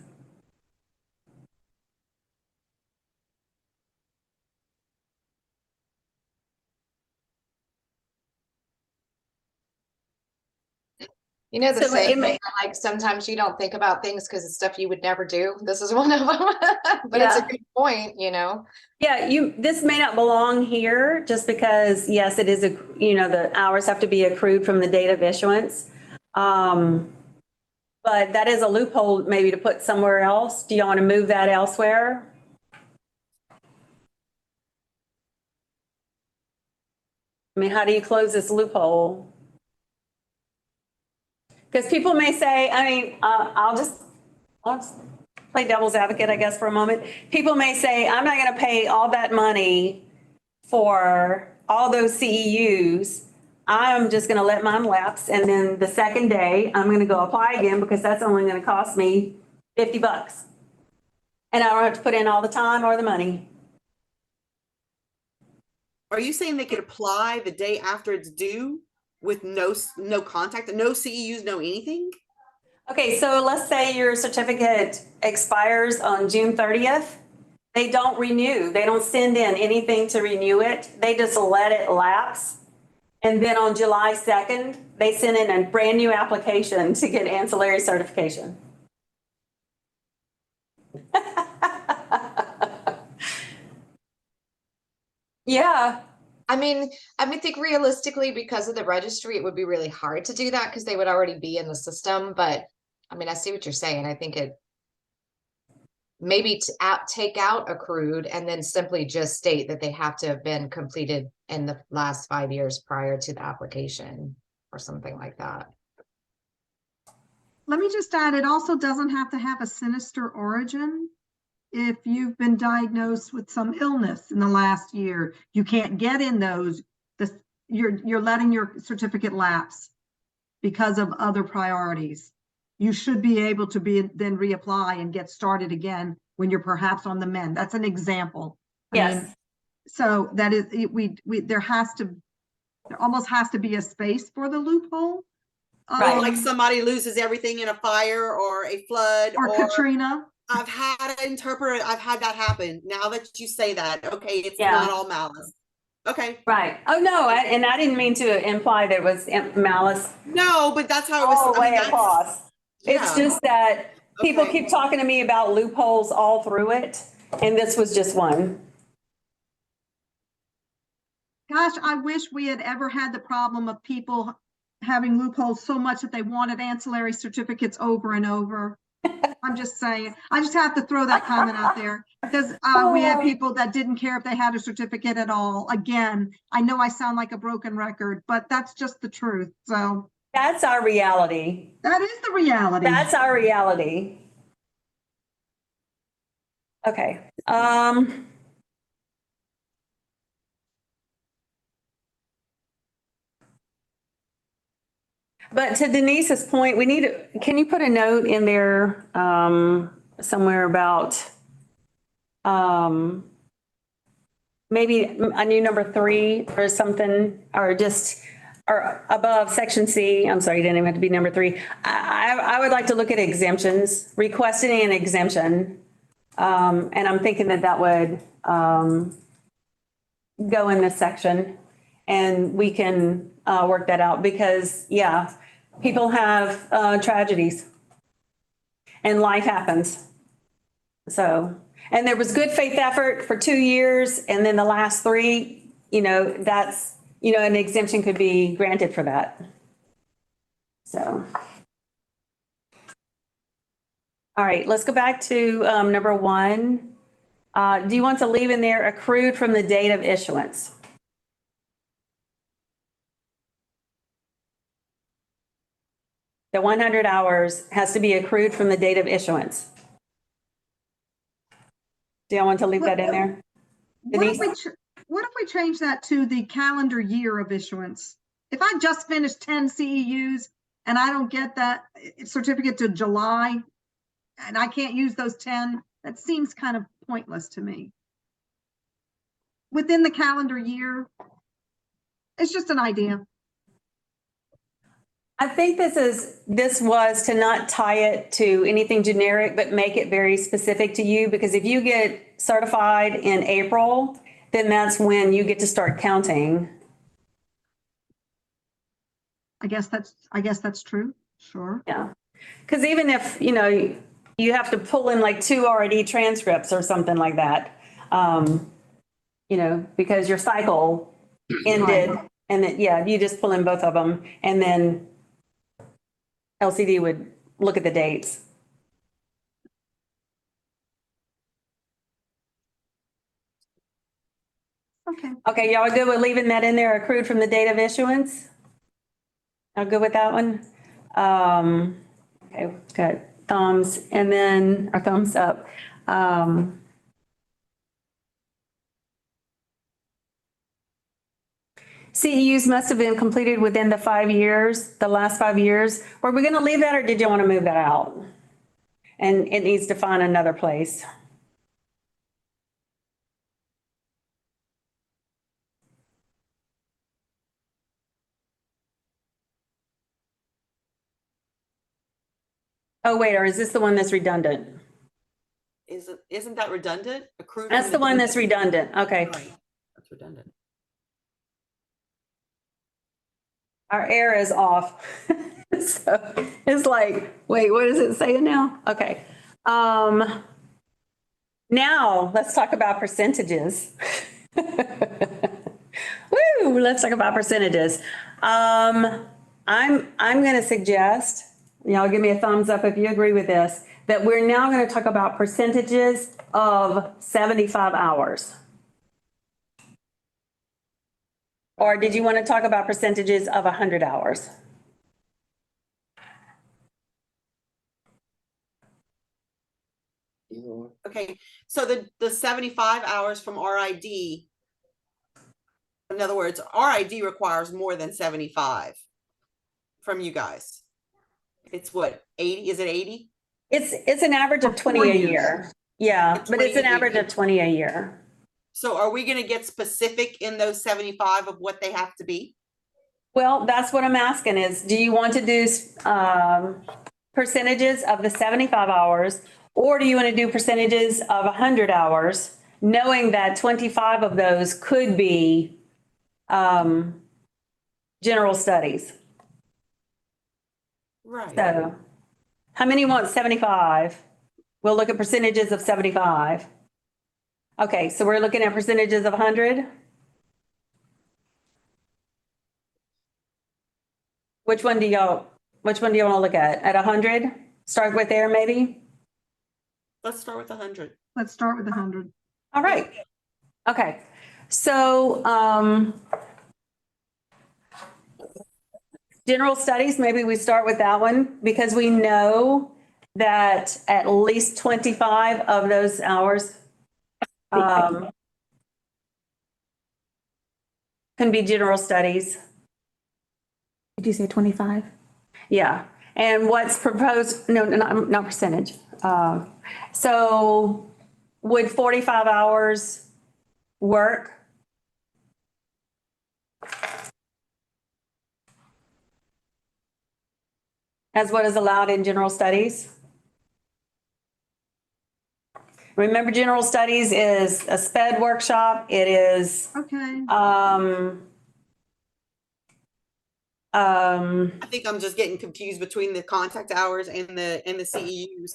You know, the So saying, like sometimes you don't think about things because it's stuff you would never do. This is one of them, but it's a good point, you know? Yeah, this may not belong here just because, yes, it is, the hours have to be accrued from the date of issuance. But that is a loophole maybe to put somewhere else. Do you want to move that elsewhere? I mean, how do you close this loophole? Because people may say, I mean, I'll just play devil's advocate, I guess, for a moment. People may say, I'm not going to pay all that money for all those CEUs. I'm just going to let mine lapse. And then the second day, I'm going to go apply again because that's only going to cost me $50. And I don't have to put in all the time or the money. Are you saying they could apply the day after it's due with no contact, no CEUs, no anything? Okay, so let's say your certificate expires on June 30th. They don't renew. They don't send in anything to renew it. They just let it lapse. And then on July 2nd, they send in a brand new application to get ancillary certification. Yeah. I mean, think realistically, because of the registry, it would be really hard to do that because they would already be in the system. But I mean, I see what you're saying. I think it maybe take out accrued and then simply just state that they have to have been completed in the last 5 years prior to the application or something like that. Let me just add, it also doesn't have to have a sinister origin. If you've been diagnosed with some illness in the last year, you can't get in those, you're letting your certificate lapse because of other priorities. You should be able to then reapply and get started again when you're perhaps on the mend. That's an example. Yes. I mean, so that is, there almost has to be a space for the loophole. Right. Like somebody loses everything in a fire or a flood or Katrina. I've had an interpreter, I've had that happen. Now that you say that, okay, it's not all malice. Okay. Right. Oh, no, and I didn't mean to imply that it was malice. No, but that's how it was. All the way across. It's just that people Okay. keep talking to me about loopholes all through it, and this was just one. Gosh, I wish we had ever had the problem of people having loopholes so much that they wanted ancillary certificates over and over. I'm just saying, I just have to throw that comment out there because we had people that didn't care if they had a certificate at all. Again, I know I sound like a broken record, but that's just the truth. So that's our reality. That is the reality. That's our reality. Okay. But to Denise's point, can you put a note in there somewhere about maybe a new number 3 or something, or above section C? I'm sorry, it didn't even have to be number 3. I would like to look at exemptions, requesting an exemption. And I'm thinking that would go in this section, and we can work that out because, people have tragedies and life happens. So, and there was good faith effort for 2 years, and then the last 3, that's, an exemption could be granted for that. So. All right, let's go back to number 1. Do you want to leave in there accrued from the date of issuance? The 100 hours has to be accrued from the date of issuance. Do you want to leave that in there? What if we change that to the calendar year of issuance? If I just finished 10 CEUs and I don't get that certificate to July, and I can't use those 10, that seems kind of pointless to me. Within the calendar year, it's just an idea. I think this was to not tie it to anything generic, but make it very specific to you, because if you get certified in April, then that's when you get to start counting. I guess that's true. Sure. Yeah. Because even if, you have to pull in like 2 RD transcripts or something like that, because your cycle ended, and then, you just pull in both of them, and then LCD would look at the dates. Okay. Okay, y'all are good with leaving that in there, accrued from the date of issuance? Y'all good with that one? Okay, good. Thumbs, and then, or thumbs up. CEUs must have been completed within the 5 years, the last 5 years. Were we gonna leave that, or did you want to move that out? And it needs to find another place. Oh, wait, or is this the one that's redundant? Isn't that redundant? Accrued. That's from the one date that's of- redundant, okay. Right, that's redundant. Our error is off. So it's like, wait, what is it saying now? Okay. Now let's talk about percentages. Woo, let's talk about percentages. I'm going to suggest, y'all give me a thumbs up if you agree with this, that we're now going to talk about percentages of 75 hours. Or did you want to talk about percentages of 100 hours? Okay, so the 75 hours from RID, in other words, RID requires more than 75 from you guys. It's what, 80? Is it 80? It's an average of 20 a year. Yeah, but it's an average of 20 a year. So are we going to get specific in those 75 of what they have to be? Well, that's what I'm asking is, do you want to do percentages of the 75 hours, or do you want to do percentages of 100 hours, knowing that 25 of those could be general studies? Right. So how many want 75? We'll look at percentages of 75. Okay, so we're looking at percentages of 100. Which one do y'all want to look at 100? Start with there, maybe? Let's start with 100. Let's start with 100. All right. Okay. So, general studies, maybe we start with that one because we know that at least 25 of those hours can be general studies. Did you say 25? Yeah. And what's proposed, no, not percentage. So would 45 hours work? As what is allowed in general studies? Remember, general studies is a SPED workshop. It is, Okay. I think I'm just getting confused between the contact hours and the CEUs.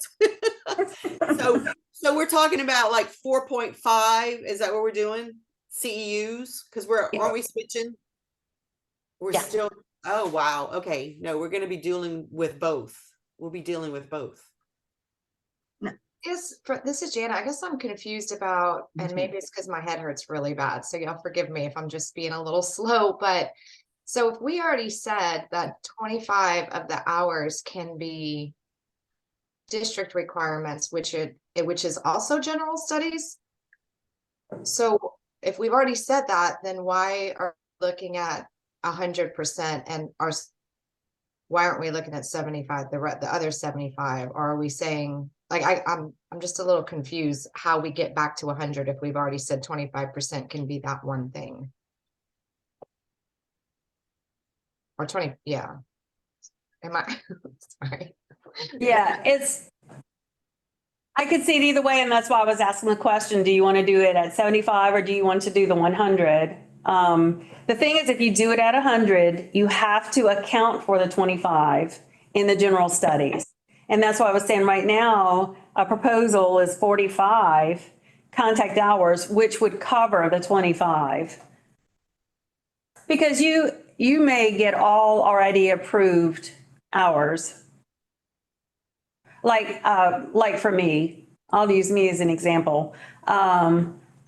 So we're talking about like 4.5. Is that what we're doing? CEUs? Because aren't we switching? We're still, oh wow. Okay. No, we're gonna be dealing with both. We'll be dealing with both. This is Jana. I guess I'm confused about, and maybe it's because my head hurts really bad. So y'all forgive me if I'm just being a little slow, but so if we already said that 25 of the hours can be district requirements, which is also general studies. So if we've already said that, then why are we looking at 100% and why aren't we looking at 75, the other 75? Or are we saying, like, I'm just a little confused how we get back to 100 if we've already said 25% can be that one thing. Or 20, yeah. Am I sorry? yeah, I could see it either way, and that's why I was asking the question, do you want to do it at 75 or do you want to do the 100? The thing is, if you do it at 100, you have to account for the 25 in the general studies. And that's why I was saying right now, a proposal is 45 contact hours, which would cover the 25. Because you may get all already approved hours. Like for me, I'll use me as an example.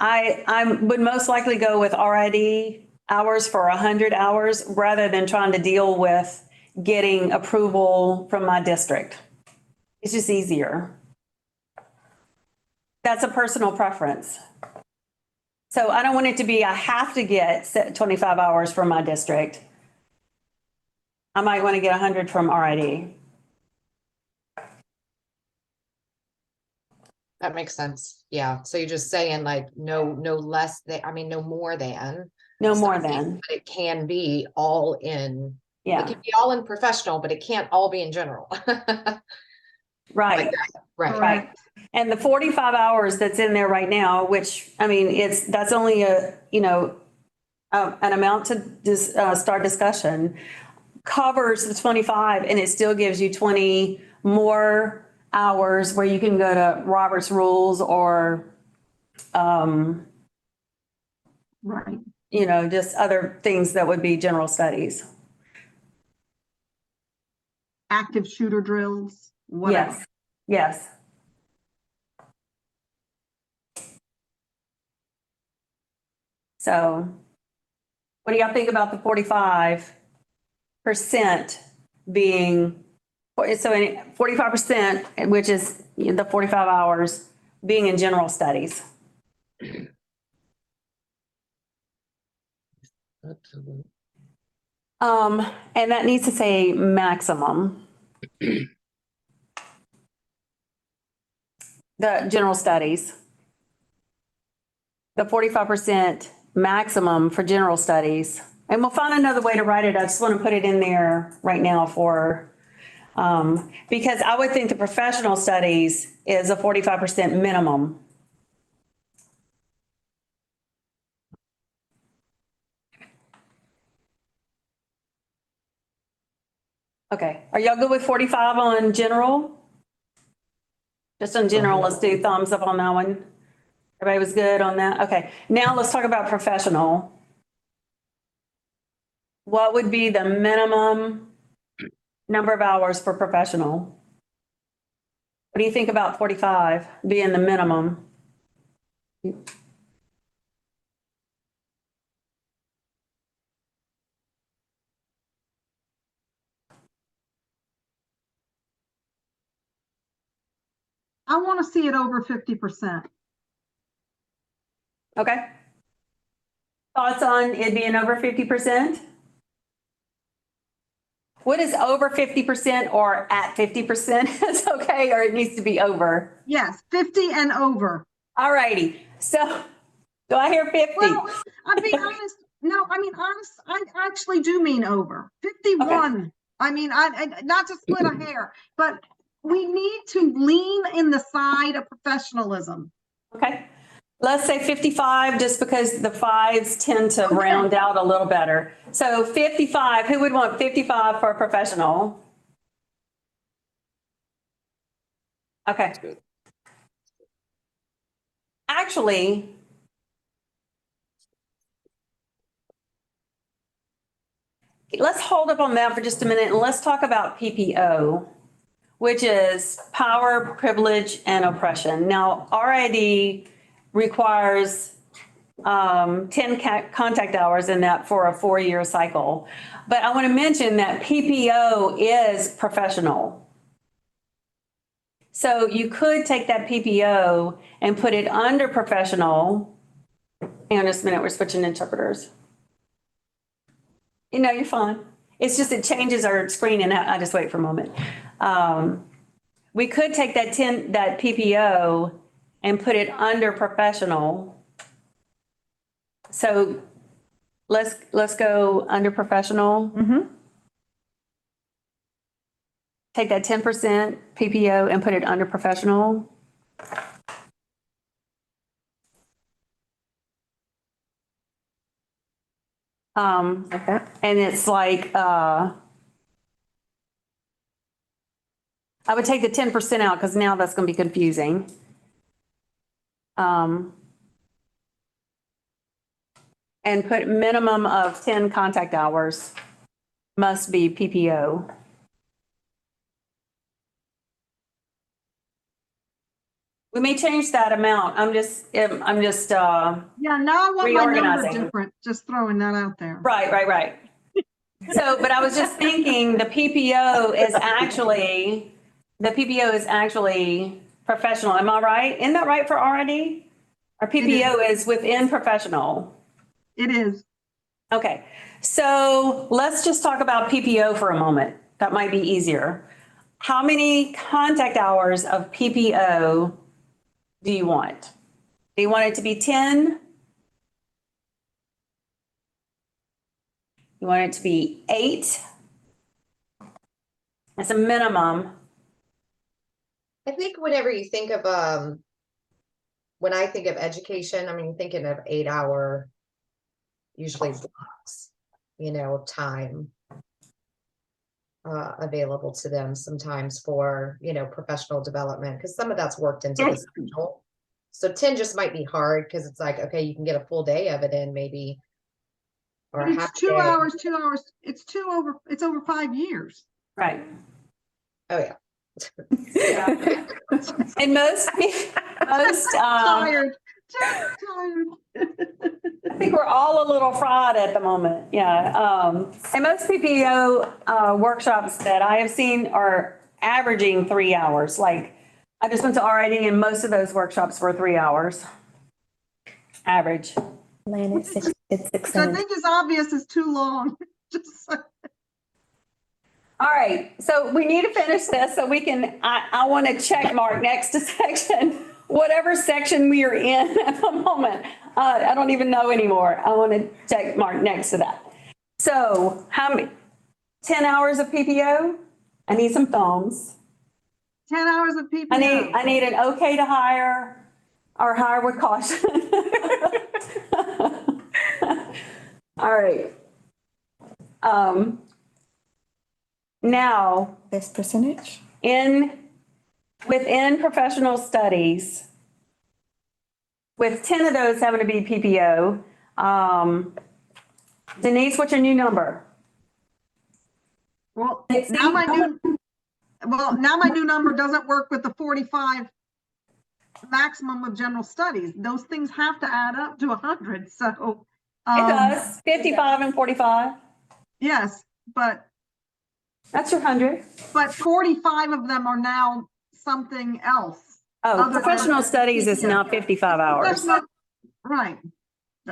I would most likely go with RID hours for 100 hours rather than trying to deal with getting approval from my district. It's just easier. That's a personal preference. So I don't want it to be, I have to get 25 hours from my district. I might want to get 100 from RID. That makes sense. Yeah. So you're just saying like no less than, I mean, no more than. No more something, than. but it can be all in. It Yeah, can be all in professional, but it can't all be in general. right. Like that. Right. Right. And the 45 hours that's in there right now, which, I mean, that's only a, an amount to start discussion, covers the 25 and it still gives you 20 more hours where you can go to Robert's Rules or, Right. just other things that would be general studies. Active shooter drills, whatever. Yes, yes. So what do y'all think about the 45% being, so 45%, which is the 45 hours being in general studies? And that needs to say maximum. The general studies. The 45% maximum for general studies. And we'll find another way to write it. I just want to put it in there right now for, because I would think the professional studies is a 45% minimum. Okay, are y'all good with 45 on general? Just on general, let's do thumbs up on that one. Everybody was good on that? Okay, now let's talk about professional. What would be the minimum number of hours for professional? What do you think about 45 being the minimum? I want to see it over 50%. Okay. Thoughts on it being over 50%? What is over 50% or at 50%? It's okay, or it needs to be over? Yes, 50 and over. All righty. So do I hear 50? Well, I'll be honest. No, I mean, I actually do mean over 51. Okay. I mean, I not to split a hair, but we need to lean in the side of professionalism. Okay. Let's say 55, just because the fives tend to round out a little better. So 55, who would want 55 for a professional? Okay. Actually, let's hold up on that for just a minute and let's talk about PPO, which is power, privilege, and oppression. Now, RID requires 10 contact hours in that for a 4-year cycle. But I want to mention that PPO is professional. So you could take that PPO and put it under professional. Hang on just a minute, we're switching interpreters. You're fine. It's just it changes our screen and I just wait for a moment. We could take that PPO and put it under professional. So let's go under professional. Take that 10% PPO and put it under professional. Like that. And it's like, I would take the 10% out because now that's going to be confusing. And put minimum of 10 contact hours must be PPO. We may change that amount. I'm just, Yeah, now I want my number Reorganizing. different, just throwing that out there. right. So, but I was just thinking the PPO is actually professional. Am I right? Isn't that right for RID? Our PPO is within professional. It is. Okay, so let's just talk about PPO for a moment. That might be easier. How many contact hours of PPO do you want? Do you want it to be 10? You want it to be 8? That's a minimum. I think whenever you think of, when I think of education, I mean, thinking of 8-hour, usually blocks, time available to them sometimes for, professional development, because some of that's worked into the schedule. So 10 just might be hard because it's like, okay, you can get a full day of it in maybe. Or But it's 2 hours, 2 hours. It's over 5 years. Right. Oh, yeah. And most, Tired. I think we're all a little fried at the moment. Yeah. And most PPO workshops that I have seen are averaging 3 hours. Like I just went to RID and most of those workshops were 3 hours. Average. Land, it's 6, Which I think is obvious is too long. Just All right, so we need to finish this so we can, I want to check mark next to section, whatever section we are in at the moment. I don't even know anymore. I want to check mark next to that. So how many, 10 hours of PPO? I need some thumbs. 10 hours of PPO. I need an okay to hire or hire with caution. All right. Now, this percentage within professional studies, with 10 of those having to be PPO, Denise, what's your new number? Well, now my new number doesn't work with the 45 maximum of general studies. Those things have to add up to 100. So it does, 55 and 45. Yes, but that's your 100. But 45 of them are now something else. Oh, professional studies is now 55 hours. Right.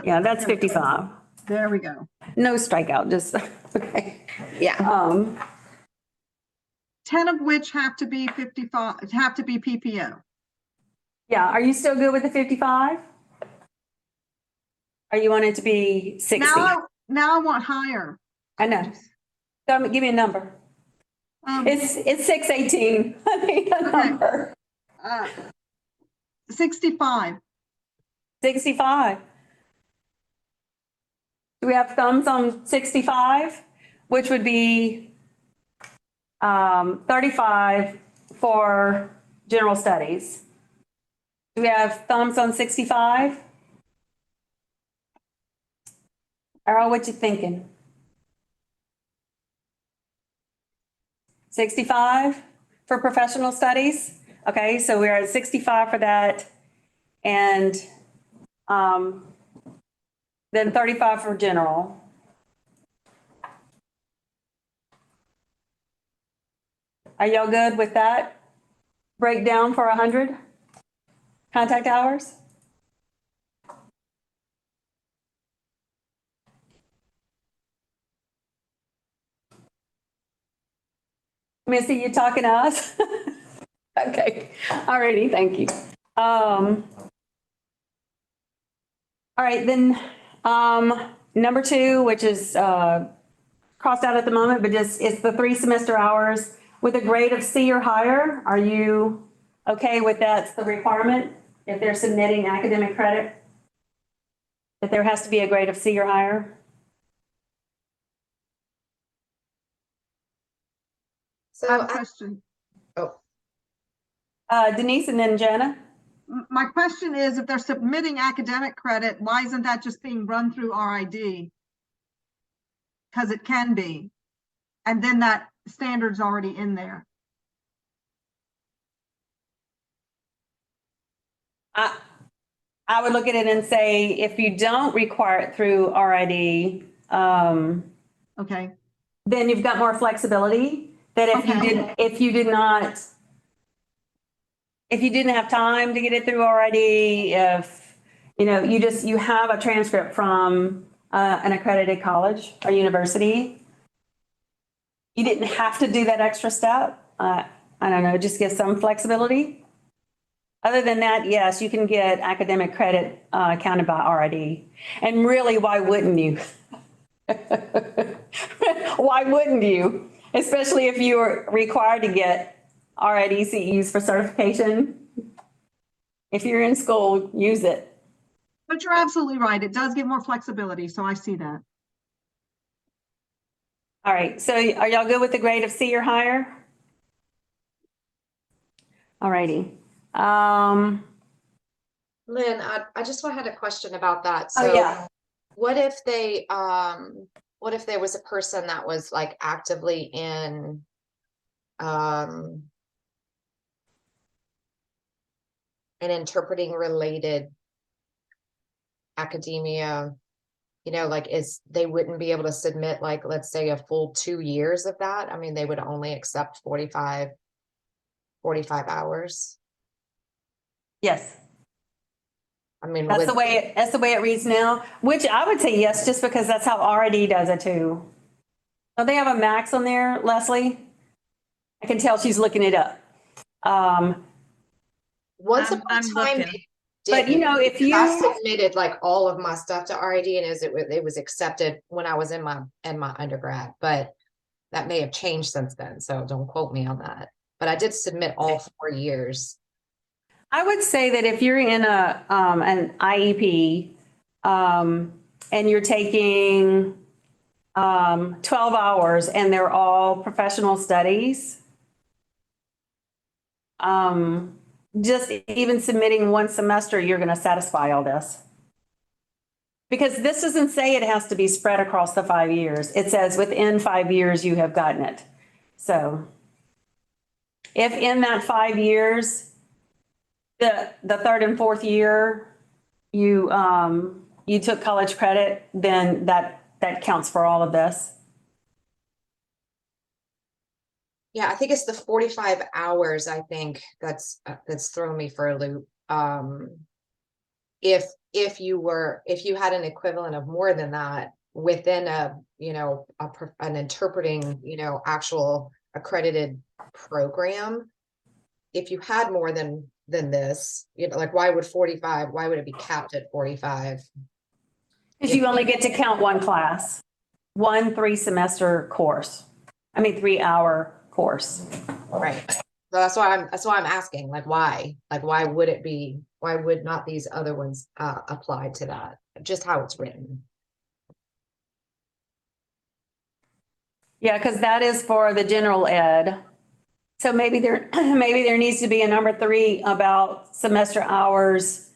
Yeah, that's 55. There we go. No strikeout, just, okay. Yeah. 10 of which have to be 55, have to be PPO. Yeah, are you still good with the 55? Or you want it to be 60? Now I want higher. I know. So give me a number. It's 618. I need a number. 65. 65. Do we have thumbs on 65? Which would be 35 for general studies. Do we have thumbs on 65? Earl, what you thinking? 65 for professional studies? Okay, so we're at 65 for that. And then 35 for general. Are y'all good with that breakdown for 100 contact hours? Missy, you talking to us? Okay, alrighty, thank you. All right, then number 2, which is crossed out at the moment, but just it's the 3 semester hours with a grade of C or higher. Are you okay with that's the requirement if they're submitting academic credit? That there has to be a grade of C or higher? So I have a question. Denise and then Jana. My question is, if they're submitting academic credit, why isn't that just being run through RID? Because it can be. And then that standard's already in there. I would look at it and say, if you don't require it through RID, Okay, then you've got more flexibility. That Okay. if you didn't have time to get it through RID, if, you have a transcript from an accredited college or university, you didn't have to do that extra step. I don't know, just give some flexibility. Other than that, yes, you can get academic credit counted by RID. And really, why wouldn't you? Why wouldn't you? Especially if you are required to get RID CEUs for certification. If you're in school, use it. but you're absolutely right. It does give more flexibility, so I see that. All right, so are y'all good with the grade of C or higher? All righty. Lynn, I just had a question about that. Oh, So yeah. what if what if there was a person that was like actively in, an interpreting related academia, like they wouldn't be able to submit, like, let's say a full 2 years of that. I mean, they would only accept 45 hours. Yes. I mean, That's the way it reads now, which I would say yes, just because that's how RID does it too. Don't they have a max on there, Leslie? I can tell she's looking it up. Once upon I'm a time, looking. But if you I submitted like all of my stuff to RID, and it was accepted when I was in my undergrad, but that may have changed since then. So don't quote me on that. But I did submit all 4 years. I would say that if you're in an IEP, and you're taking 12 hours and they're all professional studies, just even submitting one semester, you're going to satisfy all this. Because this doesn't say it has to be spread across the 5 years. It says within 5 years you have gotten it. So if in that 5 years, the third and fourth year, you took college credit, then that counts for all of this. Yeah, I think it's the 45 hours. I think that's thrown me for a loop. If you had an equivalent of more than that within an interpreting, actual accredited program, if you had more than this, like why would it be capped at 45? Because you only get to count one class, 1 3-semester course. 3-hour course. Right. So that's why I'm asking, like, why? Like, why would not these other ones apply to that? Just how it's written. Yeah, because that is for the general ed. So maybe there needs to be a number 3 about semester hours.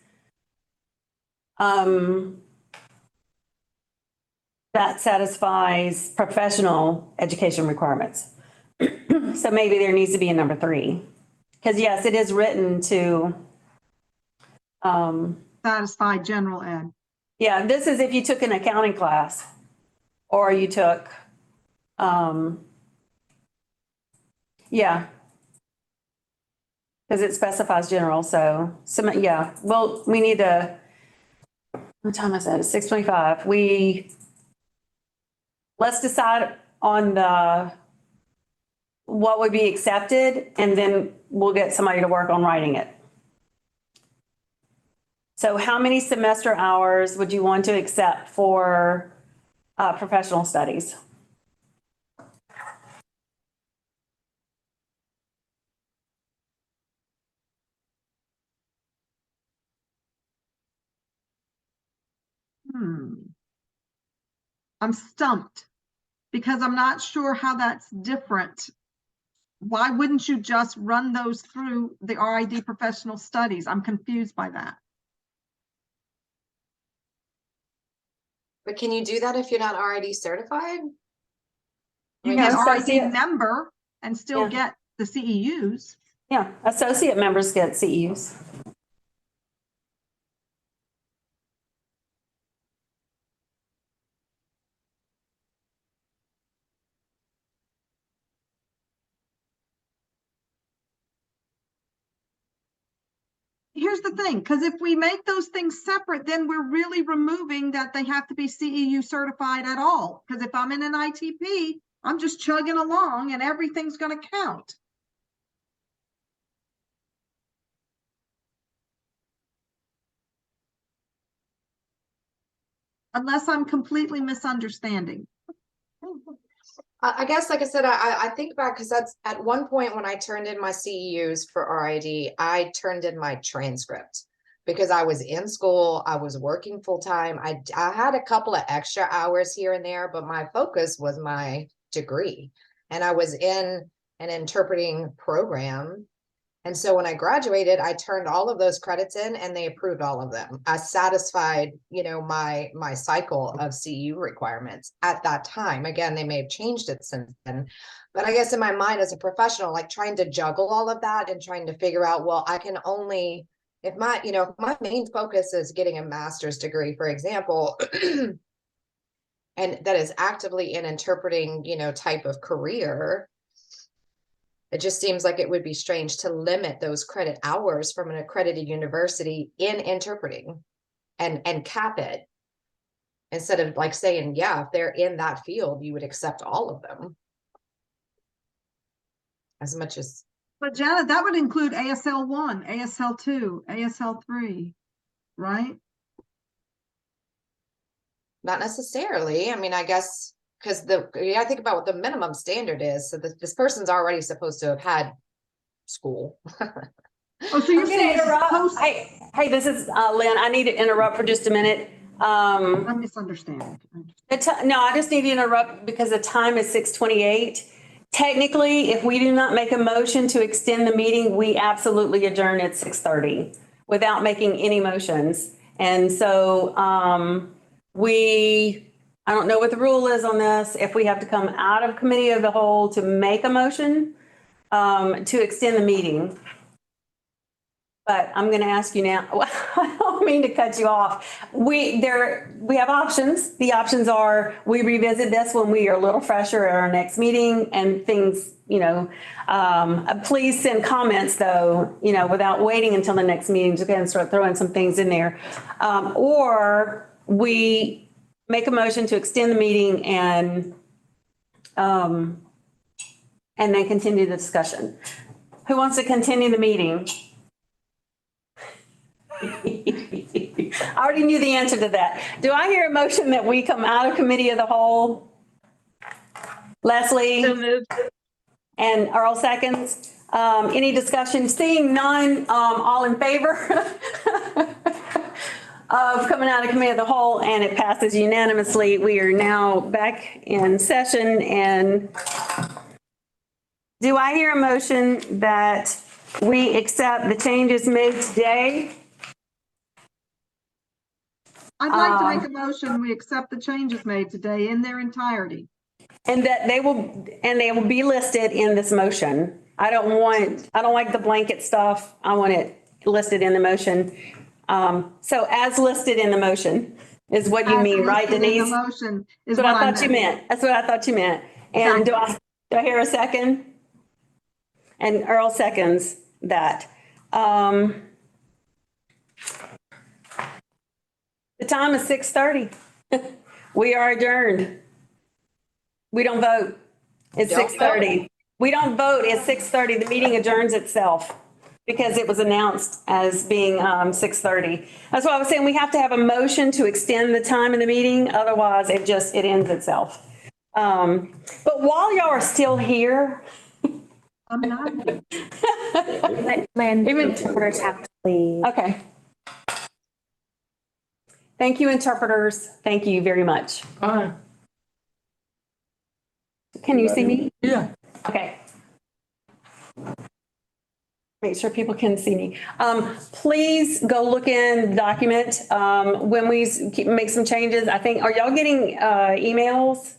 That satisfies professional education requirements. So maybe there needs to be a number 3. Because yes, it is written to Satisfy general ed. yeah, this is if you took an accounting class or you took yeah. Because it specifies general, so yeah. Well, we need to, what time is it? It's 6:25. Let's decide on what would be accepted, and then we'll get somebody to work on writing it. So how many semester hours would you want to accept for professional studies? I'm stumped because I'm not sure how that's different. Why wouldn't you just run those through the RID professional studies? I'm confused by that. But can you do that if you're not RID certified? You Yeah, get associate. RID member and still get the CEUs. Yeah, associate members get CEUs. here's the thing, because if we make those things separate, then we're really removing that they have to be CEU certified at all. Because if I'm in an ITP, I'm just chugging along and everything's going to count. Unless I'm completely misunderstanding. I guess, like I said, I think back because that's at one point when I turned in my CEUs for RID, I turned in my transcript because I was in school, I was working full time. I had a couple of extra hours here and there, but my focus was my degree, and I was in an interpreting program. And so when I graduated, I turned all of those credits in and they approved all of them. I satisfied, my cycle of CEU requirements at that time. Again, they may have changed it since then. But I guess in my mind as a professional, like trying to juggle all of that and trying to figure out, well, I can only, if my main focus is getting a master's degree, for example, and that is actively in interpreting, type of career, it just seems like it would be strange to limit those credit hours from an accredited university in interpreting and cap it instead of like saying, yeah, if they're in that field, you would accept all of them. As much as. But Janet, that would include ASL 1, ASL 2, ASL 3, right? Not necessarily. I mean, I guess. Because I think about what the minimum standard is. So this person's already supposed to have had school. Oh, so you're saying interrupt. Hey, this is Lynn. I need to interrupt for just a minute. I'm misunderstanding. No, I just need to interrupt because the time is 6:28. Technically, if we do not make a motion to extend the meeting, we absolutely adjourn at 6:30 without making any motions. And so I don't know what the rule is on this, if we have to come out of committee of the whole to make a motion to extend the meeting. But I'm going to ask you now, I don't mean to cut you off. We have options. The options are we revisit this when we are a little fresher at our next meeting and things, please send comments though, without waiting until the next meeting to go and start throwing some things in there. Or we make a motion to extend the meeting and then continue the discussion. Who wants to continue the meeting? I already knew the answer to that. Do I hear a motion that we come out of committee of the whole? Leslie? So moved. And Earl seconds. Any discussion? Seeing none, all in favor of coming out of committee of the whole, and it passes unanimously. We are now back in session. And do I hear a motion that we accept the changes made today? I'd like to make a motion, we accept the changes made today in their entirety. And that they will be listed in this motion. I don't like the blanket stuff. I want it listed in the motion. So as listed in the motion is what you mean, right, Denise? The motion is what I thought you meant. That's what I thought you meant. And do I hear a second? And Earl seconds that. The time is 6:30. We are adjourned. We don't vote. It's 6:30. We don't vote. It's 6:30. The meeting adjourns itself because it was announced as being 6:30. That's why I was saying we have to have a motion to extend the time of the meeting. Otherwise, it ends itself. But while y'all are still here, I'm not. Even interpreters have to leave. Okay. Thank you, interpreters. Thank you very much. Bye. Can you see me? Yeah. Okay. Make sure people can see me. Please go look in the document when we make some changes. I think, are y'all getting emails?